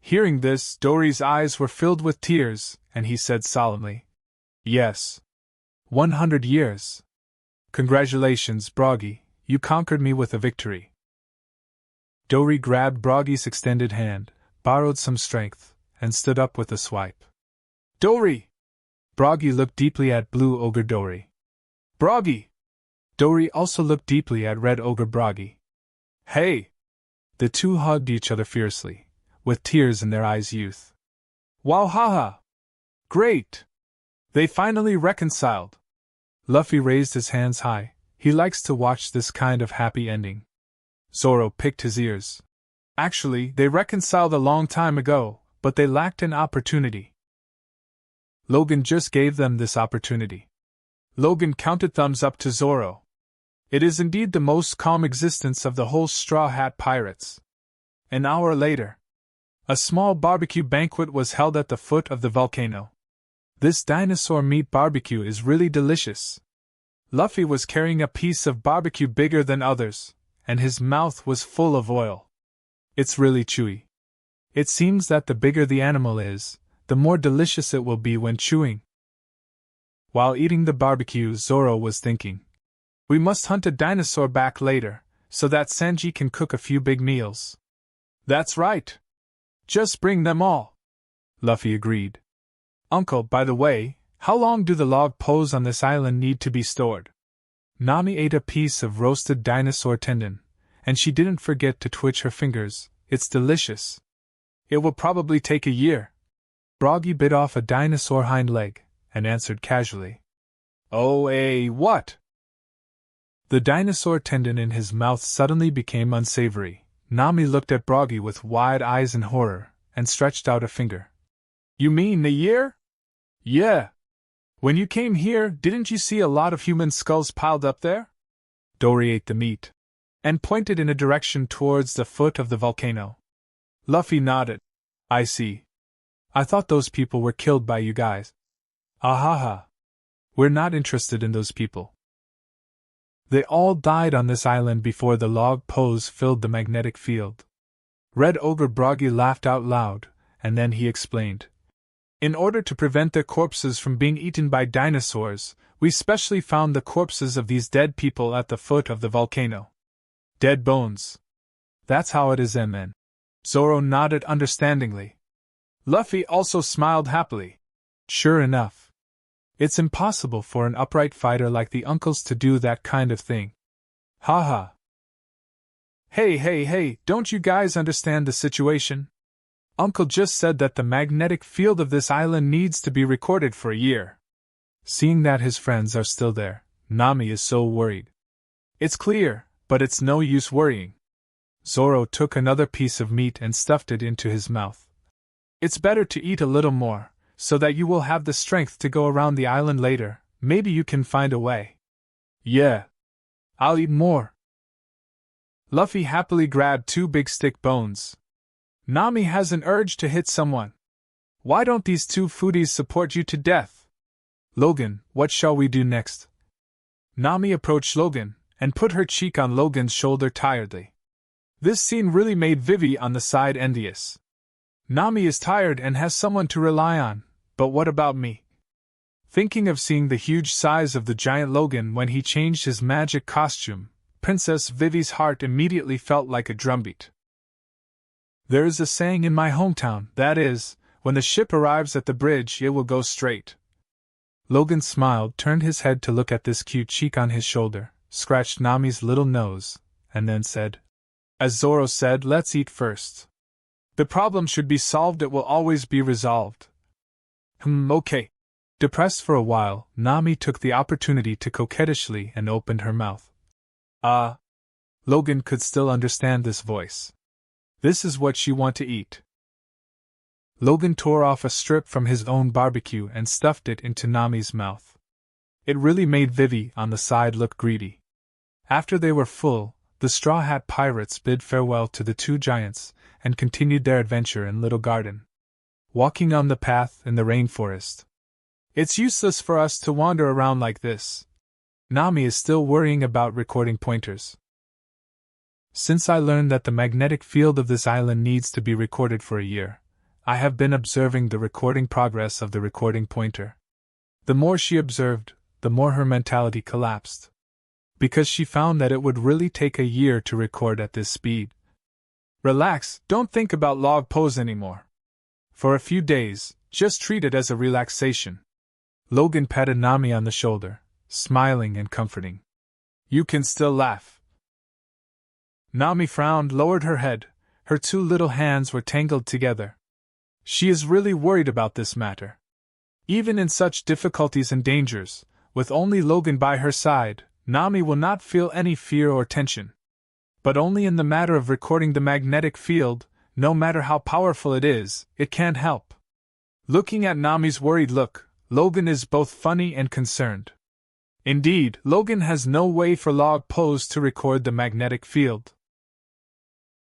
Hearing this, Dory's eyes were filled with tears, and he said solemnly, Yes. 100 years. Congratulations, Broggy, you conquered me with a victory. Dory grabbed Broggy's extended hand, borrowed some strength, and stood up with a swipe. Dory! Broggy looked deeply at Blue Ogre Dory. Broggy! Dory also looked deeply at Red Ogre Broggy. Hey! The two hugged each other fiercely, with tears in their eyes. Youth. Wow haha! Great! They finally reconciled. Luffy raised his hands high, he likes to watch this kind of happy ending. Zoro picked his ears. Actually, they reconciled a long time ago, but they lacked an opportunity. Logan just gave them this opportunity. Logan counted thumbs up to Zoro. It is indeed the most calm existence of the whole Straw Hat Pirates. An hour later, a small barbecue banquet was held at the foot of the volcano. This dinosaur meat barbecue is really delicious. Luffy was carrying a piece of barbecue bigger than others, and his mouth was full of oil. It's really chewy. It seems that the bigger the animal is, the more delicious it will be when chewing. While eating the barbecue, Zoro was thinking. We must hunt a dinosaur back later, so that Sanji can cook a few big meals. That's right. Just bring them all. Luffy agreed. Uncle, by the way, how long do the log poles on this island need to be stored? Nami ate a piece of roasted dinosaur tendon, and she didn't forget to twitch her fingers. It's delicious. It will probably take a year. Broggy bit off a dinosaur hind leg, and answered casually. Oh, what? The dinosaur tendon in his mouth suddenly became unsavory. Nami looked at Broggy with wide eyes in horror, and stretched out a finger. You mean a year? Yeah. When you came here, didn't you see a lot of human skulls piled up there? Dory ate the meat, and pointed in a direction towards the foot of the volcano. Luffy nodded. I see. I thought those people were killed by you guys. Ahaha. We're not interested in those people. They all died on this island before the log poles filled the magnetic field. Red Ogre Broggy laughed out loud, and then he explained. In order to prevent their corpses from being eaten by dinosaurs, we specially found the corpses of these dead people at the foot of the volcano. Dead bones. That's how it is, MN. Zoro nodded understandingly. Luffy also smiled happily. Sure enough. It's impossible for an upright fighter like the uncles to do that kind of thing. Haha. Hey, don't you guys understand the situation? Uncle just said that the magnetic field of this island needs to be recorded for a year. Seeing that his friends are still there, Nami is so worried. It's clear, but it's no use worrying. Zoro took another piece of meat and stuffed it into his mouth. It's better to eat a little more, so that you will have the strength to go around the island later. Maybe you can find a way. Yeah. I'll eat more. Luffy happily grabbed 2 big stick bones. Nami has an urge to hit someone. Why don't these 2 foodies support you to death? Logan, what shall we do next? Nami approached Logan, and put her cheek on Logan's shoulder tiredly. This scene really made Vivi on the side envious. Nami is tired and has someone to rely on, but what about me? Thinking of seeing the huge size of the giant Logan when he changed his magic costume, Princess Vivi's heart immediately felt like a drumbeat. There is a saying in my hometown, that is, when the ship arrives at the bridge it will go straight. Logan smiled, turned his head to look at this cute cheek on his shoulder, scratched Nami's little nose, and then said, as Zoro said, let's eat first. The problem should be solved, it will always be resolved. Okay. Depressed for a while, Nami took the opportunity to coquettishly and opened her mouth. Logan could still understand this voice. This is what she want to eat. Logan tore off a strip from his own barbecue and stuffed it into Nami's mouth. It really made Vivi on the side look greedy. After they were full, the Straw Hat Pirates bid farewell to the 2 giants and continued their adventure in Little Garden. Walking on the path in the rainforest. It's useless for us to wander around like this. Nami is still worrying about recording pointers. Since I learned that the magnetic field of this island needs to be recorded for a year, I have been observing the recording progress of the recording pointer. The more she observed, the more her mentality collapsed. Because she found that it would really take a year to record at this speed. Relax, don't think about log pose anymore. For a few days, just treat it as a relaxation. Logan patted Nami on the shoulder, smiling and comforting. You can still laugh. Nami frowned, lowered her head, her 2 little hands were tangled together. She is really worried about this matter. Even in such difficulties and dangers, with only Logan by her side, Nami will not feel any fear or tension. But only in the matter of recording the magnetic field, no matter how powerful it is, it can't help. Looking at Nami's worried look, Logan is both funny and concerned. Indeed, Logan has no way for log pose to record the magnetic field.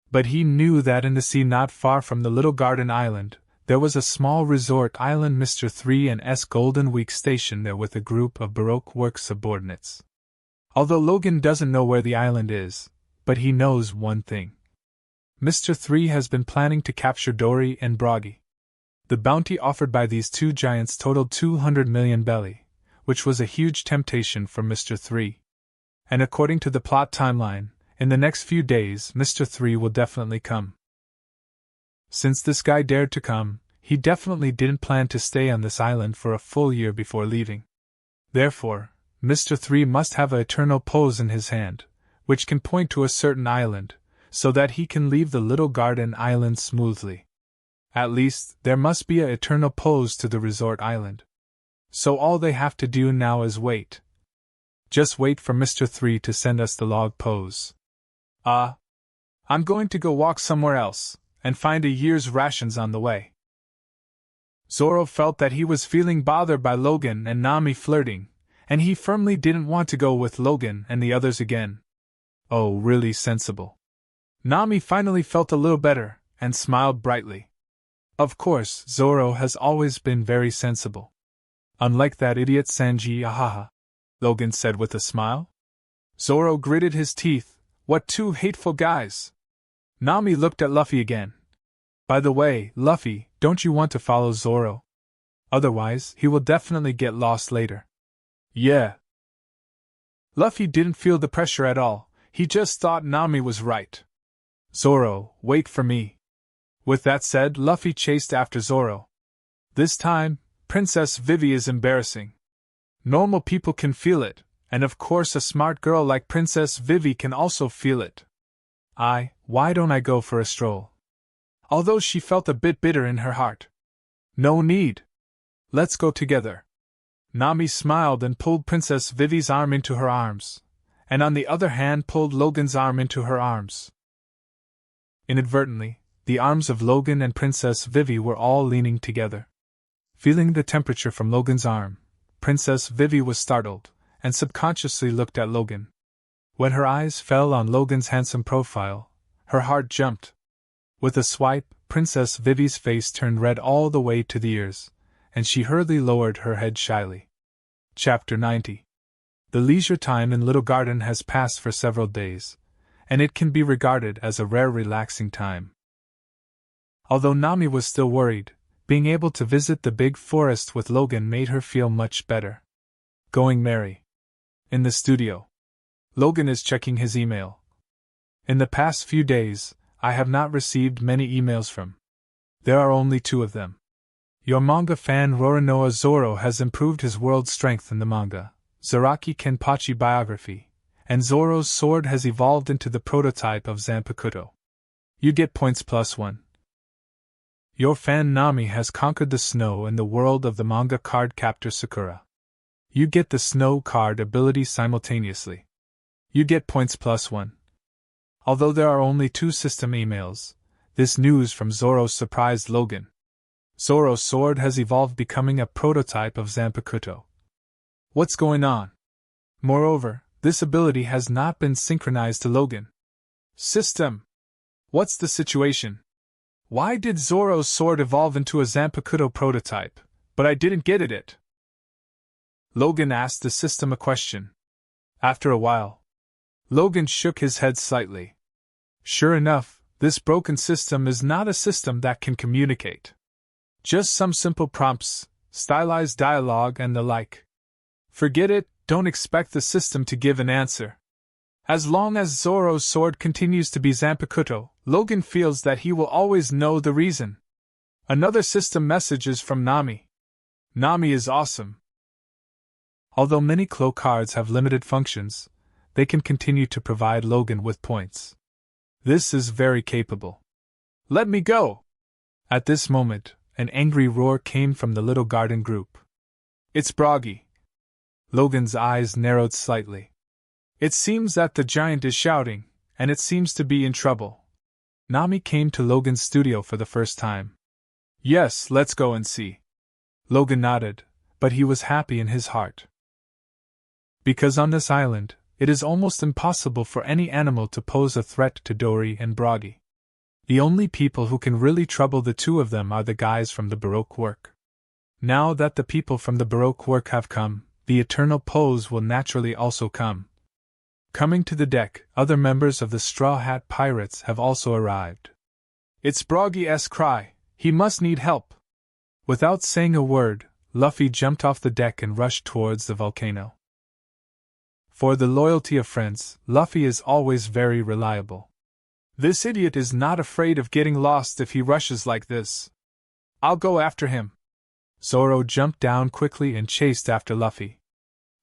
But he knew that in the sea not far from the Little Garden Island, there was a small resort island. Mr. 3 and S. Golden Week stationed there with a group of Baroque work subordinates. Although Logan doesn't know where the island is, but he knows one thing. Mr. 3 has been planning to capture Dory and Broggy. The bounty offered by these 2 giants totaled 200 million belly, which was a huge temptation for Mr. 3. And according to the plot timeline, in the next few days Mr. 3 will definitely come. Since this guy dared to come, he definitely didn't plan to stay on this island for a full year before leaving. Therefore, Mr. 3 must have an eternal pose in his hand, which can point to a certain island, so that he can leave the little garden island smoothly. At least, there must be an eternal pose to the resort island. So all they have to do now is wait. Just wait for Mr. 3 to send us the log pose. I'm going to go walk somewhere else, and find a year's rations on the way. Zoro felt that he was feeling bothered by Logan and Nami flirting, and he firmly didn't want to go with Logan and the others again. Oh, really sensible. Nami finally felt a little better, and smiled brightly. Of course, Zoro has always been very sensible. Unlike that idiot Sanji, ahaha, Logan said with a smile. Zoro gritted his teeth. What two hateful guys! Nami looked at Luffy again. By the way, Luffy, don't you want to follow Zoro? Otherwise, he will definitely get lost later. Yeah. Luffy didn't feel the pressure at all, he just thought Nami was right. Zoro, wait for me. With that said, Luffy chased after Zoro. This time, Princess Vivi is embarrassing. Normal people can feel it, and of course a smart girl like Princess Vivi can also feel it. Why don't I go for a stroll? Although she felt a bit bitter in her heart. No need. Let's go together. Nami smiled and pulled Princess Vivi's arm into her arms, and on the other hand pulled Logan's arm into her arms. Inadvertently, the arms of Logan and Princess Vivi were all leaning together. Feeling the temperature from Logan's arm, Princess Vivi was startled, and subconsciously looked at Logan. When her eyes fell on Logan's handsome profile, her heart jumped. With a swipe, Princess Vivi's face turned red all the way to the ears, and she hurriedly lowered her head shyly. Chapter 90. The leisure time in Little Garden has passed for several days, and it can be regarded as a rare relaxing time. Although Nami was still worried, being able to visit the big forest with Logan made her feel much better. Going merry. In the studio. Logan is checking his email. In the past few days, I have not received many emails from. There are only 2 of them. Your manga fan Roronoa Zoro has improved his world strength in the manga, Zaraki Kenpachi biography, and Zoro's sword has evolved into the prototype of Zanpakuto. You get points +1. Your fan Nami has conquered the snow in the world of the manga card captor Sakura. You get the snow card ability simultaneously. You get points +1. Although there are only 2 system emails, this news from Zoro surprised Logan. Zoro's sword has evolved becoming a prototype of Zanpakuto. What's going on? Moreover, this ability has not been synchronized to Logan. System! What's the situation? Why did Zoro's sword evolve into a Zanpakuto prototype, but I didn't get it? Logan asked the system a question. After a while, Logan shook his head slightly. Sure enough, this broken system is not a system that can communicate. Just some simple prompts, stylized dialogue and the like. Forget it, don't expect the system to give an answer. As long as Zoro's sword continues to be Zanpakuto, Logan feels that he will always know the reason. Another system message is from Nami. Nami is awesome. Although many Clo cards have limited functions, they can continue to provide Logan with points. This is very capable. Let me go! At this moment, an angry roar came from the little garden group. It's Broggy. Logan's eyes narrowed slightly. It seems that the giant is shouting, and it seems to be in trouble. Nami came to Logan's studio for the first time. Yes, let's go and see. Logan nodded, but he was happy in his heart. Because on this island, it is almost impossible for any animal to pose a threat to Dory and Broggy. The only people who can really trouble the 2 of them are the guys from the Baroque work. Now that the people from the Baroque work have come, the eternal pose will naturally also come. Coming to the deck, other members of the Straw Hat Pirates have also arrived. It's Broggy's cry, he must need help. Without saying a word, Luffy jumped off the deck and rushed towards the volcano. For the loyalty of friends, Luffy is always very reliable. This idiot is not afraid of getting lost if he rushes like this. I'll go after him. Zoro jumped down quickly and chased after Luffy.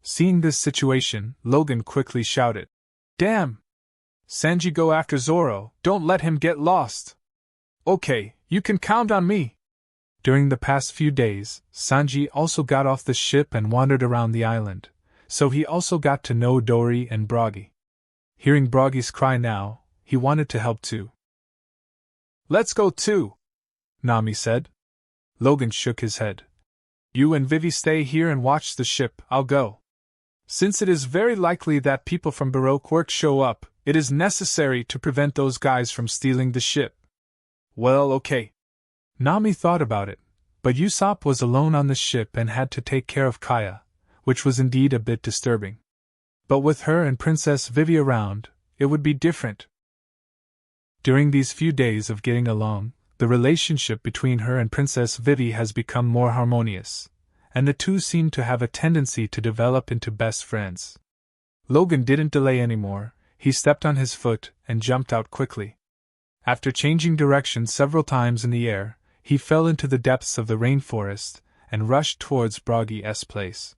Seeing this situation, Logan quickly shouted, "Damn! Sanji, go after Zoro, don't let him get lost." "Okay, you can count on me." During the past few days, Sanji also got off the ship and wandered around the island, so he also got to know Dory and Broggy. Hearing Broggy's cry now, he wanted to help too. "Let's go too," Nami said. Logan shook his head. "You and Vivi stay here and watch the ship, I'll go. Since it is very likely that people from Baroque Works show up, it is necessary to prevent those guys from stealing the ship." "Well, okay." Nami thought about it, but Usopp was alone on the ship and had to take care of Kaya, which was indeed a bit disturbing. But with her and Princess Vivi around, it would be different. During these few days of getting along, the relationship between her and Princess Vivi has become more harmonious, and the two seem to have a tendency to develop into best friends. Logan didn't delay anymore, he stepped on his foot and jumped out quickly. After changing direction several times in the air, he fell into the depths of the rainforest and rushed towards Broggy's place.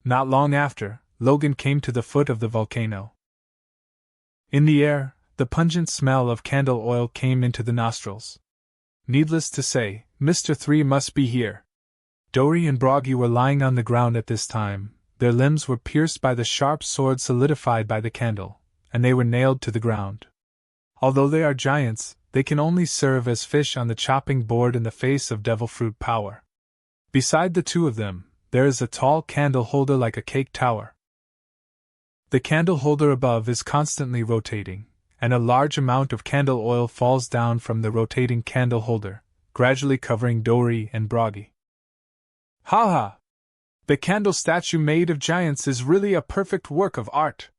Not long after, Logan came to the foot of the volcano. In the air, the pungent smell of candle oil came into the nostrils. Needless to say, Mr. 3 must be here. Dory and Broggy were lying on the ground at this time, their limbs were pierced by the sharp sword solidified by the candle, and they were nailed to the ground. Although they are giants, they can only serve as fish on the chopping board in the face of devil fruit power. Beside the two of them, there is a tall candle holder like a cake tower. The candle holder above is constantly rotating, and a large amount of candle oil falls down from the rotating candle holder, gradually covering Dory and Broggy. "Ha ha! The candle statue made of giants is really a perfect work of art.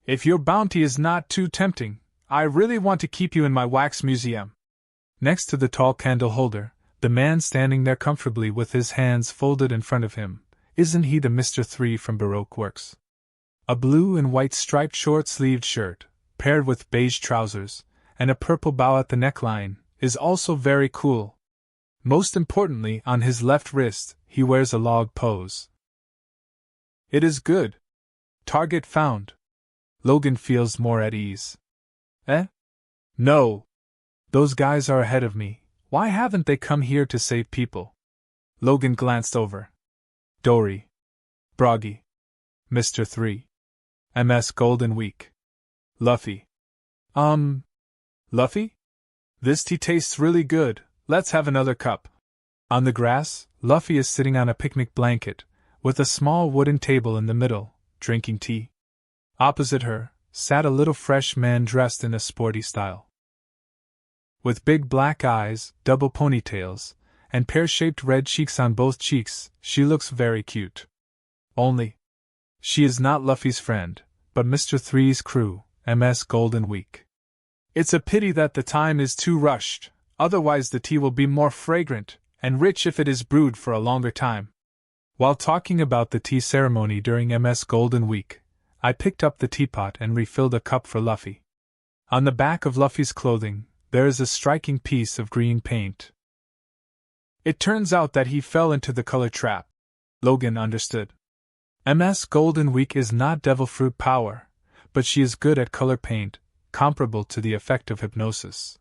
If your bounty is not too tempting, I really want to keep you in my wax museum." Next to the tall candle holder, the man standing there comfortably with his hands folded in front of him, isn't he the Mr. 3 from Baroque Works? A blue and white striped short-sleeved shirt, paired with beige trousers, and a purple bow at the neckline, is also very cool. Most importantly, on his left wrist, he wears a log pose. It is good. Target found. Logan feels more at ease. Eh? No. Those guys are ahead of me. Why haven't they come here to save people? Logan glanced over. Dory. Broggy. Mr. 3. MS Golden Week. Luffy. Luffy? This tea tastes really good, let's have another cup. On the grass, Luffy is sitting on a picnic blanket, with a small wooden table in the middle, drinking tea. Opposite her, sat a little fresh man dressed in a sporty style. With big black eyes, double ponytails, and pear-shaped red cheeks on both cheeks, she looks very cute. Only, she is not Luffy's friend, but Mr. 3's crew, MS Golden Week. It's a pity that the time is too rushed, otherwise the tea will be more fragrant and rich if it is brewed for a longer time. While talking about the tea ceremony during MS Golden Week, I picked up the teapot and refilled a cup for Luffy. On the back of Luffy's clothing, there is a striking piece of green paint. It turns out that he fell into the color trap. Logan understood. MS Golden Week is not devil fruit power, but she is good at color paint, comparable to the effect of hypnosis.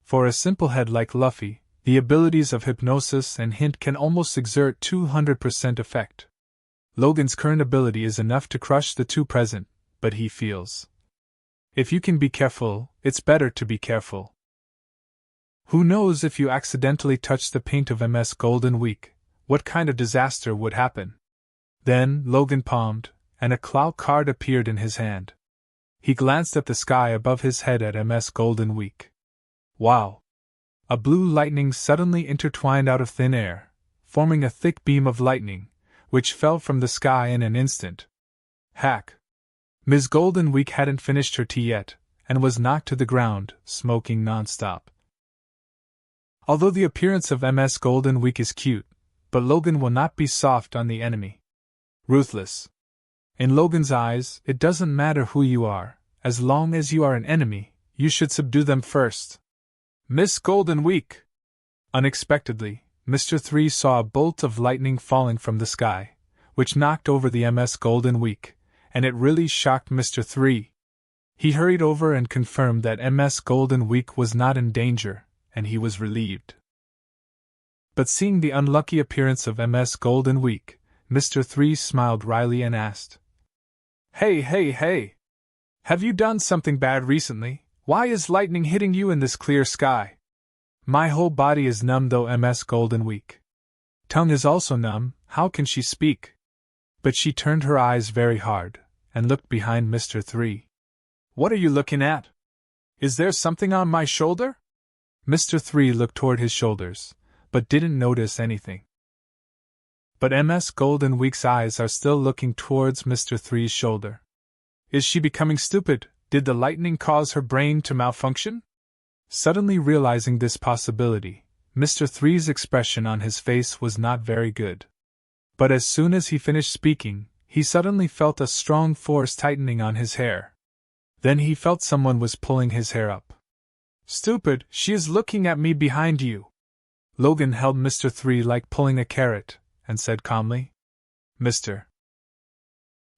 For a simple head like Luffy, the abilities of hypnosis and hint can almost exert 200% effect. Logan's current ability is enough to crush the two present, but he feels. If you can be careful, it's better to be careful. Who knows if you accidentally touch the paint of MS Golden Week, what kind of disaster would happen? Then, Logan palmed, and a clout card appeared in his hand. He glanced at the sky above his head at MS Golden Week. Wow! A blue lightning suddenly intertwined out of thin air, forming a thick beam of lightning, which fell from the sky in an instant. Hack! Ms. Golden Week hadn't finished her tea yet, and was knocked to the ground, smoking non-stop. Although the appearance of MS Golden Week is cute, but Logan will not be soft on the enemy. Ruthless. In Logan's eyes, it doesn't matter who you are, as long as you are an enemy, you should subdue them first. Miss Golden Week! Unexpectedly, Mr. 3 saw a bolt of lightning falling from the sky, which knocked over the MS Golden Week, and it really shocked Mr. 3. He hurried over and confirmed that MS Golden Week was not in danger, and he was relieved. But seeing the unlucky appearance of MS Golden Week, Mr. 3 smiled wryly and asked, Hey! Have you done something bad recently? Why is lightning hitting you in this clear sky? My whole body is numb though MS Golden Week. Tongue is also numb, how can she speak? But she turned her eyes very hard, and looked behind Mr. 3. What are you looking at? Is there something on my shoulder? Mr. 3 looked toward his shoulders, but didn't notice anything. But MS Golden Week's eyes are still looking towards Mr. 3's shoulder. Is she becoming stupid? Did the lightning cause her brain to malfunction? Suddenly realizing this possibility, Mr. 3's expression on his face was not very good. But as soon as he finished speaking, he suddenly felt a strong force tightening on his hair. Then he felt someone was pulling his hair up. Stupid, she is looking at me behind you. Logan held Mr. 3 like pulling a carrot, and said calmly. Mr.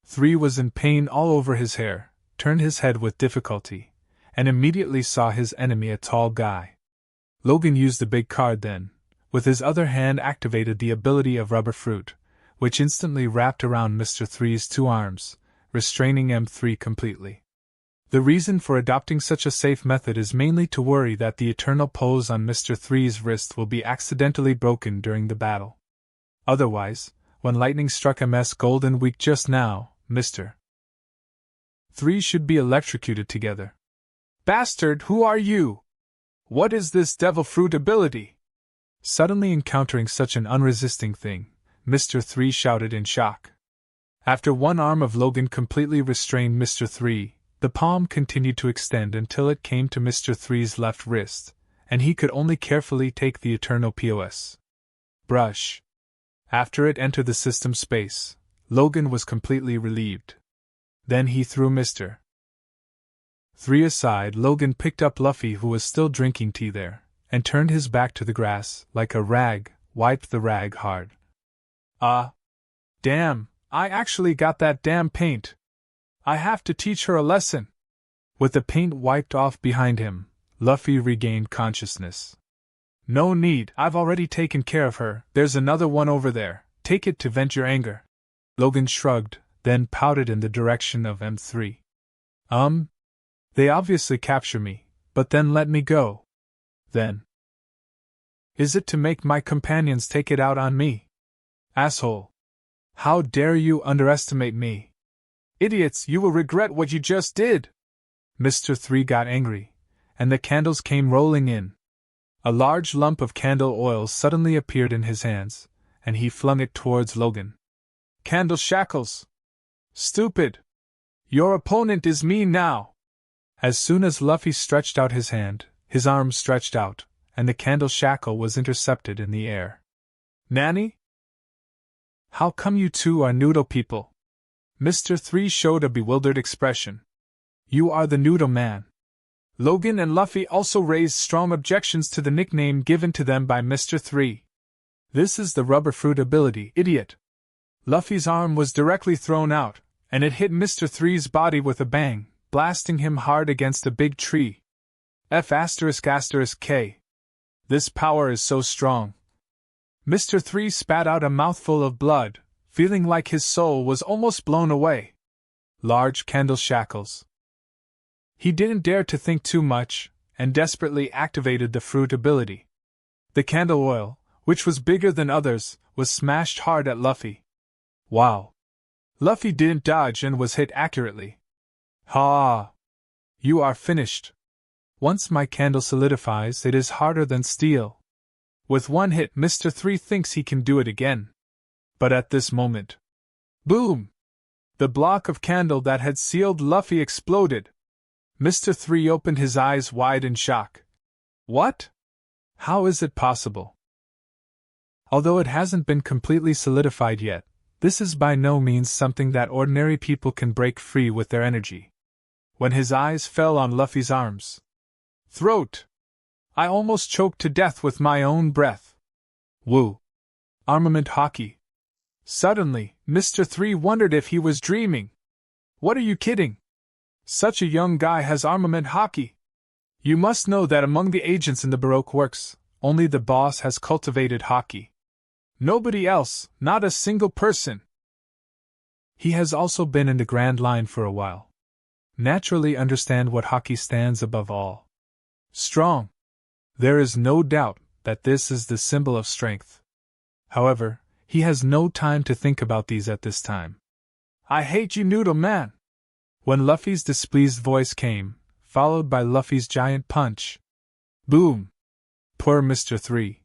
3 was in pain all over his hair, turned his head with difficulty, and immediately saw his enemy, a tall guy. Logan used the big card then, with his other hand activated the ability of Rubber Fruit, which instantly wrapped around Mr. 3's two arms, restraining M3 completely. The reason for adopting such a safe method is mainly to worry that the eternal pose on Mr. 3's wrist will be accidentally broken during the battle. Otherwise, when lightning struck MS Golden Week just now, Mr. 3 should be electrocuted together. Bastard, who are you? What is this devil fruit ability? Suddenly encountering such an unresisting thing, Mr. 3 shouted in shock. After one arm of Logan completely restrained Mr. 3, the palm continued to extend until it came to Mr. 3's left wrist, and he could only carefully take the eternal POS. Brush. After it entered the system space, Logan was completely relieved. Then he threw Mr. 3 aside. Logan picked up Luffy, who was still drinking tea there, and turned his back to the grass, like a rag, wiped the rag hard. Damn, I actually got that damn paint. I have to teach her a lesson. With the paint wiped off behind him, Luffy regained consciousness. No need, I've already taken care of her, there's another one over there, take it to vent your anger. Logan shrugged, then pouted in the direction of M3. They obviously capture me, but then let me go. Then. Is it to make my companions take it out on me? Asshole. How dare you underestimate me? Idiots, you will regret what you just did. Mr. 3 got angry, and the candles came rolling in. A large lump of candle oil suddenly appeared in his hands, and he flung it towards Logan. Candle shackles! Stupid! Your opponent is me now! As soon as Luffy stretched out his hand, his arm stretched out, and the candle shackle was intercepted in the air. Nanny? How come you two are noodle people? Mr. 3 showed a bewildered expression. You are the noodle man. Logan and Luffy also raised strong objections to the nickname given to them by Mr. 3. This is the Rubber Fruit ability, idiot. Luffy's arm was directly thrown out, and it hit Mr. 3's body with a bang, blasting him hard against a big tree. F***K. This power is so strong. Mr. 3 spat out a mouthful of blood, feeling like his soul was almost blown away. Large candle shackles. He didn't dare to think too much, and desperately activated the fruit ability. The candle oil, which was bigger than others, was smashed hard at Luffy. Wow! Luffy didn't dodge and was hit accurately. Ha! You are finished. Once my candle solidifies, it is harder than steel. With one hit, Mr. 3 thinks he can do it again. But at this moment, boom! The block of candle that had sealed Luffy exploded. Mr. 3 opened his eyes wide in shock. What? How is it possible? Although it hasn't been completely solidified yet, this is by no means something that ordinary people can break free with their energy. When his eyes fell on Luffy's arms, throat, I almost choked to death with my own breath. Woo! Armament hockey. Suddenly, Mr. 3 wondered if he was dreaming. What are you kidding? Such a young guy has armament hockey. You must know that among the agents in the Baroque works, only the boss has cultivated hockey. Nobody else, not a single person. He has also been in the Grand Line for a while. Naturally understand what hockey stands above all. Strong. There is no doubt that this is the symbol of strength. However, he has no time to think about these at this time. I hate you, Noodle Man! When Luffy's displeased voice came, followed by Luffy's giant punch. Boom! Poor Mr. 3.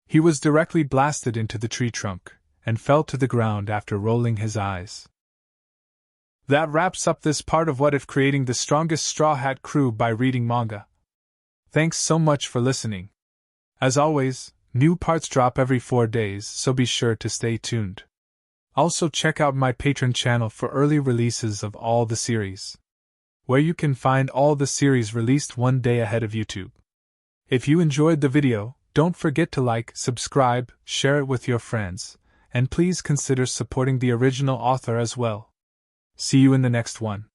He was directly blasted into the tree trunk, and fell to the ground after rolling his eyes. That wraps up this part of What If Creating the Strongest Straw Hat Crew by reading manga. Thanks so much for listening. As always, new parts drop every 4 days, so be sure to stay tuned. Also check out my Patreon channel for early releases of all the series, where you can find all the series released one day ahead of YouTube. If you enjoyed the video, don't forget to like, subscribe, share it with your friends, and please consider supporting the original author as well. See you in the next one.